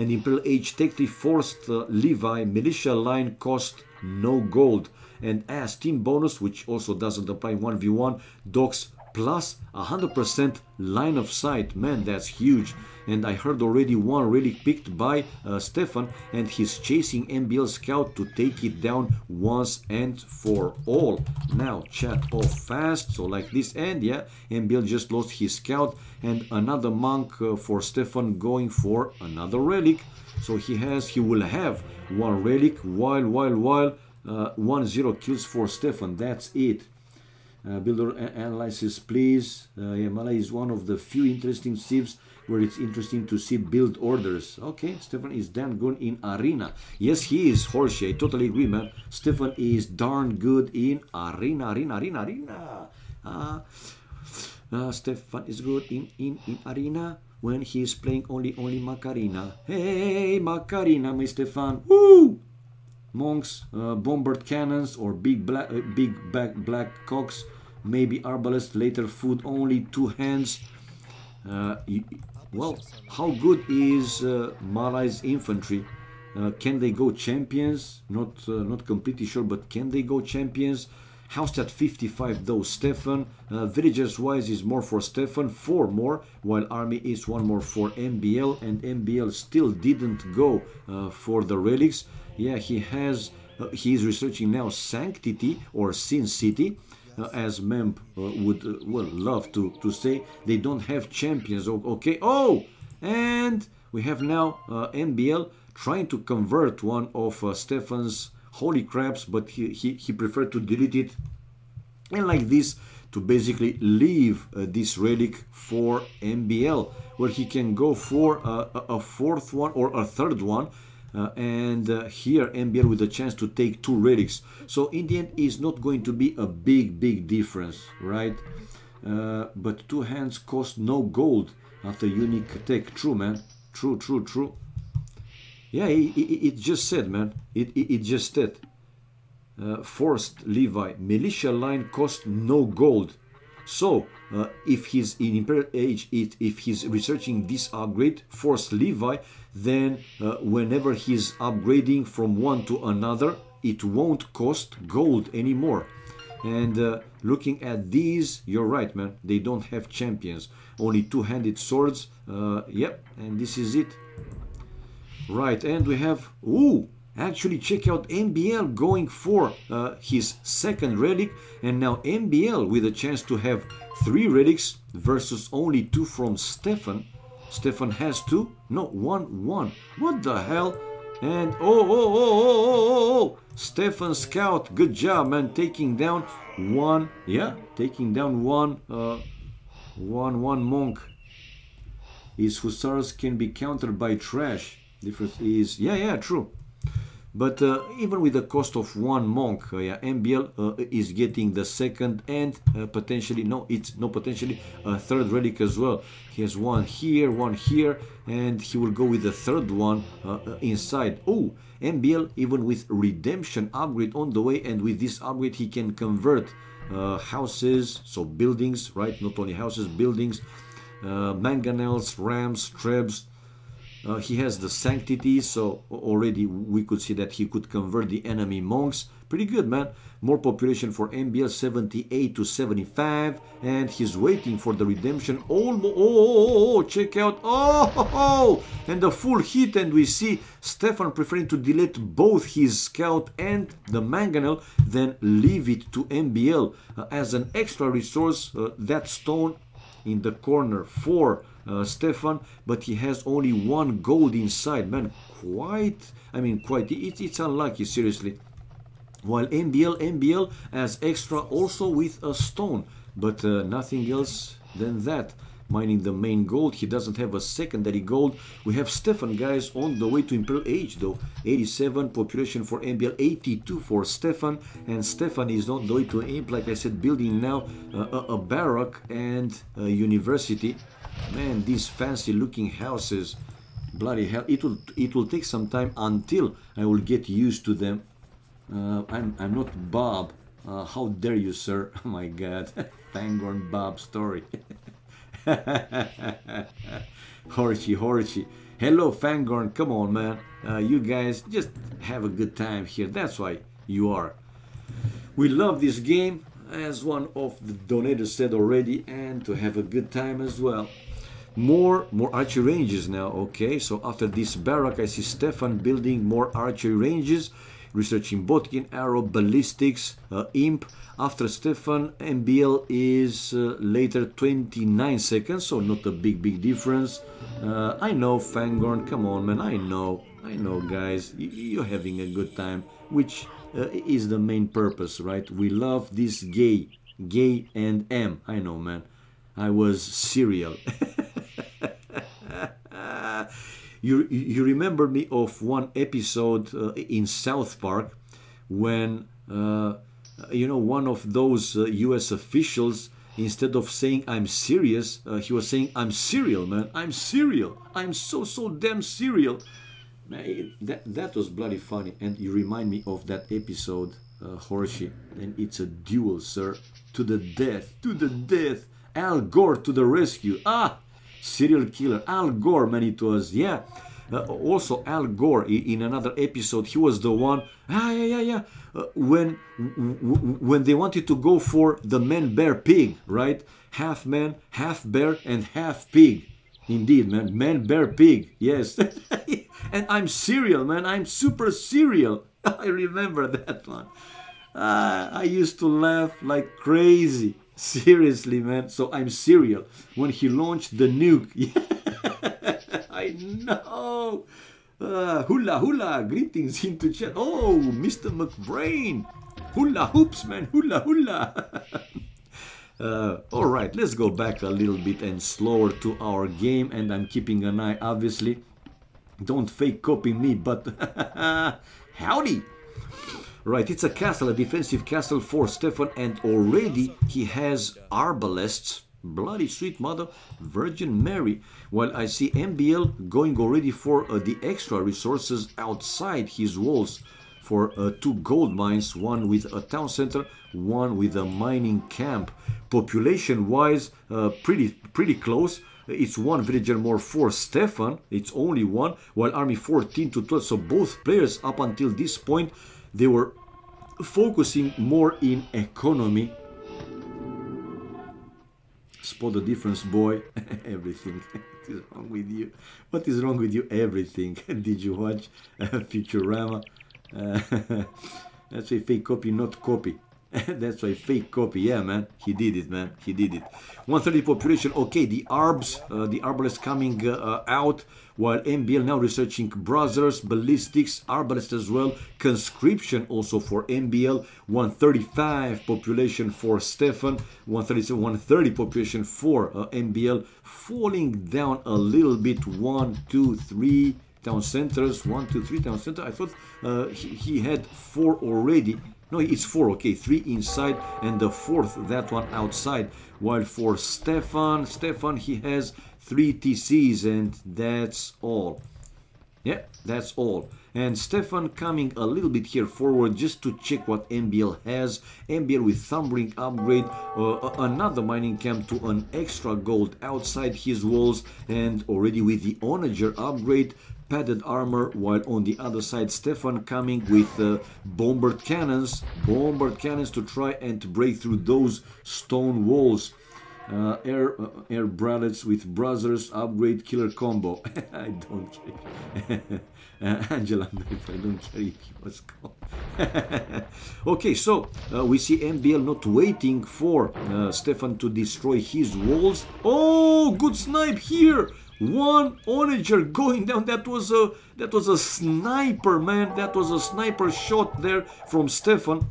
And Imperial Age Tech 3 Forced Levi Militia Line cost no gold. And as team bonus, which also doesn't apply 1v1, docks plus 100% line of sight. Man, that's huge. And I heard already one relic picked by Stefan, and he's chasing MBL Scout to take it down once and for all. Now chat off fast, so like this, and yeah, MBL just lost his Scout, and another monk for Stefan going for another relic. So he will have one relic while 1-0 kills for Stefan. That's it. Builder analysis, please. Malay is one of the few interesting civs where it's interesting to see build orders. Okay, Stefan is damn good in arena. Yes, he is, Horsey. I totally agree, man. Stefan is darn good in arena. Stefan is good in arena when he's playing only Macarena. Hey, Macarena, my Stefan. Woo! Monks, bombard cannons, or big black cocks, maybe arbalest, later food only, 2 hands. Well, how good is Malay's infantry? Can they go champions? Not completely sure, but can they go champions? House at 55 though, Stefan. Villagers wise is more for Stefan, 4 more, while army is 1 more for MBL, and MBL still didn't go for the relics. Yeah, he is researching now Sanctity or Sin City, as Memp would love to say. They don't have champions. Okay. Oh, and we have now MBL trying to convert one of Stefan's holy crabs, but he preferred to delete it, and like this to basically leave this relic for MBL, where he can go for a 4th one or a 3rd one. And here MBL with a chance to take 2 relics. So in the end is not going to be a big difference, right? But 2 hands cost no gold after unique tech. True, man. True. Yeah, it just said, man. It just said. Forced Levi militia line cost no gold. So if he's in Imperial Age, if he's researching this upgrade, Forced Levi, then whenever he's upgrading from one to another, it won't cost gold anymore. And looking at these, you're right, man. They don't have champions. Only 2-handed swords. Yep, and this is it. Right, and we have... Ooh! Actually, check out MBL going for his 2nd relic, and now MBL with a chance to have 3 relics versus only 2 from Stefan. Stefan has 2? No, 1. What the hell? And oh! Stefan Scout, good job, man, taking down 1. Yeah, taking down 1 monk. His hussars can be countered by trash. Difference is yeah, true. But even with the cost of 1 monk, MBL is getting the 2nd and potentially a 3rd relic as well. He has 1 here, and he will go with the 3rd one inside. Oh, MBL even with redemption upgrade on the way, and with this upgrade he can convert houses, so buildings, right? Not only houses, buildings, mangonels, rams, trebs. He has the Sanctity, so already we could see that he could convert the enemy monks. Pretty good, man. More population for MBL, 78 to 75, and he's waiting for the redemption. Oh, check out. Oh, and the full hit, and we see Stefan preferring to delete both his Scout and the Mangonel, then leave it to MBL as an extra resource. That stone in the corner for Stefan, but he has only 1 gold inside, man. It's unlucky, seriously. While MBL as extra also with a stone, but nothing else than that. Mining the main gold, he doesn't have a secondary gold. We have Stefan, guys, on the way to Imperial Age though. 87 population for MBL, 82 for Stefan, and Stefan is on the way to Imp, like I said, building now a barrack and a university. Man, these fancy looking houses, bloody hell, it will take some time until I will get used to them. I'm not Bob. How dare you, sir? Oh my god. Fangorn Bob story. Horsey. Hello, Fangorn. Come on, man. You guys just have a good time here. That's why you are. We love this game, as one of the donators said already, and to have a good time as well. More archery ranges now. Okay, so after this barrack, I see Stefan building more archery ranges, researching Botkin, arrow, ballistics, imp. After Stefan, MBL is later 29 seconds, so not a big difference. I know, Fangorn, come on, man, I know, guys, you're having a good time, which is the main purpose, right? We love this gay and M. I know, man, I was serial. You remember me of one episode in South Park when you know, one of those US officials, instead of saying I'm serious, he was saying I'm serial, man, I'm serial, I'm so damn serial. That was bloody funny. And you remind me of that episode, Horsey, and it's a duel, sir, to the death, Al Gore to the rescue. Serial killer, Al Gore, man, it was, yeah. Also, Al Gore, in another episode, he was the one, when they wanted to go for the man, bear, pig, right? Half man, half bear, and half pig. Indeed, man, man, bear, pig, yes. And I'm serial, man, I'm super serial. I remember that one. I used to laugh like crazy. Seriously, man. So I'm serial. When he launched the nuke. I know. Hula. Greetings into chat. Oh, Mr. McBrain. Hula hoops, man. Hula. All right, let's go back a little bit and slower to our game. And I'm keeping an eye, obviously. Don't fake copy me, but howdy. Right, it's a castle, a defensive castle for Stefan, and already he has arbalests. Bloody sweet mother, Virgin Mary. While I see MBL going already for the extra resources outside his walls for 2 gold mines, one with a town center, one with a mining camp. Population-wise, pretty close. It's 1 villager more for Stefan. It's only 1, while army 14 to 12. So both players up until this point, they were focusing more in economy. Spot the difference, boy. Everything. What is wrong with you? What is wrong with you? Everything. Did you watch Futurama? That's why fake copy, not copy. That's why fake copy. Yeah, man. He did it, man. He did it. 130 population. Okay, the arbalest coming out, while MBL now researching brothers, ballistics, arbalest as well. Conscription also for MBL. 135 population for Stefan. 137, 130 population for MBL. Falling down a little bit. 1, 2, 3 town centers. 1, 2, 3 town centers. I thought he had 4 already. No, it's 4, okay, 3 inside and the 4th, that one outside. While for Stefan, he has 3 TCs and that's all. Yeah, that's all. And Stefan coming a little bit here forward just to check what MBL has. MBL with Thumbring upgrade, another mining camp to an extra gold outside his walls, and already with the Onager upgrade, padded armor, while on the other side Stefan coming with bombard cannons to try and break through those stone walls. Air bralets with brothers upgrade killer combo. I don't care. Angela, I don't care if he was called. Okay, so we see MBL not waiting for Stefan to destroy his walls. Oh, good snipe here. 1 onager going down. That was a sniper, man. That was a sniper shot there from Stefan,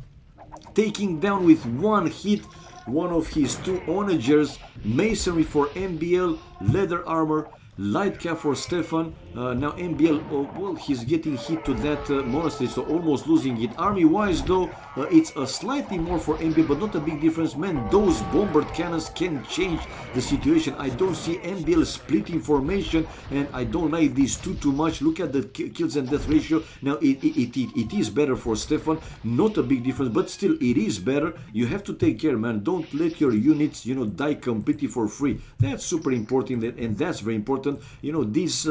taking down with 1 hit one of his 2 onagers. Masonry for MBL, leather armor, light cap for Stefan. Now MBL, well, he's getting hit to that monastery, so almost losing it. Army wise though, it's a slightly more for MBL, but not a big difference. Man, those bombard cannons can change the situation. I don't see MBL splitting formation, and I don't like these two too much. Look at the kills and death ratio. Now it is better for Stefan, not a big difference, but still it is better. You have to take care, man. Don't let your units, die completely for free. That's super important, and that's very important. These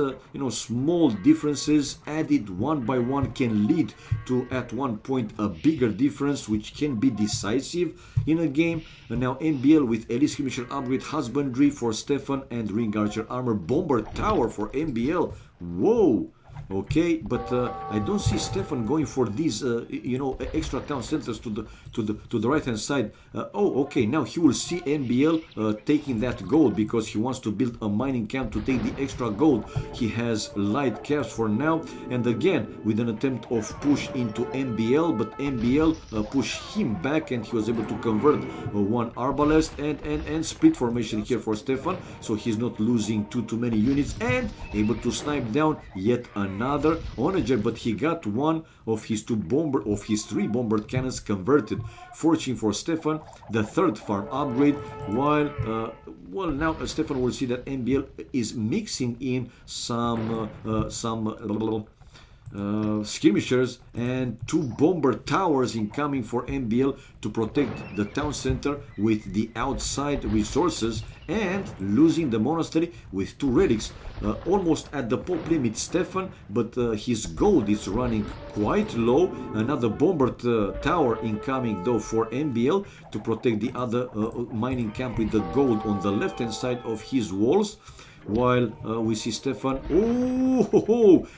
small differences added one by one can lead to at one point a bigger difference, which can be decisive in a game. And now MBL with Elite Skirmisher upgrade, Husbandry for Stefan, and Ring Archer armor, Bomber Tower for MBL. Whoa! Okay, but I don't see Stefan going for these, extra town centers to the right hand side. Oh, okay. Now he will see MBL taking that gold because he wants to build a mining camp to take the extra gold. He has light caps for now, and again with an attempt of push into MBL, but MBL pushed him back, and he was able to convert one arbalest and split formation here for Stefan, so he's not losing too many units and able to snipe down yet another onager, but he got one of his three bomber cannons converted, fortune for Stefan, the third farm upgrade, while well, now Stefan will see that MBL is mixing in some skirmishers and two bomber towers incoming for MBL to protect the town center with the outside resources, and losing the monastery with two relics. Almost at the pop limit Stefan, but his gold is running quite low. Another bomber tower incoming though for MBL to protect the other mining camp with the gold on the left hand side of his walls. While we see Stefan,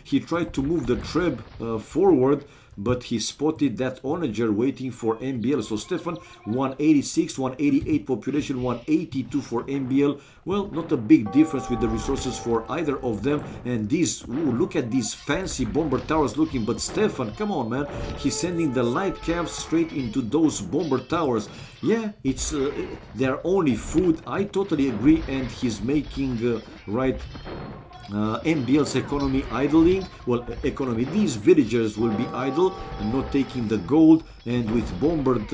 he tried to move the Treb forward, but he spotted that onager waiting for MBL. So Stefan, 186, 188 population, 182 for MBL. Well, not a big difference with the resources for either of them. And these, look at these fancy bomber towers looking, but Stefan, come on man, he's sending the light caps straight into those bomber towers. Yeah, it's they're only food, I totally agree, and he's making MBL's economy idling. Well, economy, these villagers will be idle and not taking the gold, and with bombered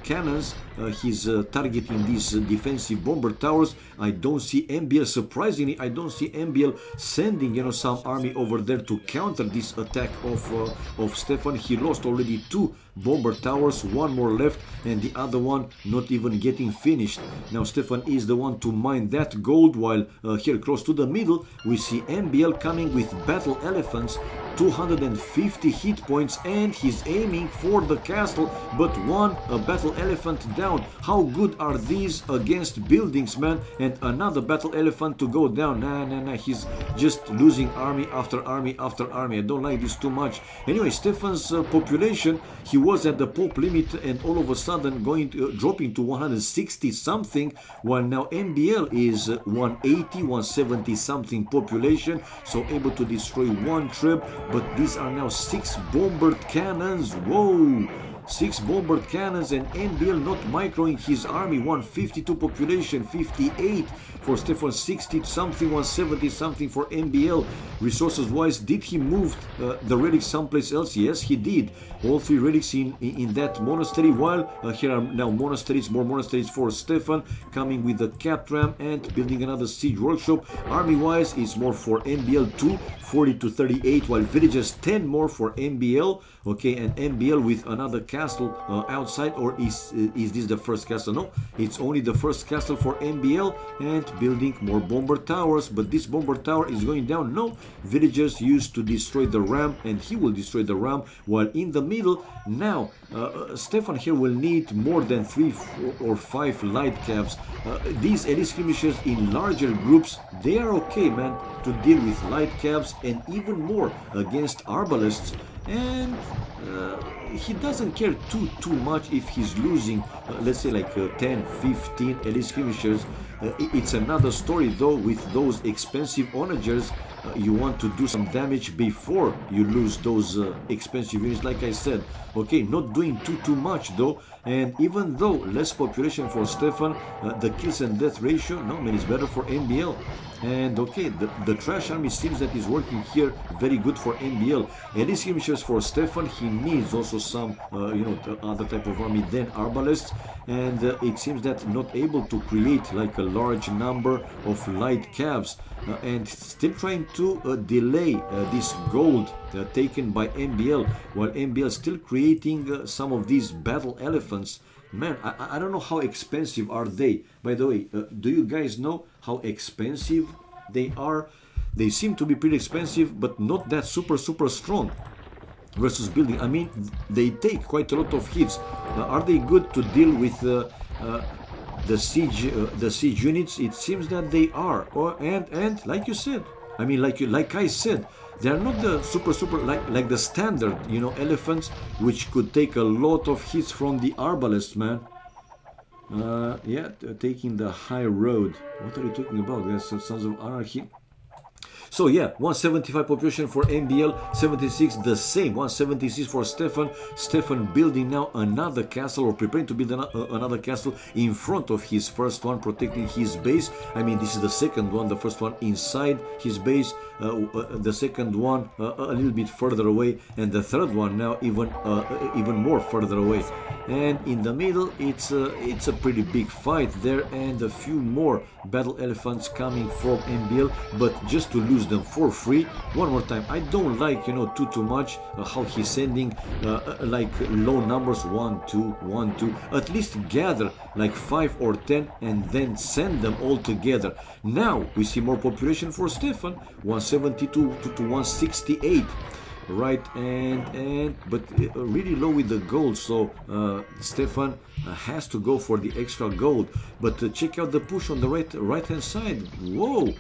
cannons he's targeting these defensive bomber towers. I don't see MBL, surprisingly I don't see MBL sending some army over there to counter this attack of Stefan. He lost already two bomber towers, one more left, and the other one not even getting finished. Now Stefan is the one to mine that gold, while here close to the middle we see MBL coming with battle elephants, 250 hit points, and he's aiming for the castle, but one battle elephant down. How good are these against buildings, man? And another battle elephant to go down. Nah, he's just losing army after army after army. I don't like this too much. Anyway, Stefan's population, he was at the pop limit and all of a sudden dropping to 160 something, while now MBL is 180, 170 something population, so able to destroy one trip. But these are now 6 bombered cannons. Whoa! 6 bombered cannons, and MBL not microing his army. 152 population, 58 for Stefan, 60 something, 170 something for MBL. Resources wise, did he move the relics someplace else? Yes, he did. All 3 relics in that monastery, while here are now monasteries, more monasteries for Stefan, coming with the cap ram and building another siege workshop. Army wise is more for MBL, 2 40 to 38, while villages 10 more for MBL. Okay, and MBL with another castle outside, or is this the first castle? No, it's only the first castle for MBL, and building more bomber towers. But this bomber tower is going down. No, villagers used to destroy the ram, and he will destroy the ram. While in the middle now, Stefan here will need more than 3 or 5 light caps. These elite skirmishers in larger groups, they are okay, man, to deal with light caps, and even more against arbalists. And he doesn't care too much if he's losing, let's say like 10, 15 elite skirmishers. It's another story though with those expensive onagers. You want to do some damage before you lose those expensive units, like I said. Okay, not doing too much though. And even though less population for Stefan, the kills and death ratio, no man, is better for MBL. And okay, the trash army seems that is working here very good for MBL. Elite skirmishers for Stefan, he needs also some other type of army than arbalists, and it seems that not able to create like a large number of light calves, and still trying to delay this gold taken by MBL, while MBL still creating some of these battle elephants. Man, I don't know how expensive are they. By the way, do you guys know how expensive they are? They seem to be pretty expensive, but not that super strong versus building. I mean, they take quite a lot of hits. Are they good to deal with the siege units? It seems that they are. And like you said, I mean, like I said, they are not the super like the standard, you know, elephants, which could take a lot of hits from the arbalists, man. Yeah, taking the high road. What are you talking about, guys? Sons of Anarchy. So yeah, 175 population for MBL, 76 the same, 176 for Stefan. Stefan building now another castle, or preparing to build another castle in front of his first one, protecting his base. I mean, this is the second one, the first one inside his base, the second one a little bit further away, and the third one now even more further away. And in the middle, it's a pretty big fight there, and a few more battle elephants coming from MBL, but just to lose them for free. One more time, I don't like, you know, too much how he's sending like low numbers, 1 2 1 2. At least gather like 5 or 10 and then send them all together. Now we see more population for Stefan, 172 to 168. Right, but really low with the gold, so Stefan has to go for the extra gold. But check out the push on the right hand side. Whoa,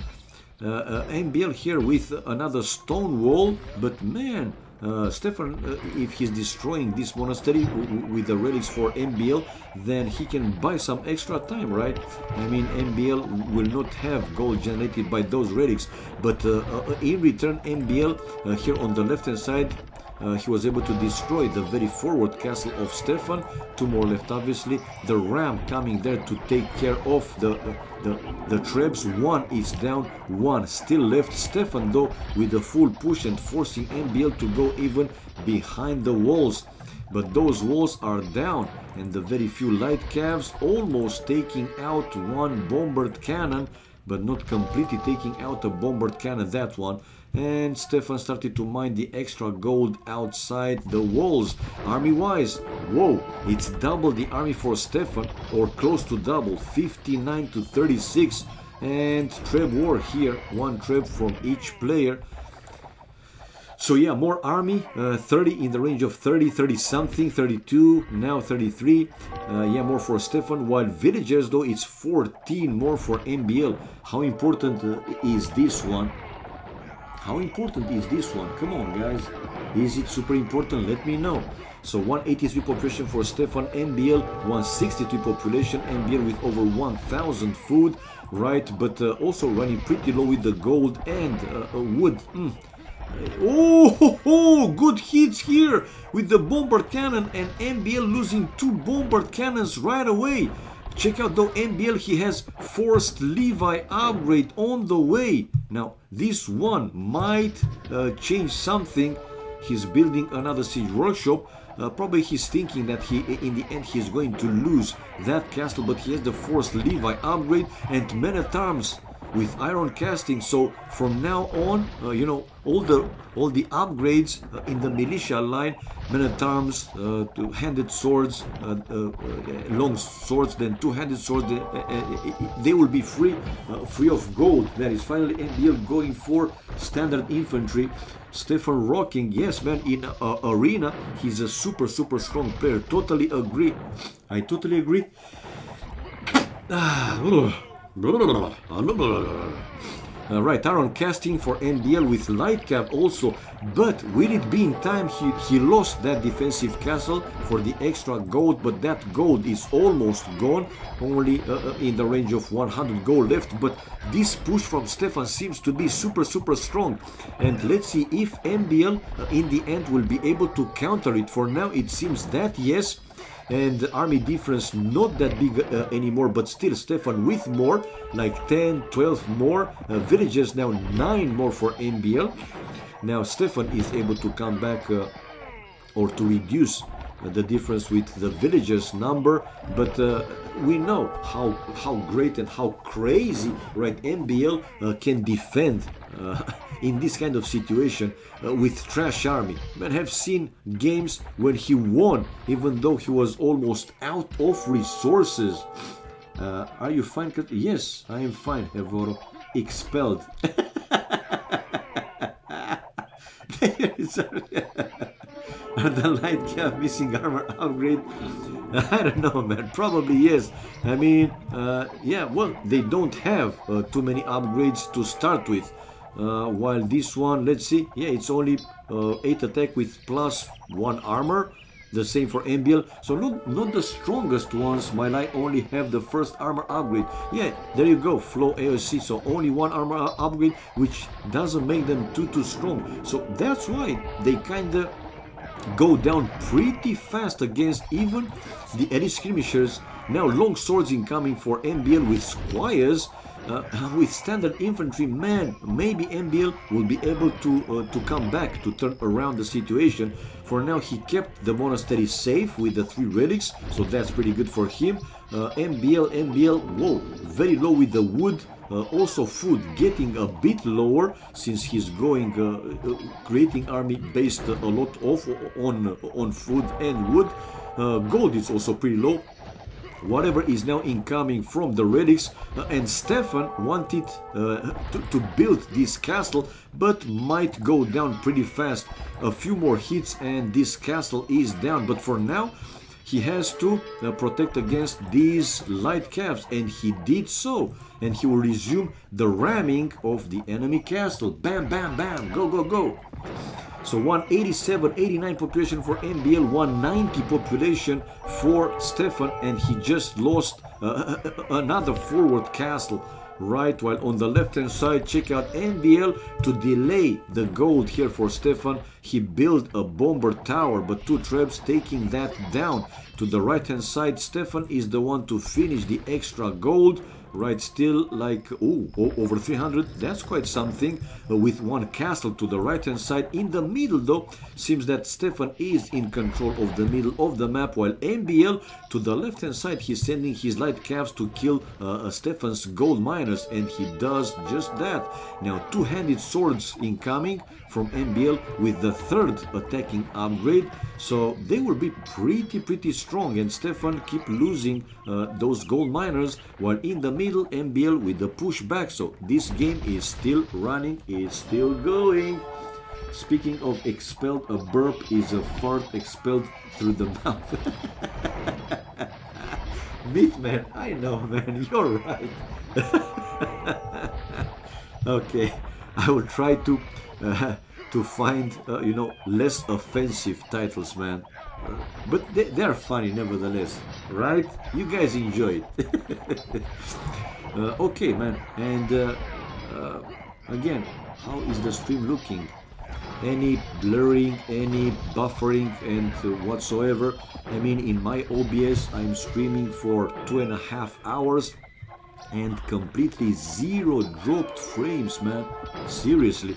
MBL here with another stone wall, but man, Stefan, if he's destroying this monastery with the relics for MBL, then he can buy some extra time, right? I mean, MBL will not have gold generated by those relics, but in return, MBL here on the left hand side, he was able to destroy the very forward castle of Stefan. 2 more left, obviously. The ram coming there to take care of the trebs. 1 is down, 1 still left. Stefan though with the full push and forcing MBL to go even behind the walls. But those walls are down, and the very few light calves almost taking out 1 bombard cannon, but not completely taking out a bombard cannon, that one. And Stefan started to mine the extra gold outside the walls. Army-wise, whoa, it's double the army for Stefan, or close to double, 59 to 36. And Treb war here, 1 Treb from each player. So yeah, more army, 30 in the range of 30 something, 32, now 33. Yeah, more for Stefan, while villagers though it's 14 more for MBL. How important is this one? How important is this one? Come on, guys. Is it super important? Let me know. So 183 population for Stefan, MBL 163 population, MBL with over 1000 food, right? But also running pretty low with the gold and wood. Oh, good hits here with the bombard cannon, and MBL losing 2 bombard cannons right away. Check out though, MBL, he has forced Levi upgrade on the way. Now this one might change something. He's building another siege workshop. Probably he's thinking that in the end he's going to lose that castle, but he has the forced Levi upgrade and men-at-arms with iron casting. So from now on, you know, all the upgrades in the militia line, men-at-arms, to handed swords, long swords, then 2-handed swords, they will be free of gold. That is finally MBL going for standard infantry. Stefan rocking, yes man, in arena he's a super strong player. Totally agree. I totally agree. Right, iron casting for MBL with light cap also, but will it be in time? He lost that defensive castle for the extra gold, but that gold is almost gone, only in the range of 100 gold left. But this push from Stefan seems to be super strong, and let's see if MBL in the end will be able to counter it. For now it seems that yes, and the army difference not that big anymore, but still Stefan with more, like 10 12 more villages, now 9 more for MBL. Now Stefan is able to come back or to reduce the difference with the villagers number, but we know how great and how crazy, right, MBL can defend in this kind of situation with trash army. I have seen games when he won even though he was almost out of resources. Are you fine? Yes, I am fine, Evoro. Expelled. Are the light cap missing armor upgrade? I don't know, man. Probably yes. I mean, yeah, well, they don't have too many upgrades to start with. While this one, let's see, yeah, it's only 8 attack with +1 armor. The same for MBL. So not the strongest ones, while I only have the first armor upgrade. Yeah, there you go, flow AoC. So only 1 armor upgrade, which doesn't make them too strong. So that's why they kinda go down pretty fast against even the elite skirmishers. Now long swords incoming for MBL with squires. With standard infantry, man, maybe MBL will be able to come back, to turn around the situation. For now, he kept the monastery safe with the 3 relics, so that's pretty good for him. MBL, whoa, very low with the wood. Also food getting a bit lower, since he's going creating army based a lot on food and wood. Gold is also pretty low. Whatever is now incoming from the relics, and Stefan wanted to build this castle, but might go down pretty fast. A few more hits and this castle is down, but for now he has to protect against these light caps, and he did so, and he will resume the ramming of the enemy castle. Bam, bam, bam, go, go, go. So 187, 89 population for MBL, 190 population for Stefan, and he just lost another forward castle. Right, while on the left hand side, check out MBL. To delay the gold here for Stefan, he built a bomber tower, but 2 trebs taking that down. To the right hand side, Stefan is the one to finish the extra gold. Right, still like, oh, over 300, that's quite something, with 1 castle to the right hand side. In the middle though, seems that Stefan is in control of the middle of the map, while MBL to the left hand side, he's sending his light caps to kill Stefan's gold miners, and he does just that. Now 2-handed swords incoming from MBL with the 3rd attacking upgrade, so they will be pretty strong, and Stefan keep losing those gold miners, while in the middle MBL with the pushback. So this game is still running, it's still going. Speaking of expelled, a burp is a fart expelled through the mouth. Meat man, I know, man, you're right. Okay, I will try to find you know, less offensive titles, man. But they are funny nevertheless, right? You guys enjoy it. Okay, man, and again, how is the stream looking? Any blurring, any buffering and whatsoever? I mean, in my OBS I'm streaming for 2.5 hours and completely 0 dropped frames, man. Seriously.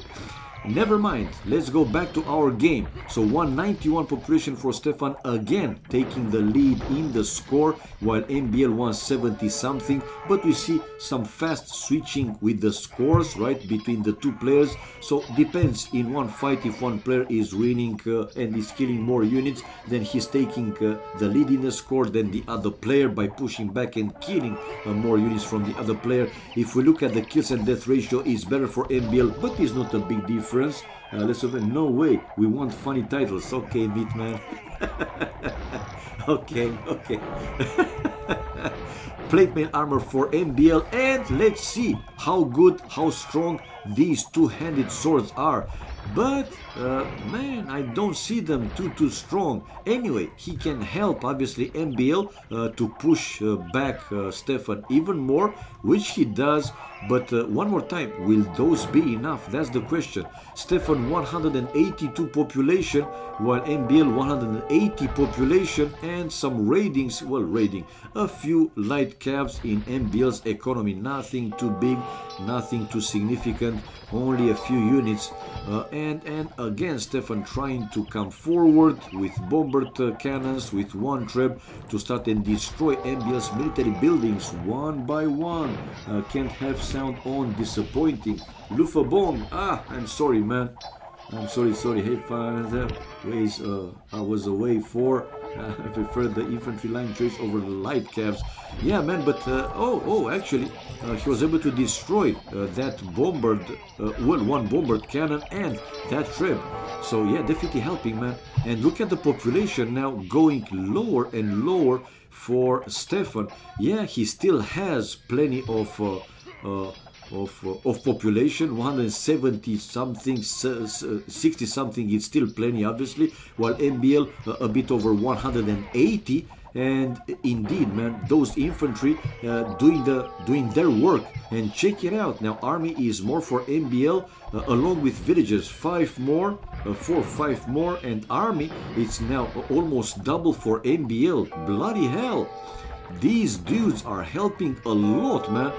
Never mind, let's go back to our game. So 191 population for Stefan, again taking the lead in the score, while MBL 170 something, but we see some fast switching with the scores, right, between the 2 players. So depends in one fight, if one player is winning and is killing more units, then he's taking the lead in the score than the other player by pushing back and killing more units from the other player. If we look at the kills and death ratio, is better for MBL, but it's not a big difference. Let's open. No way, we want funny titles. Okay, meat man. Okay. Plate mail armor for MBL, and let's see how good, how strong these 2-handed swords are. But man, I don't see them too strong. Anyway, he can help obviously MBL to push back Stefan even more, which he does. But one more time, will those be enough? That's the question. Stefan 182 population, while MBL 180 population, and some raidings, well, raiding a few light calves in MBL's economy. Nothing too big, nothing too significant, only a few units. And again, Stefan trying to come forward with bombered cannons, with 1 treb to start and destroy MBL's military buildings one by one. Can't have sound on, disappointing. Lufa bomb. I'm sorry, man. I'm sorry. Hey, father. Ways I was away for. I prefer the infantry line trace over the light calves. Yeah, man, but actually, he was able to destroy that bombered, well, 1 bombered cannon and that treb. So yeah, definitely helping, man. And look at the population now going lower and lower for Stefan. Yeah, he still has plenty of population, 170 something, 60 something is still plenty, obviously, while MBL a bit over 180. And indeed, man, those infantry doing their work. And check it out now, army is more for MBL along with villagers, 5 more, 4 5 more, and army it's now almost double for MBL. Bloody hell, these dudes are helping a lot, man.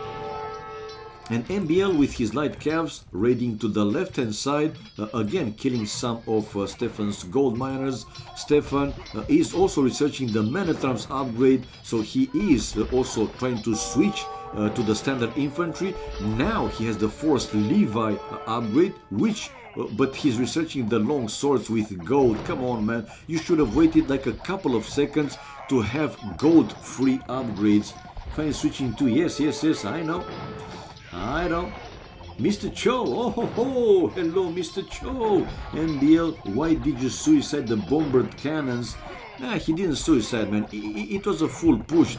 And MBL with his light calves raiding to the left hand side, again killing some of Stefan's gold miners. Stefan is also researching the man at arms upgrade, so he is also trying to switch to the standard infantry. Now he has the forced Levi upgrade, which but he's researching the long swords with gold. Come on, man, you should have waited like a couple of seconds to have gold free upgrades. Fine, switching to yes, I know. Mr. Cho, oh ho ho, hello Mr. Cho. MBL, why did you suicide the bombered cannons? Nah, he didn't suicide, man. It was a full push.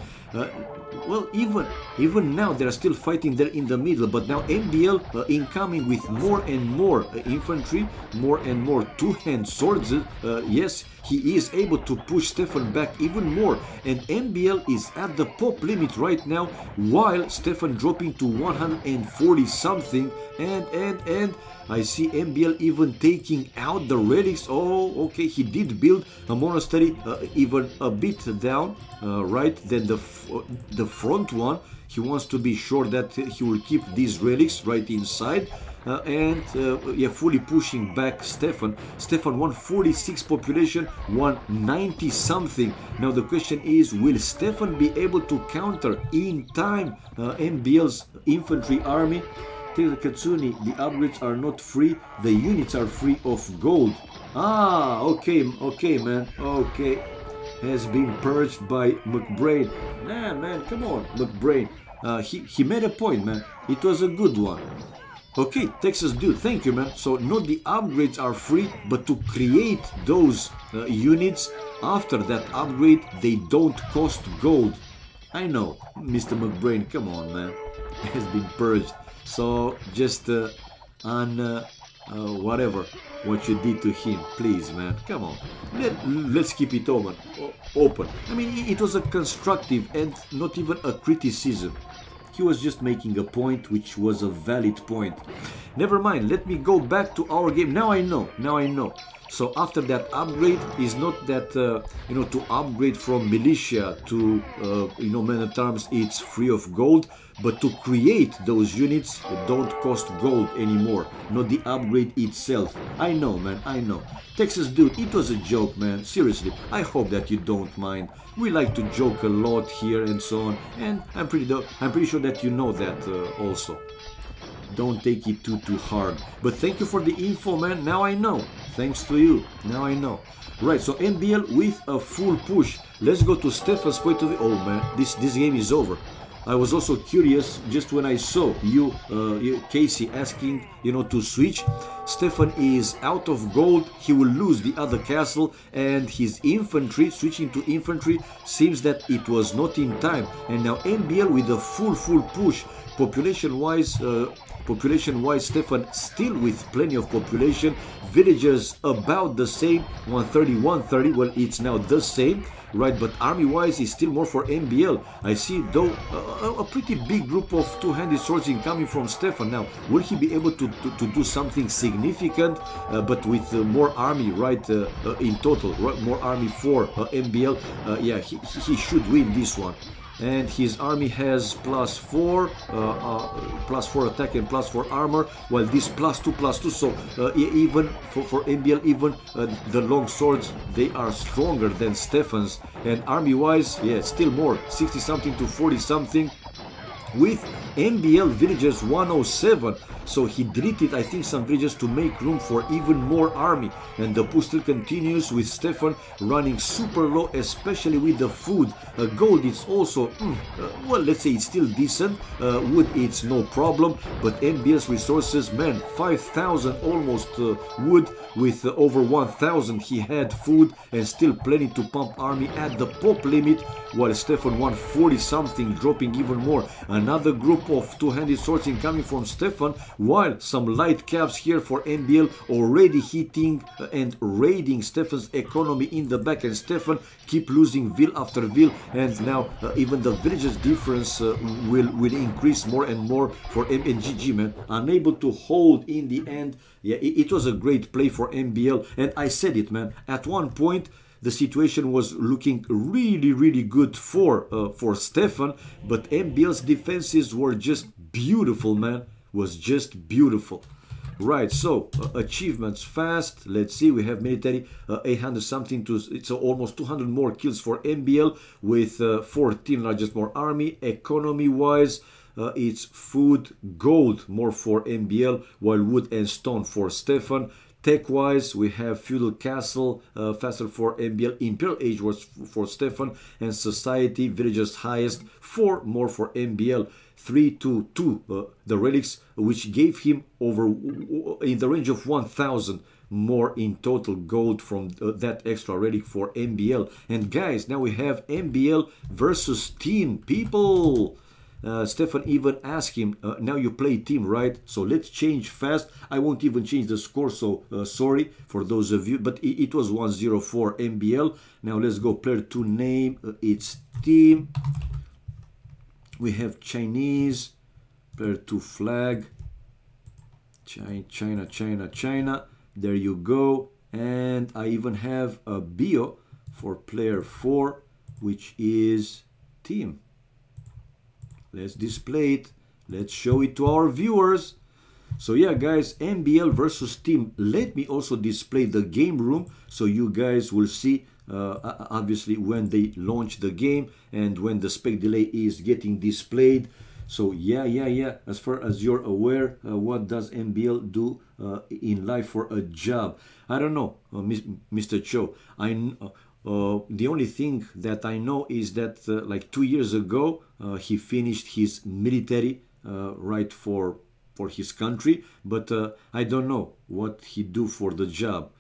Well, even now they're still fighting there in the middle, but now MBL incoming with more and more infantry, more and more two-hand swords. Yes, he is able to push Stefan back even more, and MBL is at the pop limit right now, while Stefan dropping to 140 something, and I see MBL even taking out the relics. Oh, okay, he did build a monastery even a bit down, right, than the front one. He wants to be sure that he will keep these relics right inside. Yeah, fully pushing back Stefan. Stefan 146 population, 190 something. Now the question is, will Stefan be able to counter in time MBL's infantry army? Tell Katsuni, the upgrades are not free, the units are free of gold. Ah, okay, man, okay. Has been purged by McBrain. Nah, man, come on, McBrain. He made a point, man. It was a good one. Okay, Texas dude, thank you, man. So not the upgrades are free, but to create those units after that upgrade, they don't cost gold. I know, Mr. McBrain, come on, man. Has been purged. So just on whatever what you did to him, please, man, come on. Let's keep it open. I mean, it was a constructive and not even a criticism. He was just making a point, which was a valid point. Never mind, let me go back to our game. Now I know. So after that upgrade is not that, you know, to upgrade from militia to, you know, men at arms, it's free of gold. But to create those units don't cost gold anymore, not the upgrade itself. I know, man, I know. Texas dude, it was a joke, man. Seriously, I hope that you don't mind. We like to joke a lot here and so on, and I'm pretty sure that you know that also. Don't take it too hard. But thank you for the info, man. Now I know. Thanks to you. Now I know. Right, so MBL with a full push. Let's go to Stefan's point of view. Oh man, this game is over. I was also curious just when I saw you, Casey, asking, you know, to switch. Stefan is out of gold, he will lose the other castle, and his infantry, switching to infantry, seems that it was not in time. And now MBL with a full push, population-wise, Stefan still with plenty of population, villagers about the same, 130, well, it's now the same. Right, but army-wise is still more for MBL. I see, though, a pretty big group of two-handed swords incoming from Stefan. Now, will he be able to do something significant, but with more army, right, in total, right, more army for MBL? Yeah, he should win this one. And his army has +4 attack and +4 armor, while this +2, so even for MBL, even the long swords, they are stronger than Stefan's. And army wise, yeah, still more, 60 something to 40 something, with MBL villagers 107. So he deleted, I think, some villages to make room for even more army. And the push still continues with Stefan running super low, especially with the food. Gold is also, well, let's say it's still decent. Wood, it's no problem. But MBL's resources, man, 5,000 almost wood with over 1,000. He had food and still plenty to pump army at the pop limit, while Stefan 140 something, dropping even more. Another group of two-handed swords incoming from Stefan, while some light caps here for MBL already hitting and raiding Stefan's economy in the back, and Stefan keep losing ville after ville, and now even the villages difference will increase more and more for MNGG, man. Unable to hold in the end. Yeah, it was a great play for MBL, and I said it, man. At one point the situation was looking really good for Stefan, but MBL's defenses were just beautiful, man. Was just beautiful. Right, so achievements fast. Let's see, we have military 800 something to, it's almost 200 more kills for MBL with 14 largest more army. Economy wise, it's food, gold more for MBL, while wood and stone for Stefan. Tech wise, we have feudal castle faster for MBL, imperial age was for Stefan, and society villages highest, 4 more for MBL. 3 to 2 the relics, which gave him over in the range of 1,000 more in total gold from that extra relic for MBL. And guys, now we have MBL versus team people. Stefan even asked him, now you play team, right? So let's change fast. I won't even change the score, so sorry for those of you, but it was 1-0 for MBL. Now let's go player 2 name, it's team. We have Chinese, player 2 flag, China. There you go. And I even have a bio for player 4, which is team. Let's display it. Let's show it to our viewers. So yeah, guys, MBL versus team. Let me also display the game room so you guys will see obviously when they launch the game and when the spec delay is getting displayed. So yeah, as far as you're aware, what does MBL do in life for a job? I don't know, Mr. Cho. The only thing that I know is that like 2 years ago he finished his military right for his country, but I don't know what he do for the job.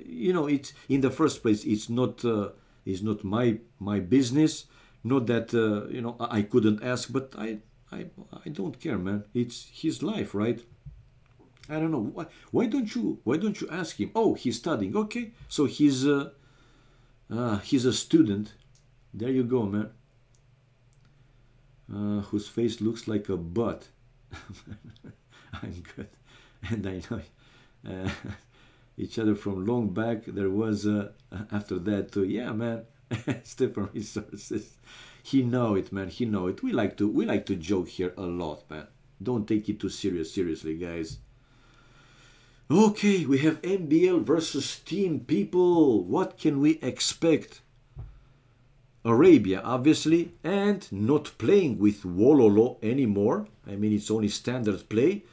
You know, it's in the first place, it's not my business. Not that you know, I couldn't ask, but I don't care, man. It's his life, right? I don't know why don't you ask him? Oh, he's studying. Okay, so he's a student. There you go, man. Whose face looks like a butt. I'm good, and I know each other from long back. There was after that too. Yeah, man. Stefan resources. He know it, man. He know it. We like to joke here a lot, man. Don't take it too seriously, guys. Okay, we have MBL versus team people. What can we expect? Arabia, obviously, and not playing with Wololo anymore. I mean, it's only standard play.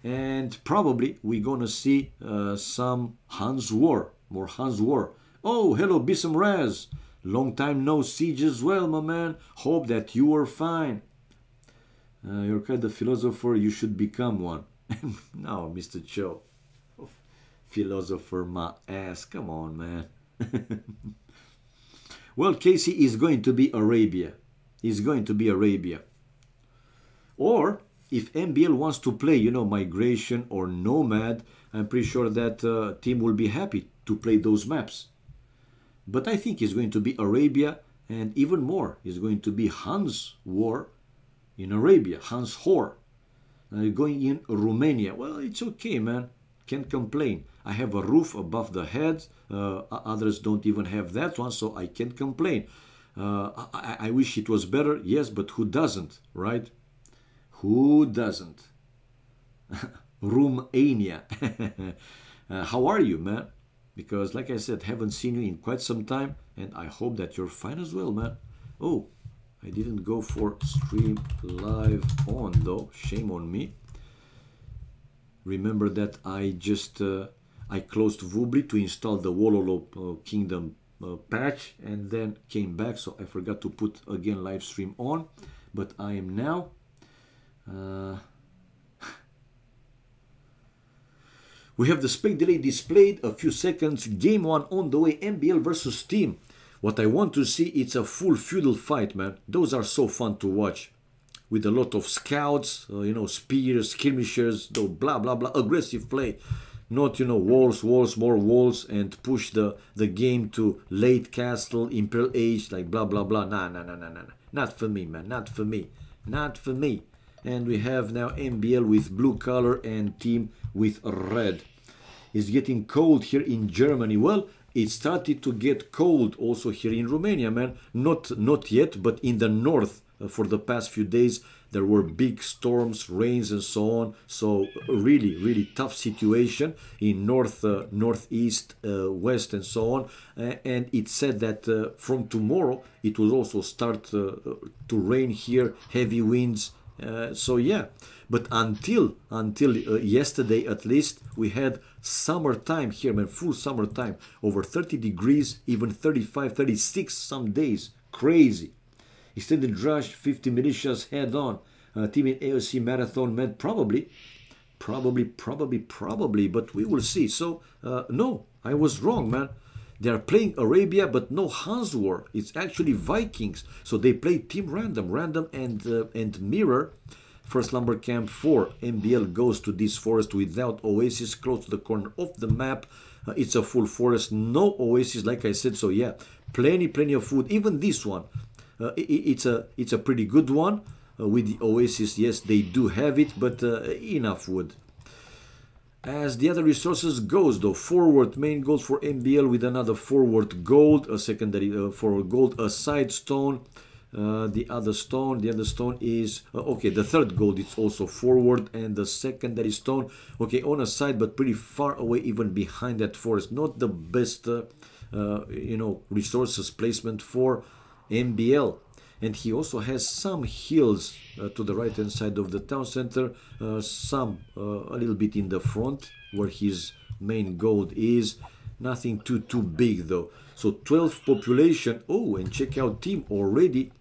And probably we're gonna see some Hans War, more Hans War. Oh, hello, Bissam Raz. Long time no siege as well, my man. Hope that you are fine. You're kind of philosopher, you should become one. No, Mr. Cho. Philosopher, my ass. Come on, man. Well, Casey is going to be Arabia. He's going to be Arabia. Or if MBL wants to play, you know, Migration or Nomad, I'm pretty sure that team will be happy to play those maps. But I think it's going to be Arabia, and even more, it's going to be Hans War in Arabia, Hans Hor. Going in Romania. Well, it's okay, man. Can't complain. I have a roof above the head. Others don't even have that one, so I can't complain. I wish it was better, yes, but who doesn't, right? Who doesn't? Romania. How are you, man? Because, like I said, haven't seen you in quite some time, and I hope that you're fine as well, man. Oh, I didn't go for stream live on, though. Shame on me. Remember that I just I closed Vubli to install the Wololo Kingdom patch and then came back, so I forgot to put again live stream on, but I am now. We have the spec delay displayed, a few seconds, game 1 on the way, MBL versus Team. What I want to see, it's a full feudal fight, man. Those are so fun to watch. With a lot of scouts, you know, spears, skirmishers, blah, blah, blah, aggressive play. Not, you know, walls, more walls, and push the game to late castle, Imperial Age, like blah, blah, blah. Nah. Not for me, man. Not for me. Not for me. And we have now MBL with blue color and Team with red. It's getting cold here in Germany. Well, it started to get cold also here in Romania, man. Not yet, but in the north for the past few days there were big storms, rains and so on. So really tough situation in north, northeast, west and so on. And it said that from tomorrow it will also start to rain here, heavy winds. So yeah, but until yesterday at least, we had summertime here, man, full summertime, over 30 degrees, even 35, 36 some days, crazy. Extended rush, 50 militias head on, team in AoC marathon met probably, but we will see. So no, I was wrong, man. They are playing Arabia, but no Hans War. It's actually Vikings. So they play team random and mirror. First lumber camp 4. MBL goes to this forest without oasis, close to the corner of the map. It's a full forest, no oasis, like I said. So yeah, plenty of food. Even this one, it's a pretty good one with the oasis. Yes, they do have it, but enough wood. As the other resources goes though, forward main gold for MBL with another forward gold, a secondary forward gold, a side stone, the other stone is okay, the third gold is also forward, and the secondary stone, okay, on a side but pretty far away, even behind that forest. Not the best you know, resources placement for MBL. And he also has some hills to the right hand side of the town center, some a little bit in the front where his main gold is. Nothing too big though. So 12 population. Oh, and check out Team already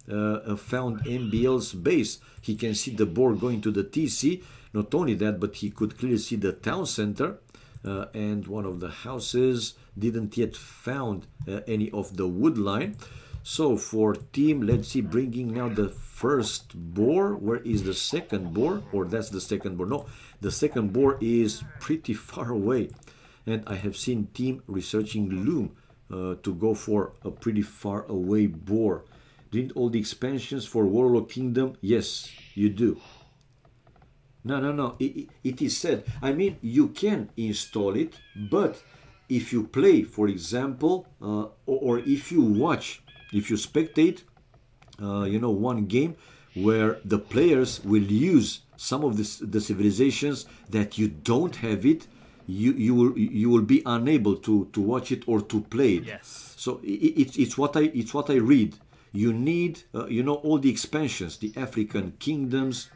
found MBL's base. He can see the boar going to the TC. Not only that, but he could clearly see the town center and one of the houses. Didn't yet found any of the wood line. So for Team, let's see, bringing now the first boar. Where is the second boar? Or that's the second boar. No, the second boar is pretty far away. And I have seen Team researching loom to go for a pretty far away boar. Didn't all the expansions for Warlock Kingdom? Yes, you do. No. It is said. I mean, you can install it, but if you play, for example, or if you watch, if you spectate, you know, one game where the players will use some of the civilizations that you don't have it, you will be unable to watch it or to play it. Yes. So it's what I read. You need you know, all the expansions, the African kingdoms,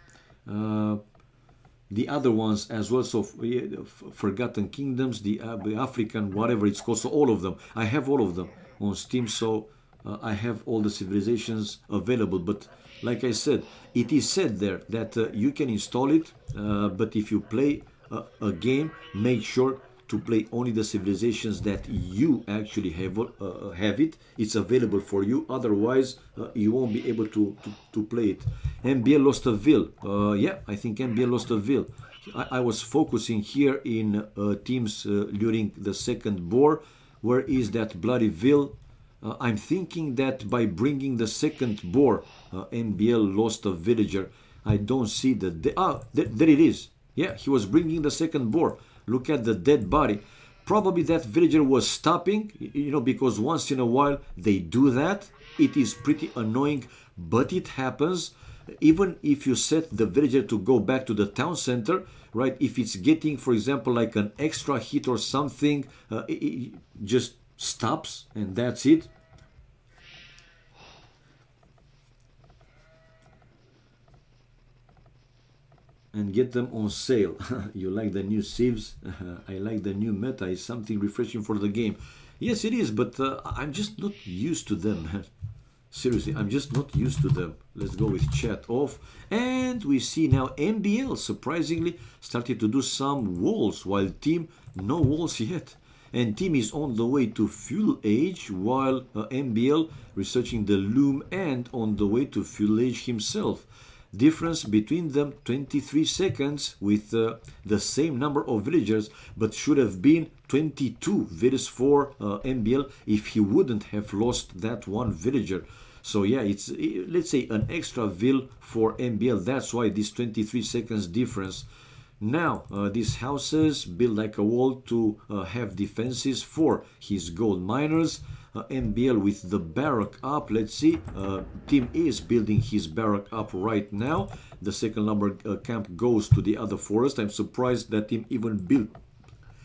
the other ones as well. So Forgotten Kingdoms, the African, whatever it's called. So all of them, I have all of them on Steam. So I have all the civilizations available. But like I said, it is said there that you can install it, but if you play a game, make sure to play only the civilizations that you actually have it. It's available for you. Otherwise, you won't be able to play it. MBL lost a ville. Yeah, I think MBL lost a ville. I was focusing here in teams during the second boar. Where is that bloody ville? I'm thinking that by bringing the second boar, MBL lost a villager. I don't see the... there it is. Yeah, he was bringing the second boar. Look at the dead body. Probably that villager was stopping, you know, because once in a while they do that. It is pretty annoying, but it happens. Even if you set the villager to go back to the town center, right? If it's getting, for example, like an extra hit or something, it just stops and that's it. and get them on sale. You like the new civs? I like the new meta. It's something refreshing for the game. Yes, it is, but I'm just not used to them, man. Seriously, I'm just not used to them. Let's go with chat off. And we see now MBL surprisingly started to do some walls, while Team no walls yet. And Team is on the way to Fuel Age, while MBL researching the Loom and on the way to Fuel Age himself. Difference between them 23 seconds with the same number of villagers, but should have been 22 villas for MBL if he wouldn't have lost that one villager. So yeah, it's, let's say, an extra vill for MBL. That's why this 23 seconds difference. Now, these houses build like a wall to have defenses for his gold miners. MBL with the barrack up. Let's see. Team is building his barrack up right now. The second lumber camp goes to the other forest. I'm surprised that Team even built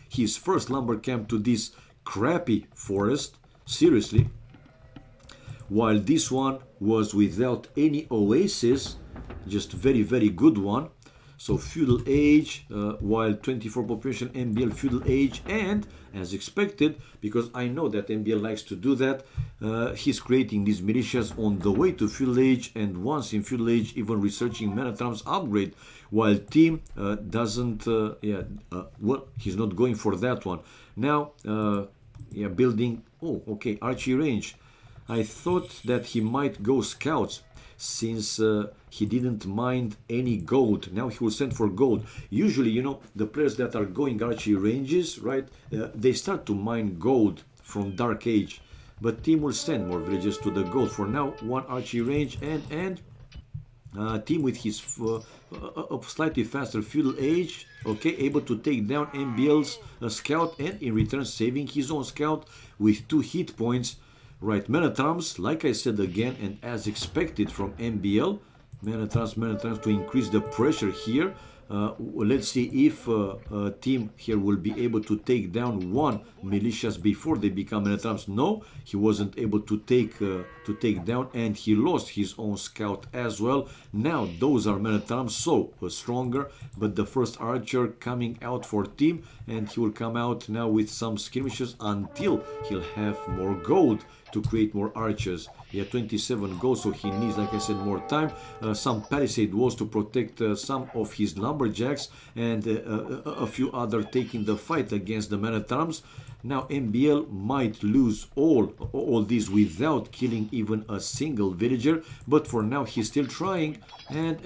his first lumber camp to this crappy forest. Seriously. While this one was without any oasis. Just very, very good one. So feudal age, while 24 population, MBL feudal age, and as expected, because I know that MBL likes to do that, he's creating these militias on the way to feudal age, and once in feudal age, even researching Manatram's upgrade, while Team doesn't, well, he's not going for that one. Now, yeah, building, oh, okay, archery range. I thought that he might go scouts, since he didn't mind any gold. Now he will send for gold. Usually, you know, the players that are going archery ranges, right, they start to mine gold from Dark Age. But Team will send more villagers to the gold. For now, one archery range, and Team with his slightly faster feudal age, okay, able to take down MBL's scout, and in return saving his own scout with 2 hit points. Right, Manatrams, like I said again, and as expected from MBL, Manatrams to increase the pressure here. Let's see if Team here will be able to take down 1 militias before they become Manatrams. No, he wasn't able to take down, and he lost his own scout as well. Now those are Manatrams, so stronger, but the first archer coming out for Team, and he will come out now with some skirmishes until he'll have more gold to create more archers. He had 27 gold, so he needs, like I said, more time. Some palisade walls to protect some of his lumberjacks, and a few other taking the fight against the Manatrams. Now MBL might lose all these without killing even a single villager, but for now he's still trying. And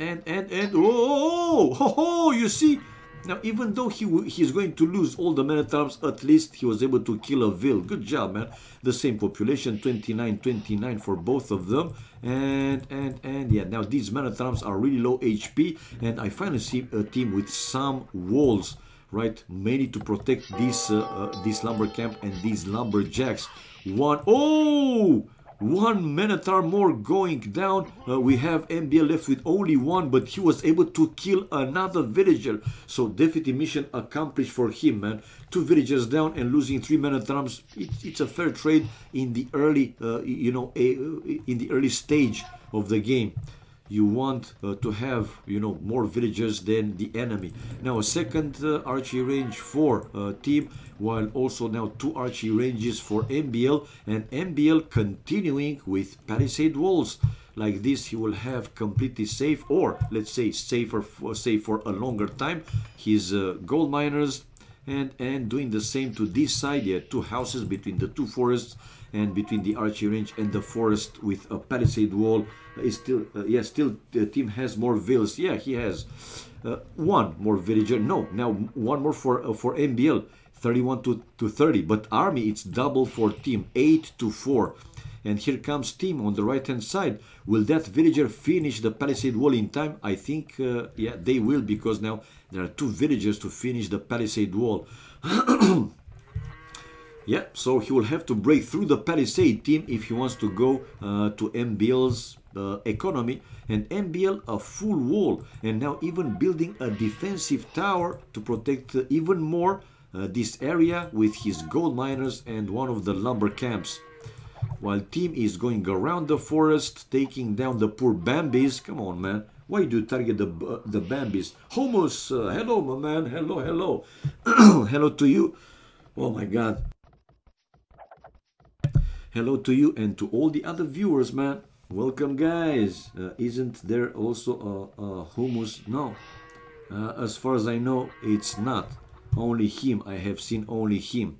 oh, you see. Now, even though he's going to lose all the Manatrams, at least he was able to kill a Vil. Good job, man. The same population, 29 for both of them. And yeah, now these Manatrams are really low HP. And I finally see a team with some walls, right? Mainly to protect this lumber camp and these lumberjacks. One Minotaur more going down. We have MBL left with only 1, but he was able to kill another villager. So definitely mission accomplished for him, man. 2 villagers down and losing 3 Minotaurs. It's a fair trade in the early, in the early stage of the game. You want to have, more villagers than the enemy. Now a second archery range for Team, while also now 2 archery ranges for MBL, and MBL continuing with palisade walls. Like this, he will have completely safe, or let's say safe for a longer time, his gold miners, and doing the same to this side. Yeah, 2 houses between the 2 forests, and between the archery range and the forest with a palisade wall. Is still still the Team has more villas. Yeah, he has 1 more villager. No, now 1 more for MBL, 31 to 30. But army, it's double for Team, 8 to 4. And here comes Team on the right hand side. Will that villager finish the palisade wall in time? I think yeah, they will, because now there are 2 villagers to finish the palisade wall. Yeah, so he will have to break through the palisade, Team, if he wants to go to MBL's economy. And MBL a full wall, and now even building a defensive tower to protect even more this area with his gold miners and one of the lumber camps. While Team is going around the forest, taking down the poor Bambis. Come on, man. Why do you target the Bambis? Hummus, hello, my man. Hello, hello. Hello to you. Oh, my God. Hello to you and to all the other viewers, man. Welcome, guys. Isn't there also a hummus? No. As far as I know, it's not. Only him. I have seen only him.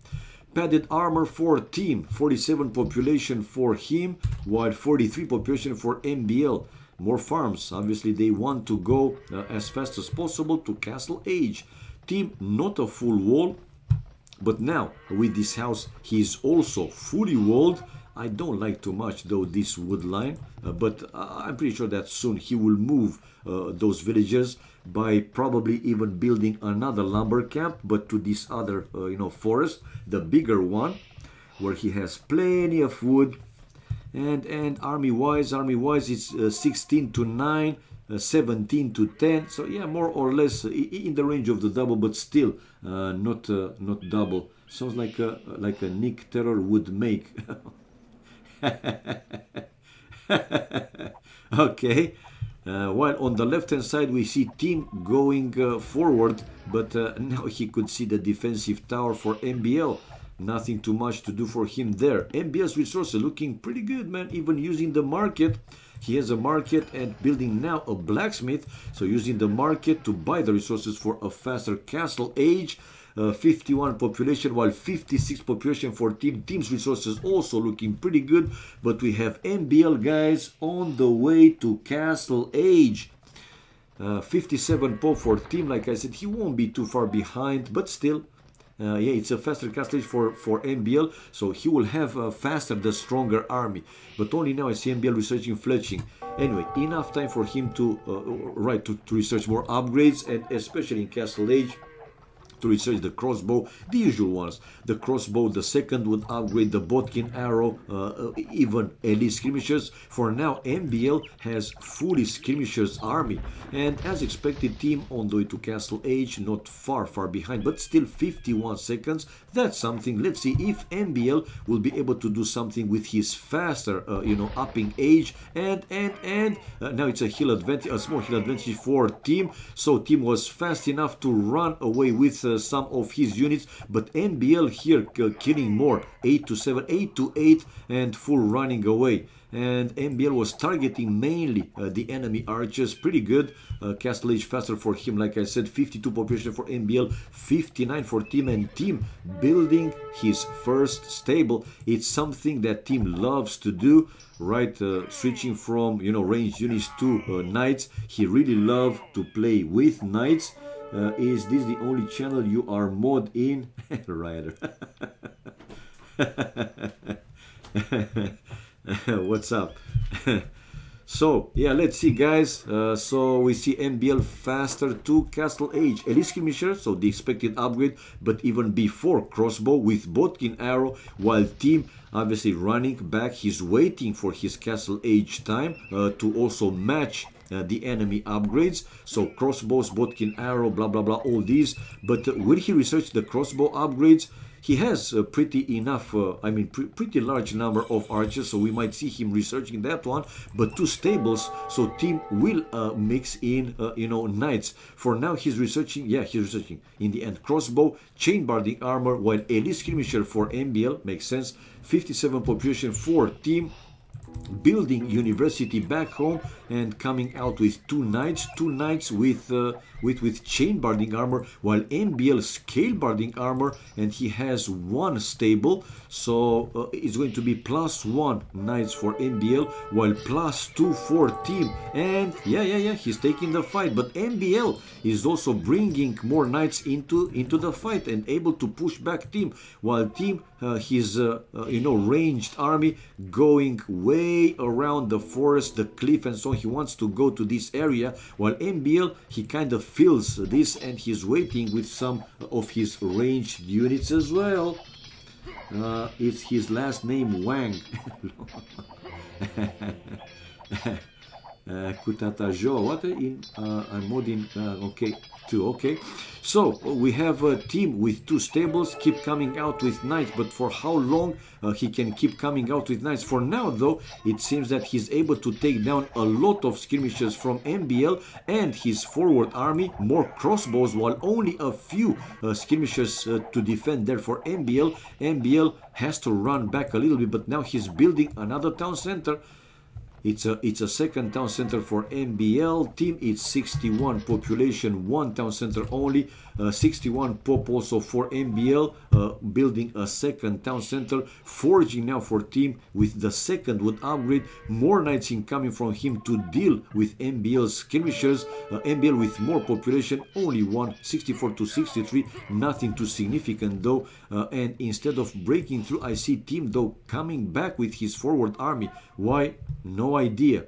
Padded armor for team. 47 population for him, while 43 population for MBL. More farms. Obviously, they want to go as fast as possible to Castle Age. Team, not a full wall. But now, with this house, he is also fully walled. I don't like too much, though, this wood line. But I'm pretty sure that soon he will move those villagers by probably even building another lumber camp, but to this other, forest, the bigger one, where he has plenty of wood. And army-wise, it's 16 to 9, 17 to 10. So yeah, more or less in the range of the double, but still not double. Sounds like a Nick Terror would make. Okay. While on the left hand side we see team going forward, but now he could see the defensive tower for MBL. Nothing too much to do for him there. MBL's resources looking pretty good, man. Even using the market. He has a market and building now a blacksmith. So using the market to buy the resources for a faster castle age. 51 population, while 56 population for team. Team's resources also looking pretty good. But we have MBL guys on the way to castle age. 57 pop for team. Like I said, he won't be too far behind, but still. Yeah, it's a faster castle age for MBL, so he will have faster the stronger army. But only now I see MBL researching fletching. Anyway, enough time for him to to research more upgrades, and especially in castle age, to research the crossbow, the usual ones. The crossbow, the second would upgrade the Botkin arrow, even elite skirmishers. For now, MBL has fully skirmishers army. And as expected, team on the way to Castle Age, not far behind, but still 51 seconds. That's something. Let's see if MBL will be able to do something with his faster, upping age. And now it's a hill advantage, a small hill advantage for team. So team was fast enough to run away with some of his units, but MBL here killing more, 8 to 7, 8 to 8, and full running away. And MBL was targeting mainly the enemy archers. Pretty good. Castle Age faster for him, like I said. 52 population for MBL, 59 for team, and team building his first stable. It's something that team loves to do, right? Switching from ranged units to knights. He really loved to play with knights. Is this the only channel you are mod in? Ryder. What's up? So yeah, let's see, guys. So we see MBL faster to Castle Age. Elite skirmisher, so the expected upgrade, but even before crossbow with Botkin arrow, while team obviously running back. He's waiting for his Castle Age time to also match the enemy upgrades. So crossbows, Botkin arrow, blah blah blah, all these. But will he research the crossbow upgrades? He has pretty large number of archers, so we might see him researching that one. But 2 stables, so team will mix in, knights. For now, he's researching. Yeah, he's researching. In the end, crossbow, chain barding armor, while elite skirmisher for MBL makes sense. 57 population for team. Building university back home and coming out with 2 knights with chain barding armor, while MBL scale barding armor, and he has 1 stable, so it's going to be +1 knights for MBL, while +2 for team. And yeah, he's taking the fight, but MBL is also bringing more knights into the fight and able to push back team, while team his ranged army going way around the forest, the cliff, and so on. He wants to go to this area, while MBL, he kind of feels this and he's waiting with some of his ranged units as well. It's his last name, Wang. Kutatajo, what in I'm modding, okay, 2, okay. So we have a team with 2 stables, keep coming out with knights, but for how long he can keep coming out with knights? For now though, it seems that he's able to take down a lot of skirmishers from MBL and his forward army, more crossbows, while only a few skirmishers to defend there for MBL. MBL has to run back a little bit, but now he's building another town center. It's a second town center for MBL team. It's 61 population, 1 town center only. 61 pop also for MBL, building a second town center, forging now for team with the second wood upgrade. More knights incoming from him to deal with MBL skirmishers. MBL with more population, only 1, 64 to 63, nothing too significant though. And instead of breaking through, I see team though coming back with his forward army. Why? No idea.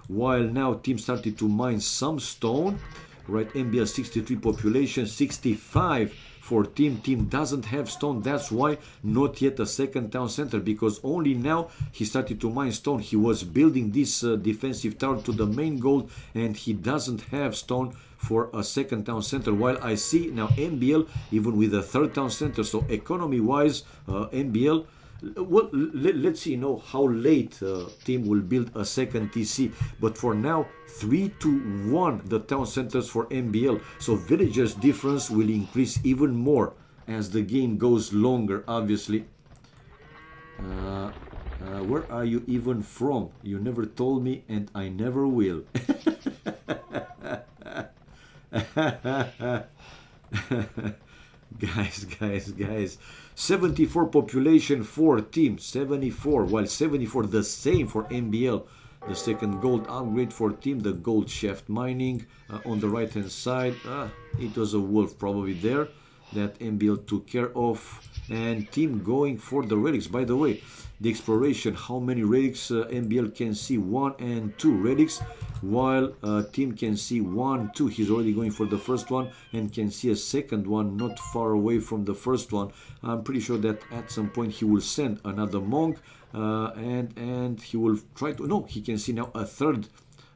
While now team started to mine some stone. Right, MBL 63 population, 65 for team. Team doesn't have stone, that's why not yet a second town center, because only now he started to mine stone. He was building this defensive tower to the main gold, and he doesn't have stone for a second town center, while I see now MBL even with a third town center. So economy wise, MBL, well, let's see, how late team will build a second TC, but for now 3 to 1 the town centers for MBL. So villagers difference will increase even more as the game goes longer, obviously. Where are you even from? You never told me, and I never will. Guys, 74 population for team, 74, while 74 the same for MBL. The second gold upgrade for team, the gold shaft mining on the right hand side. It was a wolf probably there that MBL took care of, and team going for the relics. By the way, the exploration, how many relics MBL can see? 1 and 2 relics, while team can see 1, 2. He's already going for the first one and can see a second one not far away from the first one. I'm pretty sure that at some point he will send another monk, and he will try to, no, he can see now a third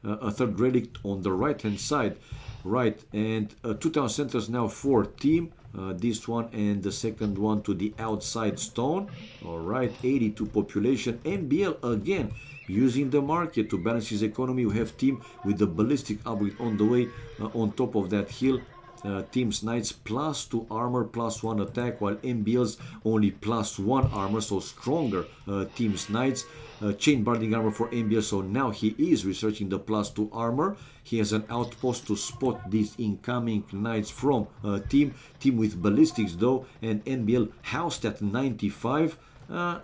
relic on the right hand side. Right, and 2 town centers now for team. This one and the second one to the outside stone. All right, 82 population. MBL again using the market to balance his economy. We have team with the ballistic upgrade on the way on top of that hill. Team's knights +2 armor, +1 attack, while MBL's only +1 armor, so stronger team's knights. Chain barding armor for MBL, so now he is researching the +2 armor. He has an outpost to spot these incoming knights from team with ballistics though, and MBL housed at 95.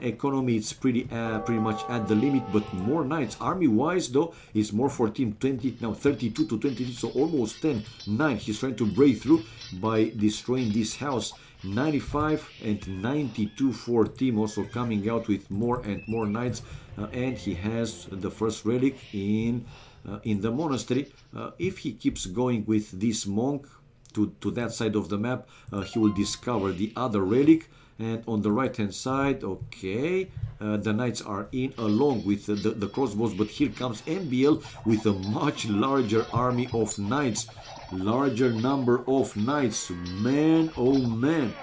Economy is pretty much at the limit, but more knights. Army wise though is more for team, 20 now, 32 to 23, so almost 10, 9. He's trying to break through by destroying this house. 95 and 92 for team, also coming out with more and more knights, and he has the first relic in the monastery. If he keeps going with this monk to that side of the map, he will discover the other relic. And on the right hand side, okay, the knights are in along with the crossbows, but here comes MBL with a much larger army of knights, larger number of knights. Man, oh man,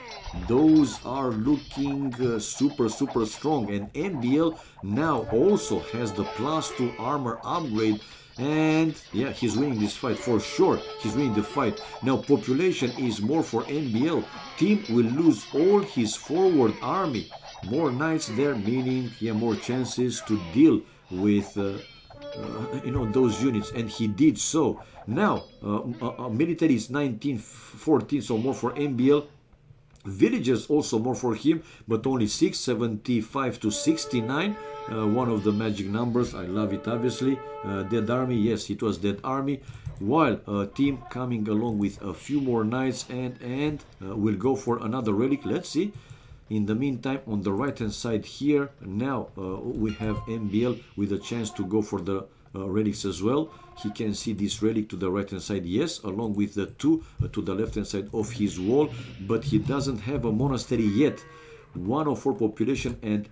those are looking super strong, and MBL now also has the +2 armor upgrade. And yeah, he's winning this fight for sure. He's winning the fight. Now population is more for MBL. Team will lose all his forward army. More knights there, meaning more chances to deal with those units, and he did so. Now military is 1914, so more for MBL. Villages also more for him, but only 6, 75 to 69. One of the magic numbers, I love it obviously. Dead army, yes, it was dead army. While team coming along with a few more knights, and will go for another relic. Let's see. In the meantime, on the right hand side here, now we have MBL with a chance to go for the relics as well. He can see this relic to the right hand side, yes, along with the 2 to the left hand side of his wall, but he doesn't have a monastery yet. 104 population, and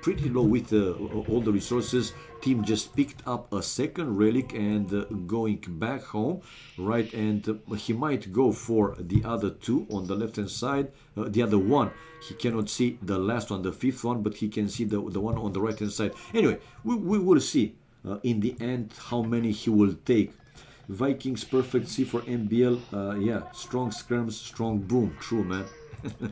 pretty low with all the resources. Team just picked up a second relic and going back home, right? And he might go for the other two on the left hand side. The other one, he cannot see the last one, the fifth one, but he can see the one on the right hand side. Anyway, we will see in the end how many he will take. Vikings perfect C for MBL. Yeah, strong scrums, strong boom. True, man.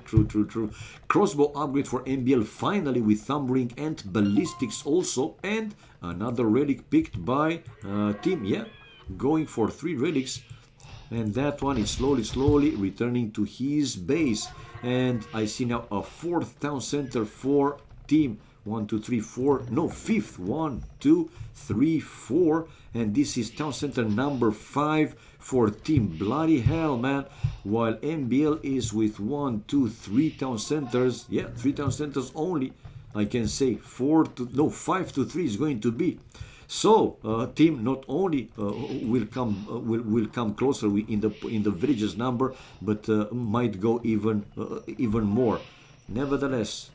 True. Crossbow upgrade for MBL finally with thumb ring and ballistics also, and another relic picked by team. Yeah, going for 3 relics, and that one is slowly returning to his base. And I see now a 4th town center for team. 1, 2, 3, 4. No, 5th. 1, 2, 3, 4. And this is town center number 5 for team. Bloody hell, man. While MBL is with 1, 2, 3 town centers. Yeah, 3 town centers only. I can say 5 to 3 is going to be. So team not only will come closer in the villages number, but might go even more. Nevertheless,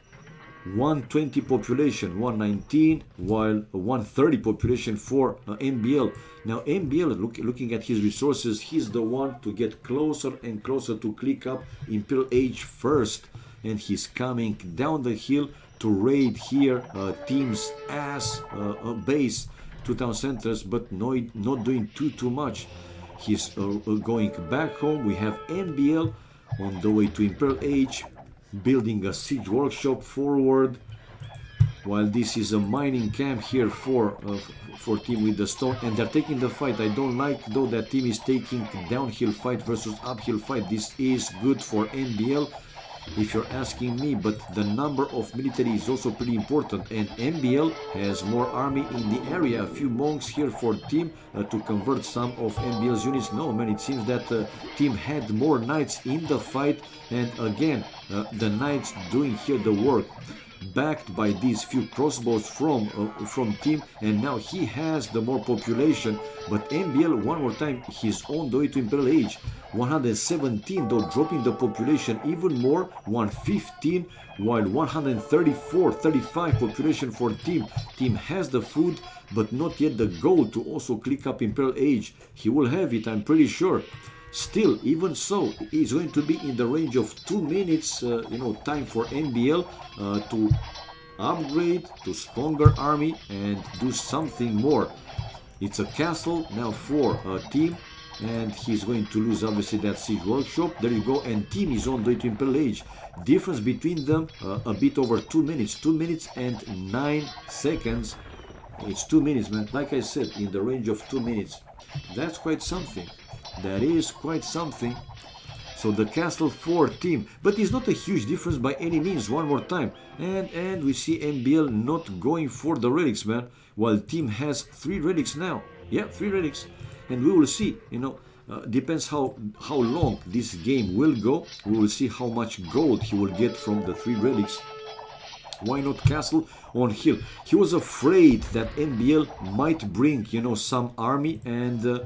120 population, 119, while 130 population for MBL. Now MBL, looking at his resources, he's the one to get closer and closer to click up Imperial Age first, and he's coming down the hill to raid here team's ass base, 2 town centers, but not doing too much. He's going back home. We have MBL on the way to Imperial Age, building a siege workshop forward, while this is a mining camp here for team with the stone, and they're taking the fight. I don't like though that team is taking downhill fight versus uphill fight. This is good for MBL if you're asking me, but the number of military is also pretty important, and MBL has more army in the area. A few monks here for team to convert some of MBL's units. No, man, it seems that team had more knights in the fight, and again the knights doing here the work, backed by these few crossbows from team, and now he has the more population. But MBL, one more time, he's on the way to Imperial Age. 117 though, dropping the population even more, 115, while 135 population for team. Team has the food, but not yet the gold to also click up Imperial Age. He will have it, I'm pretty sure. Still, even so, it's going to be in the range of 2 minutes, time for MBL to upgrade to stronger army and do something more. It's a castle now for team, and he's going to lose obviously that siege workshop. There you go, and team is on the way to Imperial Age. Difference between them a bit over 2 minutes, 2 minutes and 9 seconds. It's 2 minutes, man. Like I said, in the range of 2 minutes. That's quite something. That is quite something. So the castle for team, but it's not a huge difference by any means. One more time, and we see MBL not going for the relics, man, while team has 3 relics now. Yeah, 3 relics, and we will see. Depends how long this game will go. We will see how much gold he will get from the 3 relics. Why not castle on hill? He was afraid that MBL might bring some army and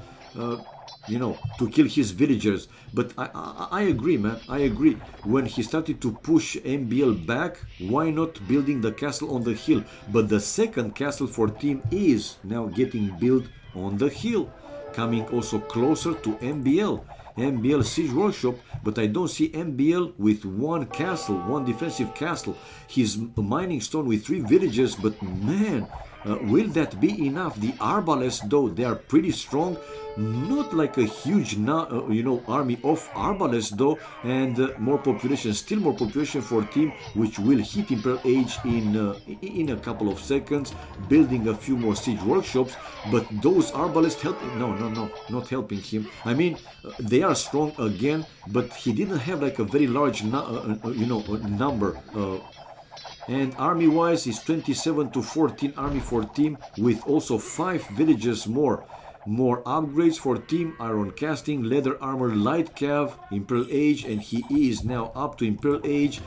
to kill his villagers. But I agree, man. I agree. When he started to push MBL back, why not building the castle on the hill? But the second castle for team is now getting built on the hill, coming also closer to MBL. MBL siege workshop, but I don't see MBL with 1 castle, 1 defensive castle. He's mining stone with 3 villages, but man, will that be enough? The Arbalests, though, they are pretty strong. Not like a huge, army of Arbalests, though, and more population, still more population for team, which will hit Imperial Age in a couple of seconds, building a few more siege workshops. But those Arbalests helping? No, not helping him. I mean, they are strong again, but he didn't have like a very large, number. And army-wise is 27 to 14 army for team, with also 5 villages more. More upgrades for Team: Iron Casting, Leather Armor, Light Cav, Imperial Age, and he is now up to Imperial Age,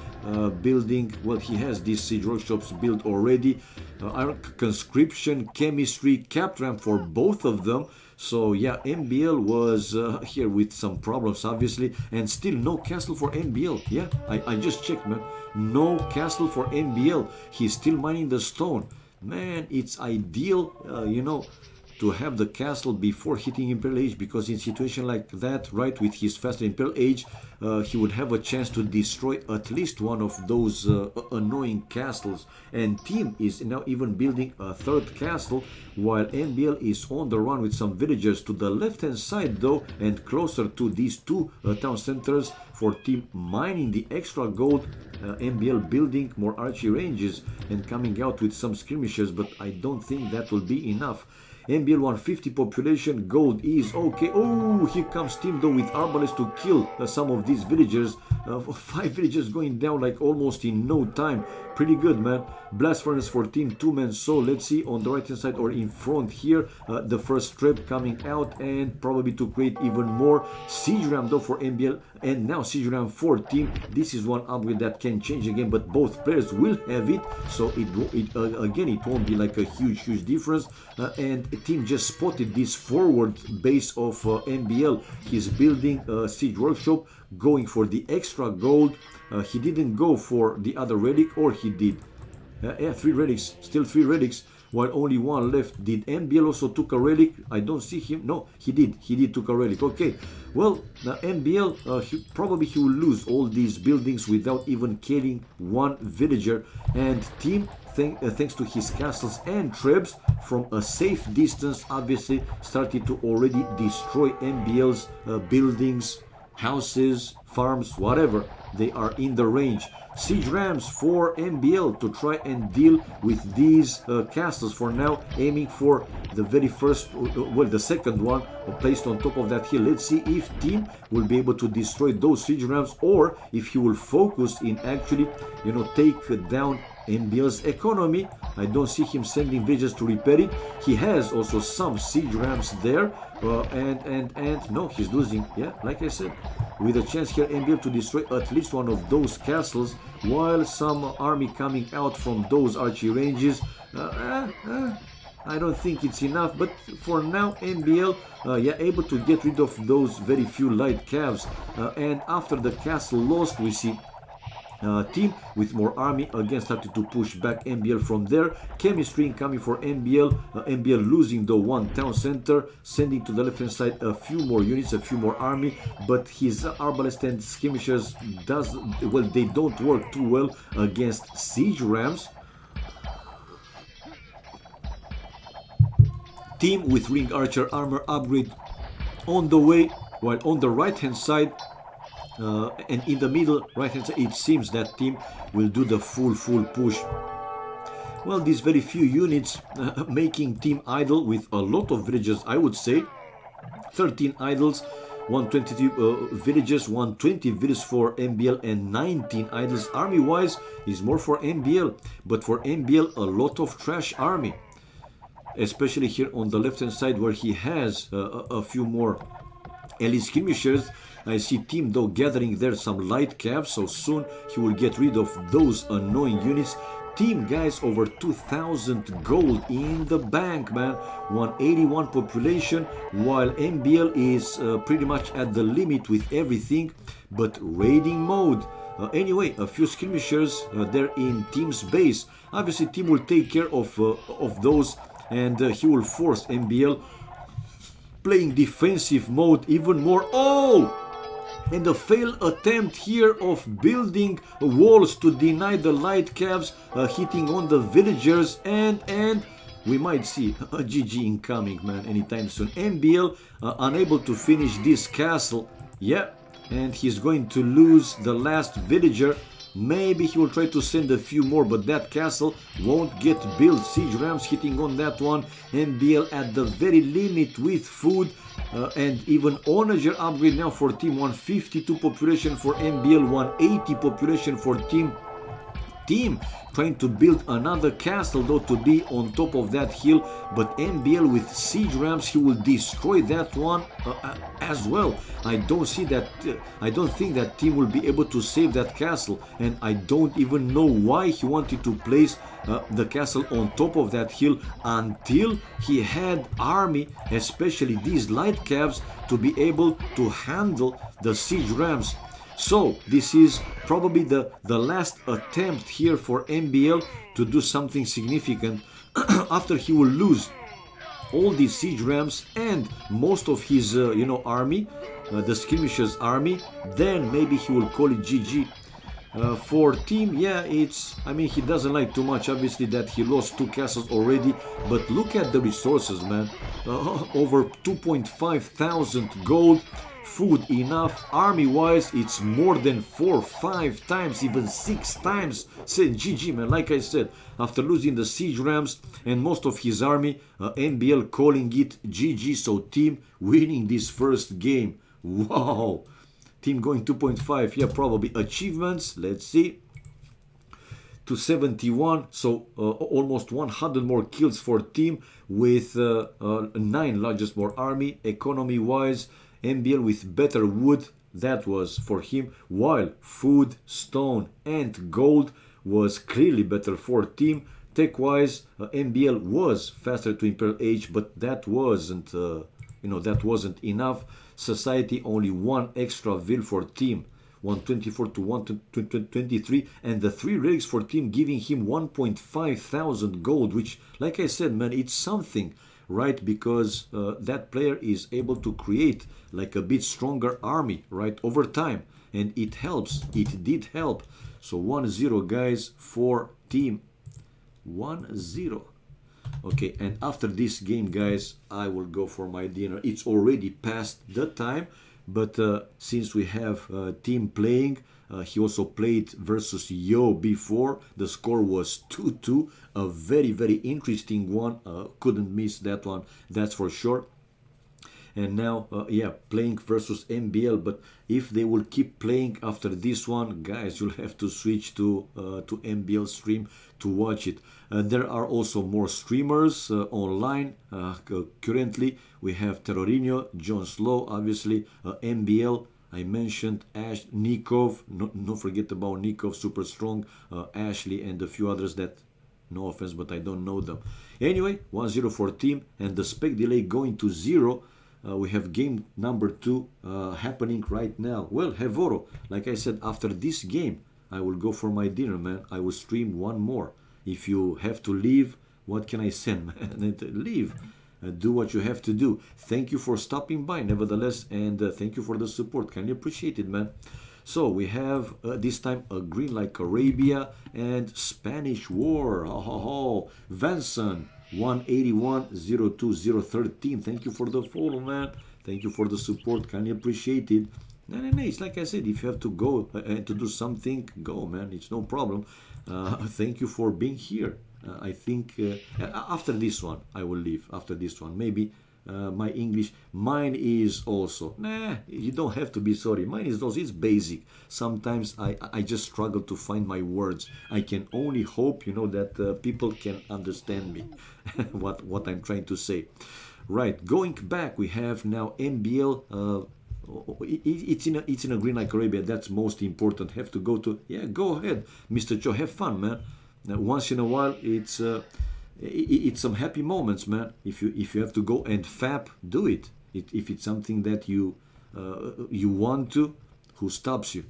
building, well, he has these siege workshops built already. Iron Conscription, Chemistry, Cap Ramp for both of them. So yeah, MBL was here with some problems, obviously, and still no castle for MBL. Yeah, I just checked, man. No castle for MBL. He's still mining the stone. Man, it's ideal, you know, to have the castle before hitting Imperial Age, because in situation like that, right, with his faster Imperial Age, he would have a chance to destroy at least one of those annoying castles. And Team is now even building a third castle, while MBL is on the run with some villagers to the left hand side though, and closer to these two town centers for Team mining the extra gold. MBL building more archery ranges and coming out with some skirmishers, but I don't think that will be enough. MBL 150 population, gold is okay. Oh, here comes Team though with arbalest to kill some of these villagers. 5 villagers going down like almost in no time. Pretty good, man. Blast furnace for Team, 2-man. So let's see on the right hand side or in front here, the first trap coming out, and probably to create even more. Siege ram though for MBL, and now siege ram for Team. This is one upgrade that can change again, but both players will have it, so again it won't be like a huge difference. And Team just spotted this forward base of MBL. He's building a siege workshop, going for the extra gold. He didn't go for the other relic, or he did. Yeah, 3 relics, still 3 relics, while only 1 left. Did MBL also took a relic? I don't see him. No, he did took a relic. Okay, well, MBL, probably he will lose all these buildings without even killing 1 villager. And Team, thanks to his castles and trebs from a safe distance, obviously started to already destroy MBL's buildings, houses, farms, whatever. They are in the range. Siege rams for MBL to try and deal with these castles for now, aiming for the very first, well, the second one placed on top of that hill. Let's see if Team will be able to destroy those siege rams, or if he will focus in actually, you know, take down MBL's economy. I don't see him sending villagers to repair it. He has also some siege rams there, and no, he's losing. Yeah, like I said, with a chance here MBL to destroy at least one of those castles, while some army coming out from those archery ranges. I don't think it's enough, but for now MBL yeah, able to get rid of those very few light calves, and after the castle lost, we see Team with more army again started to push back MBL from there. Chemistry incoming for MBL. MBL losing the 1 town center, sending to the left hand side a few more units, a few more army, but his arbalest and skirmishers they don't work too well against siege rams. Team with ring archer armor upgrade on the way, while on the right hand side and in the middle right hand side, it seems that Team will do the full push. Well, these very few units making Team idle with a lot of villagers, I would say. 13 idles, 122 villages, 120 villages for MBL, and 19 idles. Army wise is more for MBL, but for MBL a lot of trash army, especially here on the left hand side where he has a few more elite skirmishers. I see Team though gathering there some light calves, so soon he will get rid of those annoying units. Team, guys, over 2,000 gold in the bank, man. 181 population, while MBL is pretty much at the limit with everything but raiding mode. Anyway, a few skirmishers there in Team's base. Obviously Team will take care of those, and he will force MBL playing defensive mode even more. Oh! And a failed attempt here of building walls to deny the light calves hitting on the villagers, and we might see a GG incoming, man, anytime soon. MBL unable to finish this castle. Yeah, and he's going to lose the last villager. Maybe he will try to send a few more, but that castle won't get built. Siege rams hitting on that one. MBL at the very limit with food, and even onager upgrade now for Team. 152 population for MBL, 180 population for Team. Team trying to build another castle though to be on top of that hill, but MBL with siege rams, he will destroy that one as well. I don't see that. I don't think that team will be able to save that castle, and I don't even know why he wanted to place the castle on top of that hill until he had army, especially these light calves, to be able to handle the siege rams. So this is probably the last attempt here for MBL to do something significant after he will lose all these siege rams and most of his army, the skirmishers army. Then maybe he will call it GG. For team, yeah, I mean, he doesn't like too much, obviously, that he lost 2 castles already, but look at the resources, man. Over 2.5 thousand gold, food enough, army-wise, it's more than 4, 5 times, even 6 times. Say GG, man. Like I said, after losing the siege rams and most of his army, NBL calling it GG, so team winning this first game. Wow. Team going 2.5, yeah, probably. Achievements, let's see. 271, so almost 100 more kills for team with 9 largest more army. Economy wise, MBL with better wood, that was for him, while food, stone and gold was clearly better for team. Tech wise, MBL was faster to Imperial Age, but that wasn't that wasn't enough. Society only 1 extra vil for team, 124 to 123, and the 3 relics for team giving him 1.5 thousand gold, which, like I said, man, it's something, right? Because that player is able to create like a bit stronger army, right, over time, and it helps. It did help. So 1-0, guys, for team. 1-0. Okay, and after this game, guys, I will go for my dinner. It's already past the time, but since we have team playing, he also played versus Yo before. The score was 2-2, a very, very interesting one. Couldn't miss that one, that's for sure. And now, yeah, playing versus MBL. But if they will keep playing after this one, guys, you'll have to switch to MBL stream to watch it. There are also more streamers online. Currently, we have Terrorinho, John Slow, obviously, MBL. I mentioned Ash, Nikov. Don't forget about Nikov, super strong. Ashley and a few others that, no offense, but I don't know them. Anyway, 1-0 for team, and the spec delay going to 0. We have game number 2 happening right now. Well, Hevoro, like I said, after this game, I will go for my dinner, man. I will stream one more. If you have to leave, what can I send, man? Leave. Do what you have to do. Thank you for stopping by, nevertheless, and thank you for the support. Kindly appreciate it, man. So we have this time a green like Arabia and Spanish War. Oh, Vanson 181-02013. Thank you for the follow, man. Thank you for the support. Kindly appreciate it. No, it's like I said, if you have to go and to do something, go, man. It's no problem. Thank you for being here. I think after this one, I will leave. After this one, maybe my English, mine is also, you don't have to be sorry. Mine is also, it's basic. Sometimes I just struggle to find my words. I can only hope, that people can understand me, what I'm trying to say. Right, going back, we have now NBL. It's in a green like Arabia. That's most important. Have to go to, yeah, go ahead, Mr. Joe, have fun, man. Once in a while, it's some happy moments, man. If you have to go and fap, do it. If it's something that you want to, who stops you?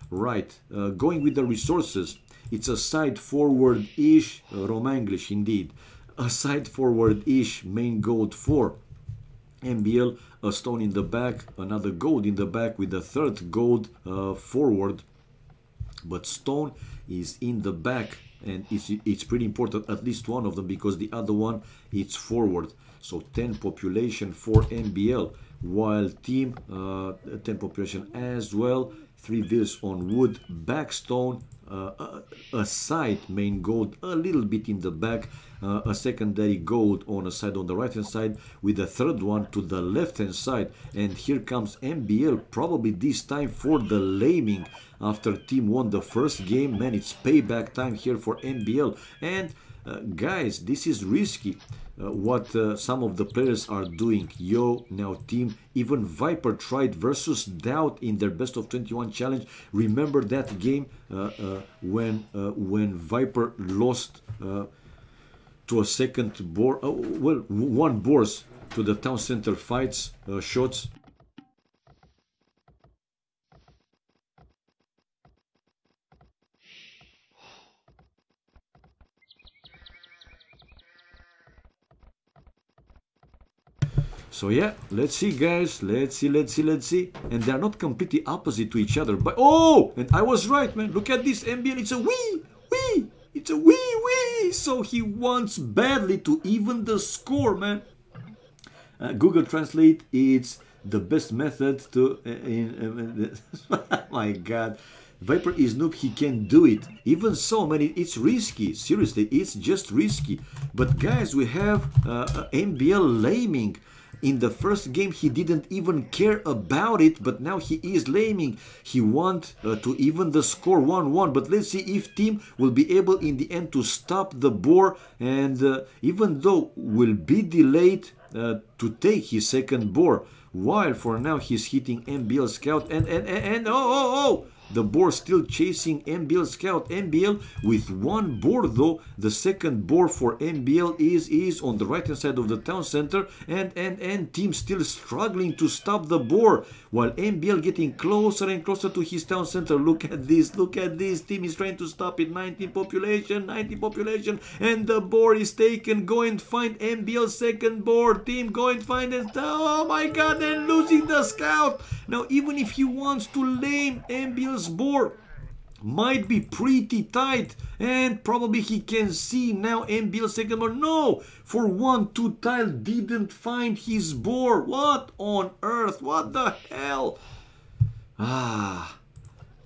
Right. Going with the resources, it's a side forward-ish Romanglish indeed. A side forward-ish main gold for MBL. A stone in the back, another gold in the back with the third gold forward. But stone is in the back. And it's pretty important, at least one of them, because the other one, it's forward. So 10 population for MBL, while team 10 population as well. 3 villas on wood, back stone, a side main gold a little bit in the back, a secondary gold on a side on the right hand side with a third one to the left hand side. And here comes MBL, probably this time for the laming after team won the first game. Man, it's payback time here for MBL. And guys, this is risky. What some of the players are doing. Yo, now team, even Viper tried versus Doubt in their best of 21 challenge. Remember that game when Viper lost to a second board, well, one boards to the town center fights, shots. So yeah, let's see guys, let's see. And they're not completely opposite to each other, but oh, and I was right, man. Look at this MBL, it's a wee. It's a wee. So he wants badly to even the score, man. Google Translate, it's the best method to oh my god. Viper is noob, he can do it. Even so, man, it's risky. Seriously, it's just risky. But guys, we have MBL laming. In the first game, he didn't even care about it, but now he is laming. He wants to even the score 1-1, but let's see if team will be able in the end to stop the boar, and even though will be delayed to take his second boar, while for now he's hitting MBL scout, and oh, the boar still chasing MBL scout. MBL with one boar though. The second boar for MBL is on the right hand side of the town center, and team still struggling to stop the boar, while MBL getting closer and closer to his town center. Look at this, team is trying to stop it. 19 population, and the boar is taken. Go and find MBL second boar. Team, go and find it. Oh my god, and losing the scout. Now even if he wants to lame MBL's boar, might be pretty tight, and probably he can see now MBL second boar. No, for 1-2 tile didn't find his boar. What on earth? What the hell?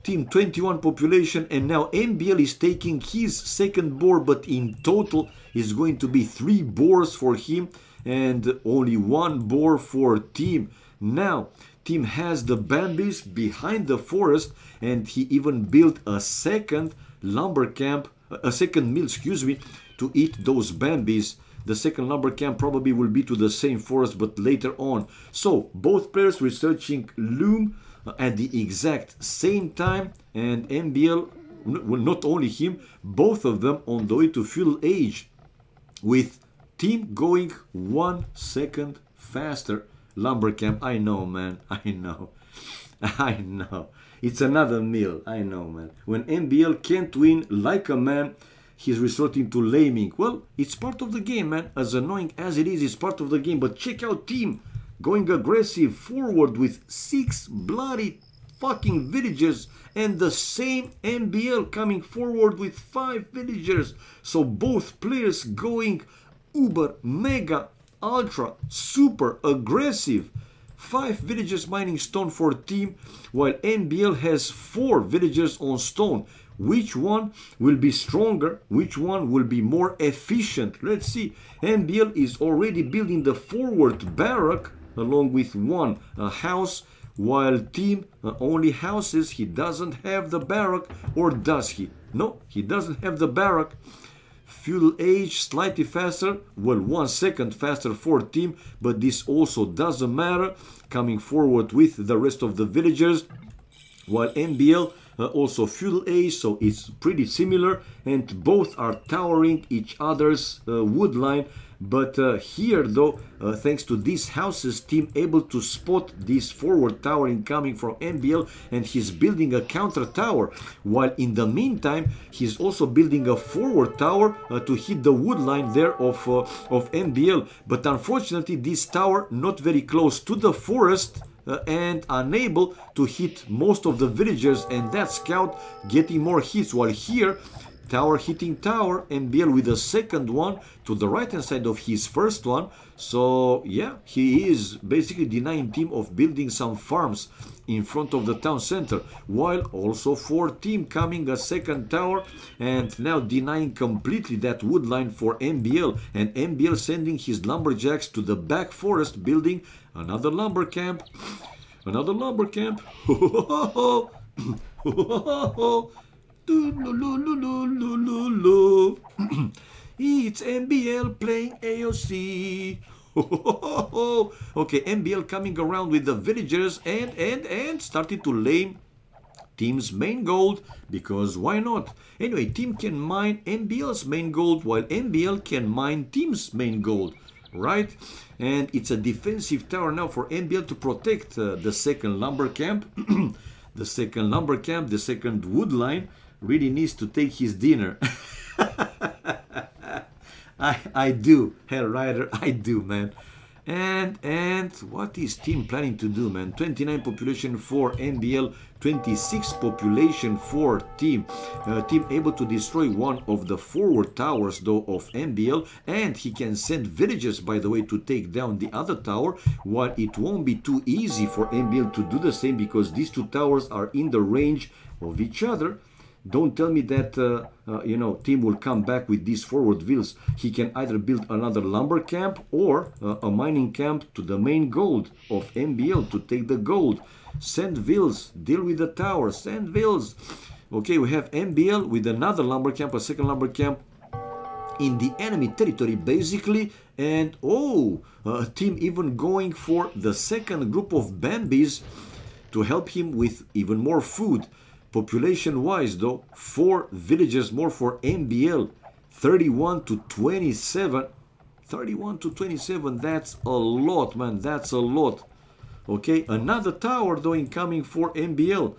Team 21 population, and now MBL is taking his second boar, but in total is going to be 3 boars for him and only 1 boar for team. Now team has the Bambis behind the forest, and he even built a second lumber camp, a second mill, excuse me, to eat those Bambis. The second lumber camp probably will be to the same forest, but later on. So both players researching loom at the exact same time, and MBL, well, not only him, both of them on the way to feudal age, with team going 1 second faster. Lumber camp, I know, man, I know. It's another mill, I know, man. When MBL can't win like a man, he's resorting to laming. Well, it's part of the game, man. As annoying as it is, it's part of the game. But check out team going aggressive forward with 6 bloody fucking villagers, and the same MBL coming forward with 5 villagers. So both players going uber, mega, ultra, super aggressive. 5 villagers mining stone for team, while MBL has 4 villagers on stone. Which one will be stronger? Which one will be more efficient? Let's see. MBL is already building the forward barrack along with 1 house, while team only houses. He doesn't have the barrack, or does he? No, he doesn't have the barrack. Feudal age slightly faster, well, 1 second faster for team, but this also doesn't matter. Coming forward with the rest of the villagers, while MBL also feudal age, so it's pretty similar, and both are towering each other's wood line. But here though, thanks to these houses, team able to spot this forward towering coming from MBL, and he's building a counter tower, while in the meantime he's also building a forward tower to hit the wood line there of MBL. But unfortunately this tower not very close to the forest, and unable to hit most of the villagers, and that scout getting more hits, while here tower hitting tower, MBL with the second one to the right hand side of his first one. So yeah, he is basically denying team of building some farms in front of the town center, while also for team coming a second tower and now denying completely that wood line for MBL, and MBL sending his lumberjacks to the back forest, building another lumber camp. Another lumber camp. It's MBL playing AoC. Okay, MBL coming around with the villagers and started to lay team's main gold, because why not? Anyway, team can mine MBL's main gold while MBL can mine team's main gold, right? And it's a defensive tower now for MBL to protect the second lumber camp. The second lumber camp, the second wood line, really needs to take his dinner. I do, Hell Rider, I do, man. And what is team planning to do, man? 29 population for MBL, 26 population for team. Team able to destroy one of the forward towers though of MBL, and he can send villagers, by the way, to take down the other tower, while it won't be too easy for MBL to do the same because these two towers are in the range of each other. Don't tell me that, you know, team will come back with these forward vills. He can either build another lumber camp or a mining camp to the main gold of MBL to take the gold. Send vills, deal with the tower, send vills. Okay, we have MBL with another lumber camp, a second lumber camp in the enemy territory, basically. And, oh, team even going for the second group of Bambis to help him with even more food. Population wise though, 4 villages more for MBL, 31 to 27. 31 to 27, that's a lot, man, that's a lot. Okay, another tower though incoming for MBL.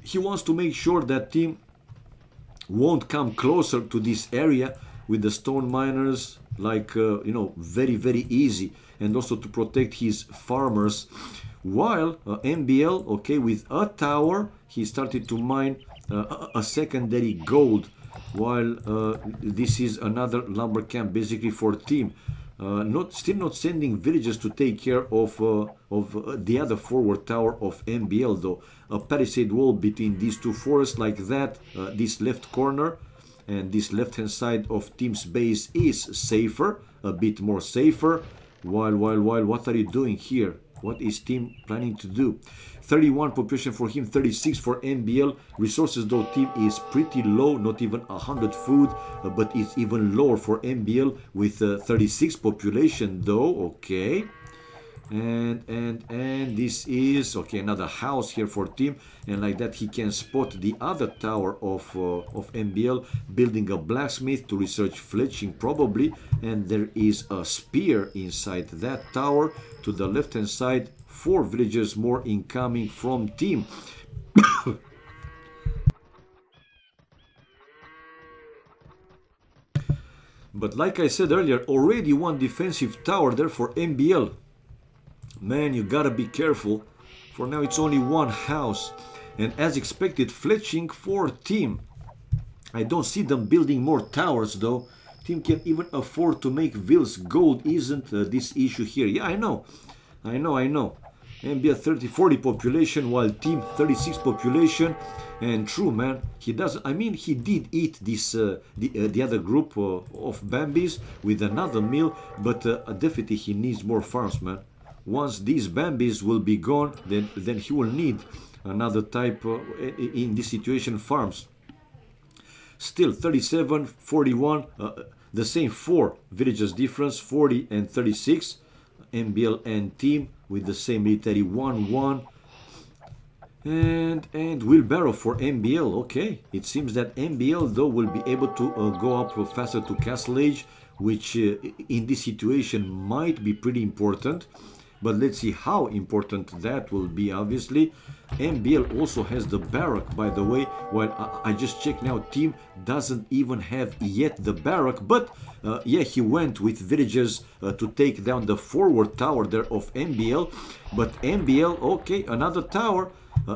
He wants to make sure that team won't come closer to this area with the stone miners, like, you know, very, very easy. And also to protect his farmers. While MBL, okay, with a tower, he started to mine a secondary gold. While this is another lumber camp basically for team. Still not sending villagers to take care of the other forward tower of MBL though. A palisade wall between these two forests like that. This left corner and this left hand side of team's base is safer, a bit more safer. While what are you doing here? What is team planning to do? 31 population for him, 36 for MBL. Resources though, team is pretty low, not even 100 food, but it's even lower for MBL with 36 population though. Okay. And this is okay, another house here for team, and like that he can spot the other tower of MBL building a blacksmith to research fletching probably, and there is a spear inside that tower. To the left hand side, 4 villagers more incoming from team. But like I said earlier, already one defensive tower there for MBL. Man, you gotta be careful. For now it's only one house. And as expected, fletching for team. I don't see them building more towers though. Team can even afford to make vills. Gold isn't this issue here. Yeah, I know. MBL 30-40 population while team 36 population. And true, man, he doesn't, I mean, he did eat this the other group of Bambis with another meal, but definitely he needs more farms, man. Once these Bambis will be gone, then he will need another type in this situation farms. Still 37, 41, the same 4 villages difference, 40 and 36. MBL and team with the same military 1-1. And wheelbarrow for MBL. Okay, it seems that MBL though will be able to go up faster to Castle Age, which in this situation might be pretty important. but let's see how important that will be. Obviously, MBL also has the barrack, by the way, while I just checked now, team doesn't even have yet the barrack, but yeah, he went with villagers to take down the forward tower there of MBL, but MBL, okay, another tower.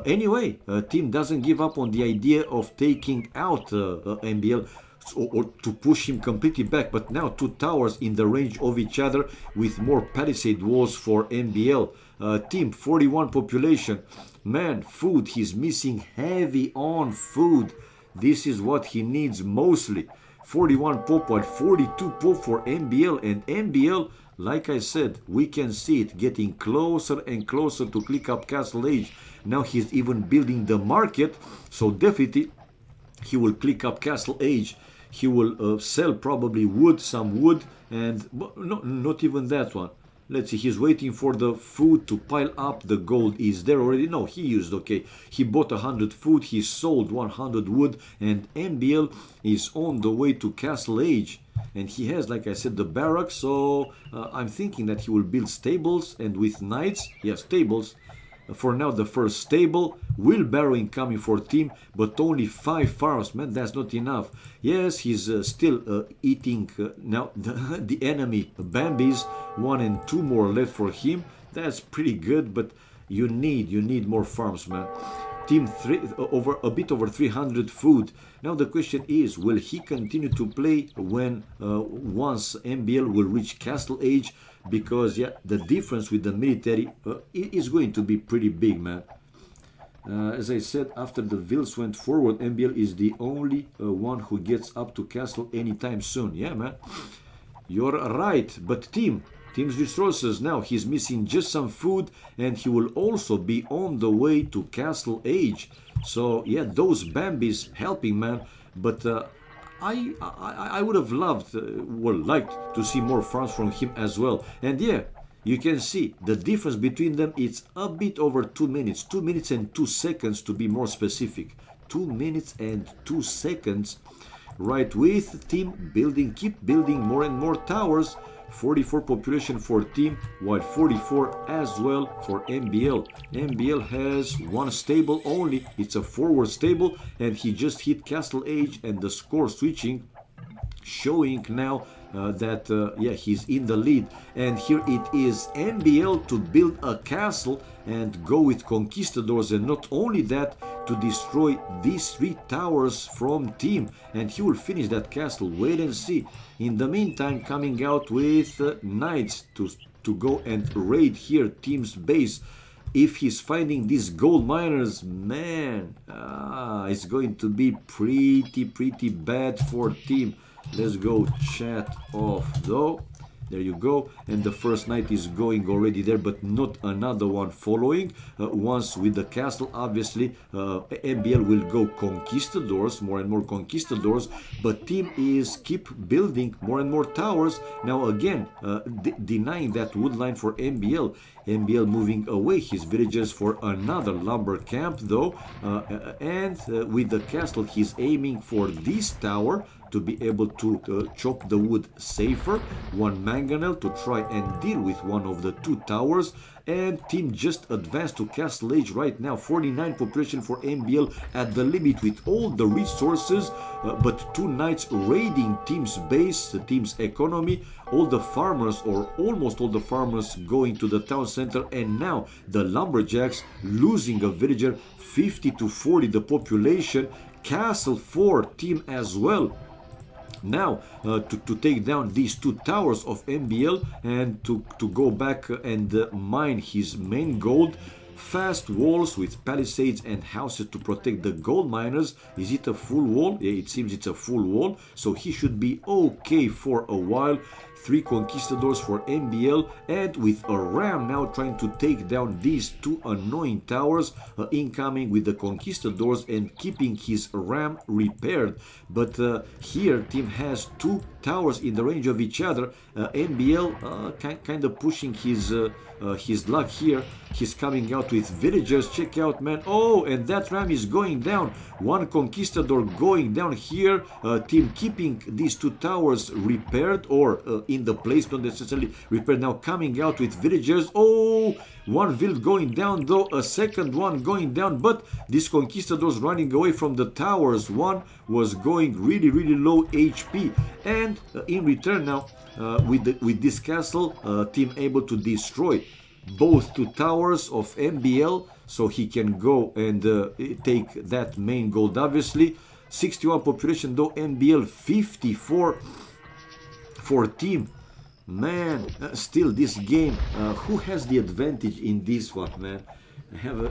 Anyway, team doesn't give up on the idea of taking out MBL, or to push him completely back, but now two towers in the range of each other with more palisade walls for MBL. Team 41 population, man, food, he's missing heavy on food. This is what he needs mostly. 41 pop while 42 pop for MBL, and MBL, like I said, we can see it getting closer and closer to click up Castle Age. Now he's even building the market, so definitely he will click up Castle Age. He will sell probably wood, some wood, and no, not even that one. Let's see, he's waiting for the food to pile up. The gold is there already. No, he used, okay. He bought 100 food, he sold 100 wood, and MBL is on the way to Castle Age. And he has, like I said, the barracks, so I'm thinking that he will build stables, and with knights, yeah, stables. For now, the first stable, wheelbarrow incoming for team, but only 5 farms, man, that's not enough. Yes, he's still eating now the enemy Bambis, 1 and 2 more left for him. That's pretty good, but you need more farms, man. Team 3 a bit over 300 food. Now the question is, will he continue to play when once MBL will reach Castle Age? Because yeah, the difference with the military is going to be pretty big, man. As I said, after the Vils went forward, MBL is the only one who gets up to Castle anytime soon. Yeah, man, you're right. But team's resources now, he's missing just some food, and he will also be on the way to Castle Age. So yeah, those Bambis helping, man. But I would have loved, liked to see more farms from him as well. And yeah, you can see the difference between them. It's a bit over 2 minutes, 2 minutes and 2 seconds to be more specific. 2 minutes and 2 seconds, right? With team building, keep building more and more towers. 44 population for team, while 44 as well for MBL. MBL has 1 stable only. It's a forward stable, and he just hit Castle Age, and the score switching, showing now that yeah, he's in the lead. And here it is, MBL to build a castle and go with conquistadors, and not only that, to destroy these 3 towers from team, and he will finish that castle. Wait and see. In the meantime, coming out with knights to go and raid here team's base. If he's finding these gold miners, man, it's going to be pretty bad for team. Let's go chat off though. There you go, and the first knight is going already there, but not another one following. Once with the castle, obviously, MBL will go conquistadors, more and more conquistadors, but team is keep building more and more towers. Now again, denying that wood line for MBL. MBL moving away his villagers for another lumber camp though, and with the castle he's aiming for this tower to be able to chop the wood safer. 1 mangonel to try and deal with one of the 2 towers, and team just advanced to Castle Age right now. 49 population for MBL at the limit with all the resources, but 2 knights raiding team's base, the team's economy. All the farmers, or almost all the farmers, going to the town center, and now the lumberjacks losing a villager. 50 to 40 the population. Castle for team as well. Now to take down these 2 towers of MBL, and to go back and mine his main gold. Fast walls with palisades and houses to protect the gold miners. Is it a full wall? Yeah, it seems it's a full wall, so he should be okay for a while. 3 conquistadors for MBL, and with a ram now trying to take down these 2 annoying towers, incoming with the conquistadors and keeping his ram repaired. But here team has 2 towers in the range of each other. MBL kind of pushing his luck here. He's coming out with villagers. Check out, man. Oh, and that ram is going down. 1 conquistador going down here. Team keeping these 2 towers repaired, or in the place, not necessarily repaired. Now coming out with villagers. Oh, one village going down though, a second one going down, but these conquistadors running away from the towers. One was going really low HP, and in return now with this castle, team able to destroy both two towers of MBL, so he can go and take that main gold. Obviously 61 population though, MBL 54 for team. Man, still this game, who has the advantage in this one, man? I have a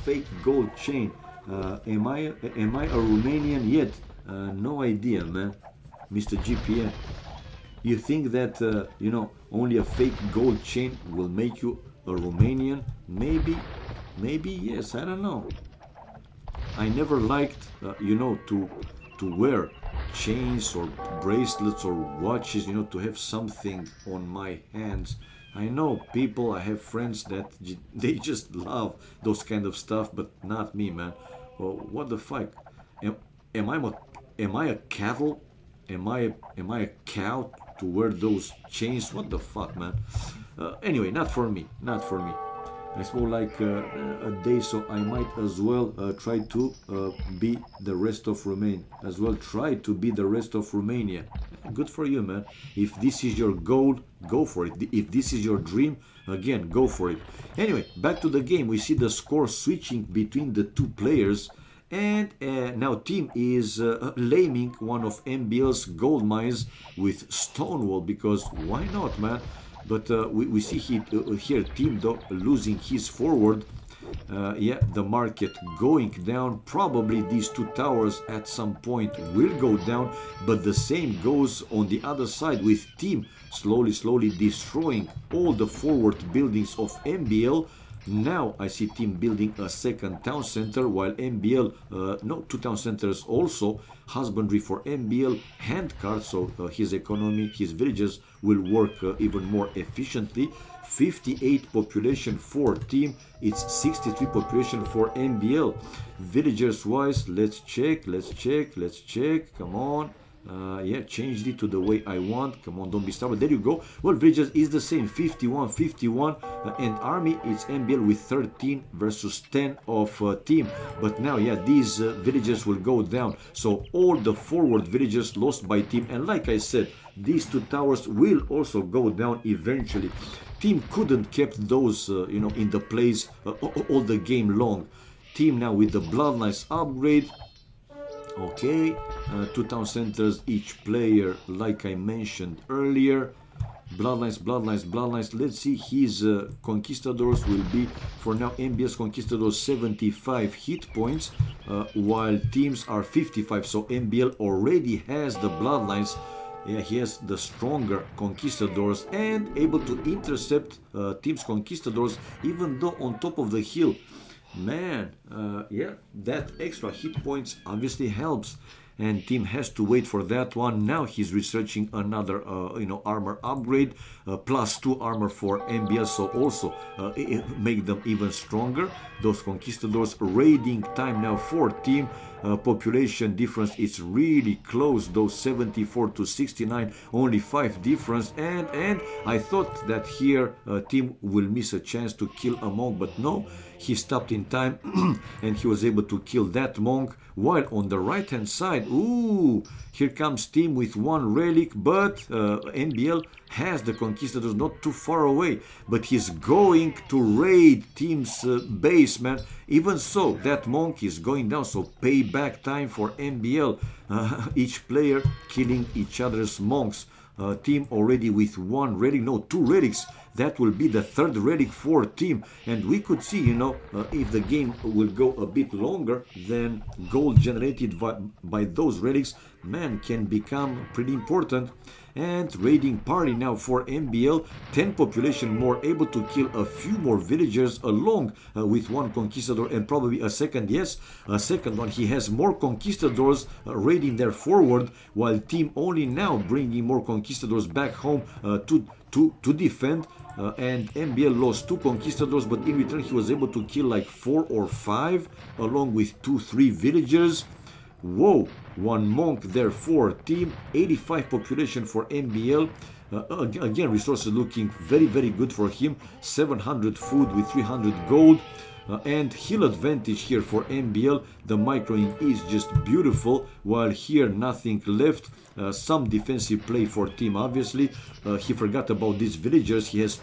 fake gold chain. Am I a Romanian yet? No idea, man. Mr. GPN, you think that you know, only a fake gold chain will make you a Romanian? Maybe yes, I don't know. I never liked you know, to wear chains or bracelets or watches, you know, to have something on my hands. I know people, I have friends that they just love those kind of stuff, but not me, man. Well, what the fuck? Am I a cattle? Am I a cow to wear those chains? What the fuck, man? Anyway, not for me, not for me. It's more like a day, so I might as well try to be the rest of Romania. As well try to be the rest of Romania. Good for you, man. If this is your goal, go for it. If this is your dream, again, go for it. Anyway, back to the game. We see the score switching between the two players. And now team is laming one of MBL's gold mines with stone wall, because why not, man? But we see here team though losing his forward. Yeah, the market going down. Probably these two towers at some point will go down, but the same goes on the other side with team slowly destroying all the forward buildings of MBL. Now I see team building a second town center, while MBL, no, two town centers also. Husbandry for MBL, hand card, so his economy, his villages will work even more efficiently. 58 population for team, it's 63 population for MBL. Villagers wise, let's check, come on. Yeah, changed it to the way I want. Come on, don't be stubborn. There you go. Well, villagers is the same, 51 and army it's MBL with 13 versus 10 of team. But now, yeah, these villagers will go down, so all the forward villagers lost by team. And like I said, these two towers will also go down eventually. Team couldn't kept those you know, in the place all the game long. Team now with the bloodlines upgrade. Okay, two town centers each player, like I mentioned earlier. Bloodlines. Let's see, his conquistadors will be, for now, MBS conquistadors 75 hit points, while teams are 55. So MBL already has the bloodlines. Yeah, he has the stronger conquistadors and able to intercept team's conquistadors, even though on top of the hill. Man, yeah, that extra hit points obviously helps, and team has to wait for that one. Now he's researching another you know, armor upgrade, +2 armor for MBS, so also make them even stronger. Those conquistadors, raiding time now for team. Population difference, it's really close, those 74 to 69, only 5 difference. And I thought that here team will miss a chance to kill a monk, but no, he stopped in time and he was able to kill that monk. While on the right hand side, ooh, here comes team with one relic, but MBL has the conquistadors not too far away, but he's going to raid team's base, man. Even so, that monk is going down, so payback time for MBL. Each player killing each other's monks. Team already with one relic, no, 2 relics. That will be the 3rd relic for team, and we could see, you know, if the game will go a bit longer, then gold generated by those relics, man, can become pretty important. And raiding party now for MBL, 10 population more, able to kill a few more villagers along with one conquistador and probably a second, yes, a second one. He has more conquistadors raiding their forward, while team only now bringing more conquistadors back home to defend. And MBL lost 2 conquistadors, but in return he was able to kill like 4 or 5 along with 2-3 villagers. Whoa, 1 monk there for team, 85 population for MBL. Again, resources looking very, very good for him. 700 food with 300 gold. And hill advantage here for MBL. The microing is just beautiful, while here nothing left. Some defensive play for team, obviously. He forgot about these villagers. He has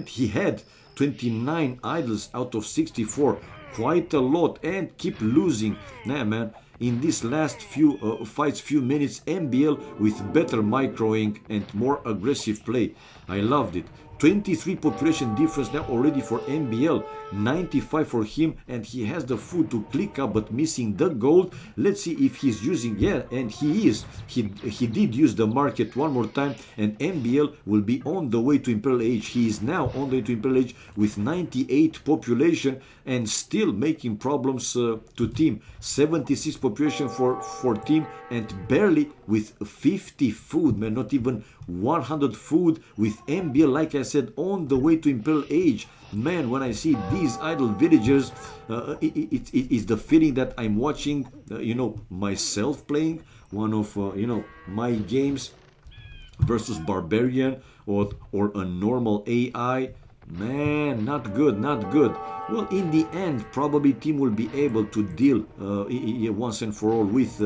he had 29 idols out of 64. Quite a lot, and keep losing. Nah, man. In these last few fights, few minutes, MBL with better microing and more aggressive play. I loved it. 23 population difference now already for MBL, 95 for him, and he has the food to click up but missing the gold. Let's see if he's using, yeah, and he is. He did use the market one more time, and MBL will be on the way to Imperial Age. He is now on the way to Imperial Age with 98 population and still making problems to team. 76 population for team and barely with 50 food, man, not even 100 food with MBL, like I said, on the way to Imperial Age. Man, when I see these idle villagers, it is the feeling that I'm watching, you know, myself playing one of, you know, my games versus Barbarian or a normal AI. Man, not good, not good. Well, in the end, probably team will be able to deal once and for all with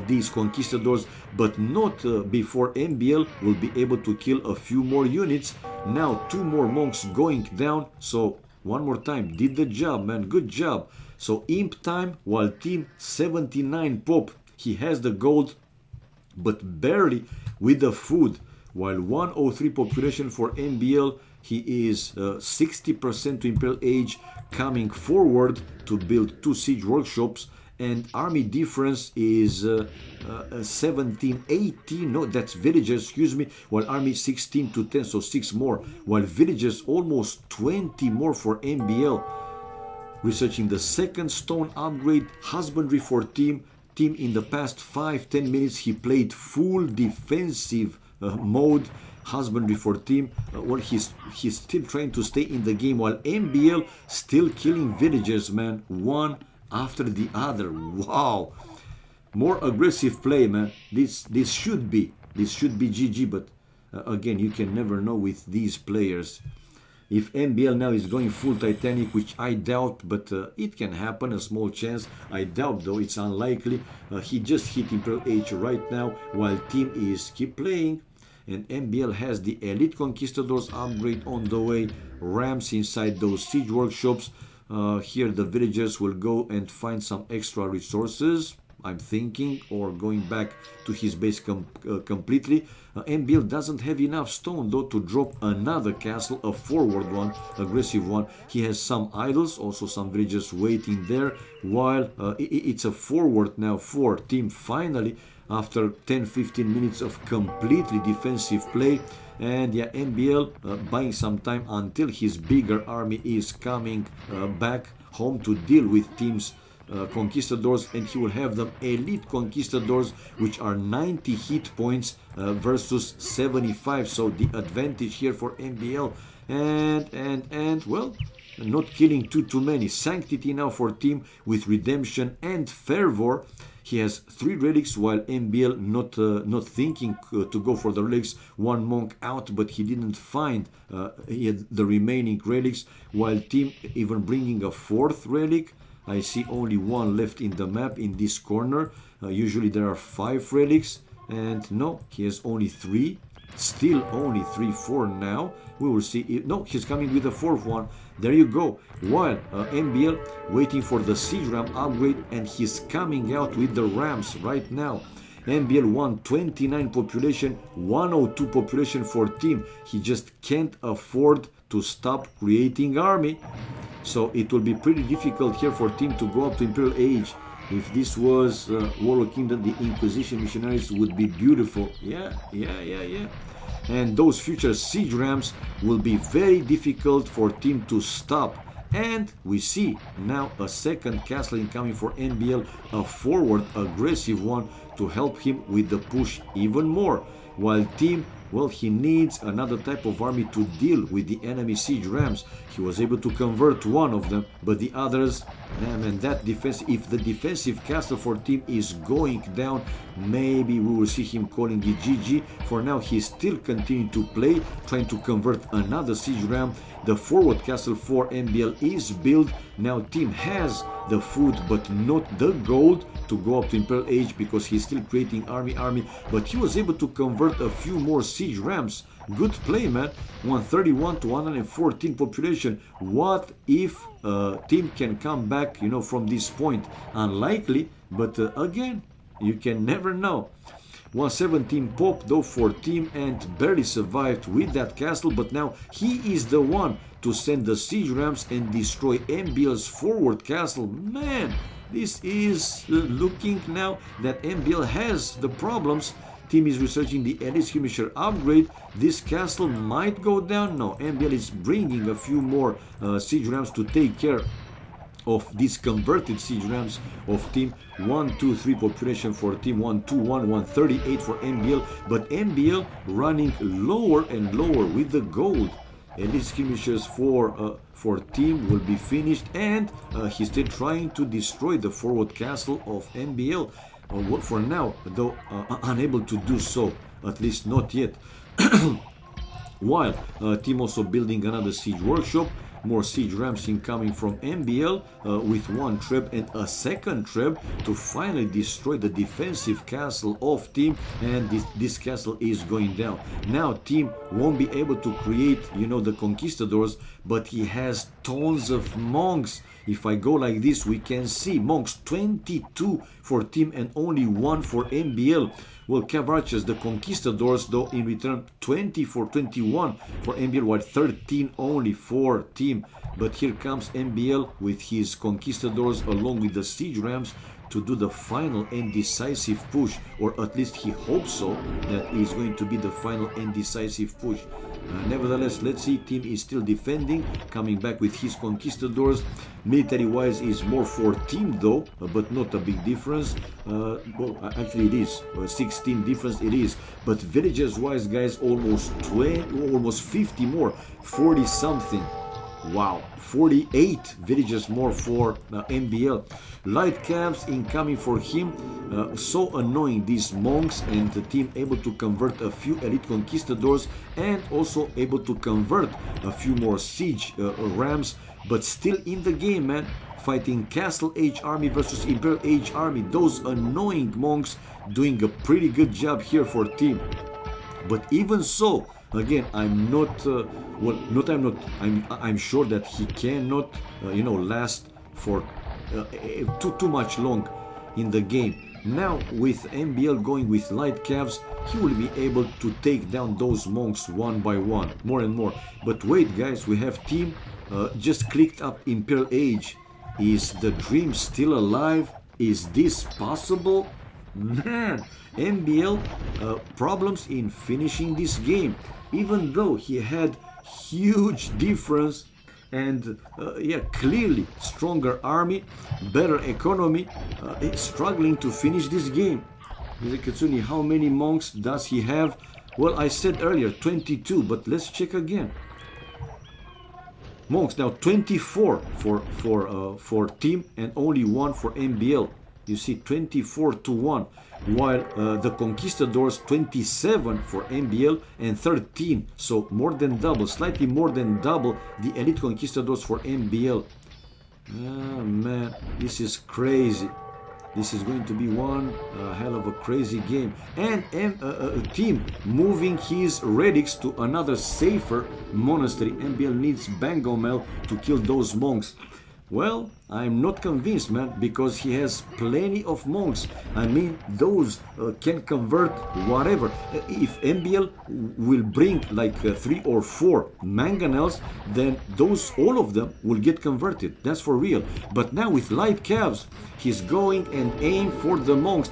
these conquistadors, but not before MBL will be able to kill a few more units. Now 2 more monks going down, so one more time, did the job, man, good job. So imp time, while team 79 pop, he has the gold, but barely with the food, while 103 population for MBL. He is 60% to Imperial Age, coming forward to build 2 siege workshops, and army difference is 17, 18, no, that's villagers, excuse me, while army 16 to 10, so 6 more, while villagers almost 20 more for MBL. Researching the second stone upgrade, husbandry for team. Team in the past 5-10 minutes, he played full defensive mode. Husbandry for team, well, he's still trying to stay in the game, while MBL still killing villagers, man, one after the other. Wow, more aggressive play, man. This should be GG, but again, you can never know with these players. If MBL now is going full Titanic, which I doubt, but it can happen, a small chance. I doubt though, it's unlikely. He just hit Imperial Age right now, while team is keep playing. And MBL has the Elite Conquistadors upgrade on the way, Rams inside those siege workshops. Here the villagers will go and find some extra resources, I'm thinking, or going back to his base completely. MBL doesn't have enough stone though to drop another castle, a forward one, aggressive one. He has some idols, also some villagers waiting there, while it's a forward now for team finally, after 10-15 minutes of completely defensive play. And yeah, MBL buying some time until his bigger army is coming back home to deal with team's conquistadors, and he will have the elite conquistadors, which are 90 hit points versus 75, so the advantage here for MBL. And well, not killing too many. Sanctity now for team with redemption and fervor. He has 3 relics, while MBL not thinking to go for the relics. 1 monk out, but he didn't find he had the remaining relics, while team even bringing a 4th relic. I see only 1 left in the map in this corner. Usually there are 5 relics, and no, he has only 3. Still only 3 for now. We will see if, no, he's coming with a 4th one. There you go. While MBL waiting for the siege ram upgrade, and he's coming out with the rams right now. MBL 129 population, 102 population for team. He just can't afford to stop creating army. So it will be pretty difficult here for team to go up to Imperial Age. If this was Warlock Kingdom, the Inquisition missionaries would be beautiful. Yeah. And those future siege rams will be very difficult for team to stop. And we see now a second castle incoming for MBL, a forward aggressive one to help him with the push even more. While team well, he needs another type of army to deal with the enemy siege rams. He was able to convert one of them, but the others, man, that defense, if the defensive castle for team is going down, maybe we will see him calling it GG. For now, he's still continuing to play, trying to convert another siege ram. The forward castle for MBL is built. Now team has the food but not the gold to go up to Imperial Age, because he's still creating army, but he was able to convert a few more siege rams. Good play, man. 131 to 114 population. What if team can come back, you know, from this point? Unlikely, but again, you can never know. 117 pop though for team, and barely survived with that castle, but now he is the one to send the siege rams and destroy MBL's forward castle. Man, this is looking now that MBL has the problems. Team is researching the elite skirmisher upgrade. This castle might go down. No, MBL is bringing a few more siege rams to take care of these converted siege rams of team. 123 population for team, 121, 138 for MBL, but MBL running lower and lower with the gold. Elite skirmishers for team will be finished, and he's still trying to destroy the forward castle of MBL. For now, though, unable to do so, at least not yet. While team also building another siege workshop. More siege rams incoming from MBL with one treb and a second treb to finally destroy the defensive castle of team, and this castle is going down. Now team won't be able to create, you know, the conquistadors, but he has tons of monks. If I go like this, we can see monks 22 for team and only 1 for MBL. Well, cav archers, the conquistadors, though, in return 20 for 21 for MBL, while 13 only for team. But here comes MBL with his conquistadors along with the siege rams to do the final and decisive push, or at least he hopes so, that is going to be the final and decisive push. Nevertheless, let's see, team is still defending, coming back with his conquistadors. Military wise is more for team though, but not a big difference. Well, actually it is 16 difference, it is, but villages wise, guys, almost 20, almost 50 more, 40 something. Wow, 48 villages more for MBL. Light calves incoming for him. So annoying, these monks, and the team able to convert a few elite conquistadors and also able to convert a few more siege rams, but still in the game, man. Fighting Castle Age army versus Imperial Age army. Those annoying monks doing a pretty good job here for team. But even so, again, I'm sure that he cannot, you know, last for too much long in the game. Now with MBL going with light calves, he will be able to take down those monks one by one, more and more. But wait, guys, we have team just clicked up Imperial Age. Is the dream still alive? Is this possible? Man, MBL problems in finishing this game, even though he had huge difference and yeah, clearly stronger army, better economy, it's struggling to finish this game. Kitsune, how many monks does he have? Well, I said earlier 22, but let's check again. Monks now 24 for team and only 1 for MBL. You see, 24 to 1, while the conquistadors 27 for MBL and 13, so more than double, slightly more than double the elite conquistadors for MBL. Ah, man, this is crazy. This is going to be one hell of a crazy game. And team moving his relics to another safer monastery. MBL needs Bangomel to kill those monks. Well, I'm not convinced, man, because he has plenty of monks. I mean, those can convert whatever. If MBL will bring like 3 or 4 mangonels, then those, all of them will get converted. That's for real. But now with light calves, he's going and aim for the monks.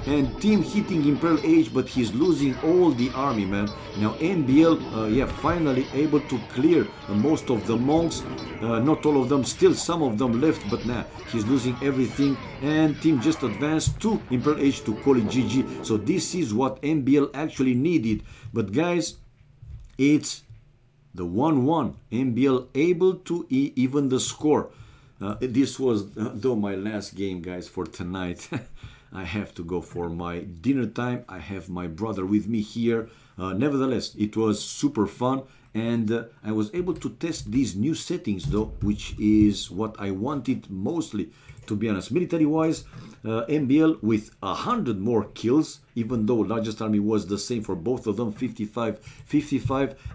and team hitting Imperial Age, but he's losing all the army, man. Now MBL, yeah, finally able to clear most of the monks, not all of them, still some of them left, but nah, he's losing everything, and team just advanced to Imperial Age to call it GG. So this is what MBL actually needed. But guys, it's the 1-1. MBL able to even the score. This was though my last game, guys, for tonight. I have to go for my dinner time. I have my brother with me here. Nevertheless, it was super fun, and I was able to test these new settings though, which is what I wanted mostly, to be honest. Military wise, MBL with 100 more kills, even though largest army was the same for both of them, 55.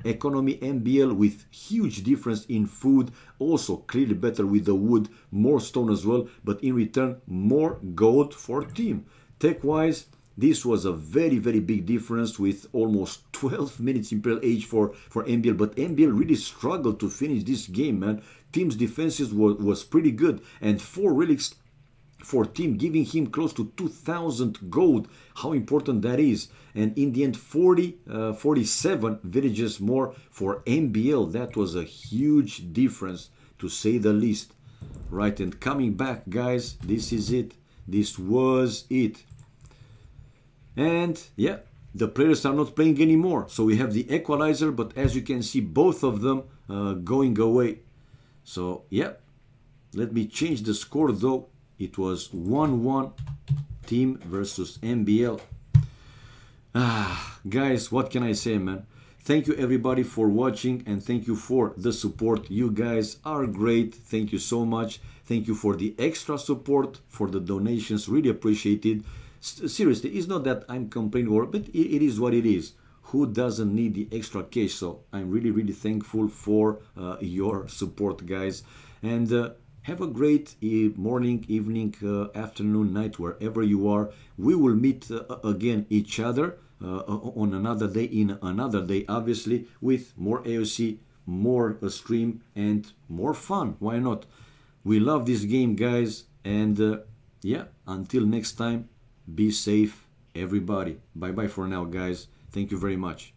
Economy, MBL with huge difference in food, also clearly better with the wood, more stone as well, but in return more gold for team. Tech wise, this was a very big difference, with almost 12 minutes Imperial Age for MBL, but MBL really struggled to finish this game, man. Team's defenses was pretty good, and 4 relics for team, giving him close to 2,000 gold. How important that is. And in the end, 47 villages more for MBL. That was a huge difference, to say the least. Right, and coming back, guys, this is it. This was it. And yeah, the players are not playing anymore. So we have the equalizer, but as you can see, both of them going away. So yeah, let me change the score though. It was 1-1 team versus MBL. Guys, what can I say, man? Thank you everybody for watching, and thank you for the support. You guys are great. Thank you so much. Thank you for the extra support, for the donations. Really appreciate it. Seriously, it's not that I'm complaining, but it is what it is. Who doesn't need the extra cash? So I'm really thankful for your support, guys. And have a great morning, evening, afternoon, night, wherever you are. We will meet again each other on another day, in another day, obviously, with more AoC, more stream, and more fun. Why not? We love this game, guys. And yeah, until next time, be safe, everybody. Bye-bye for now, guys. Thank you very much.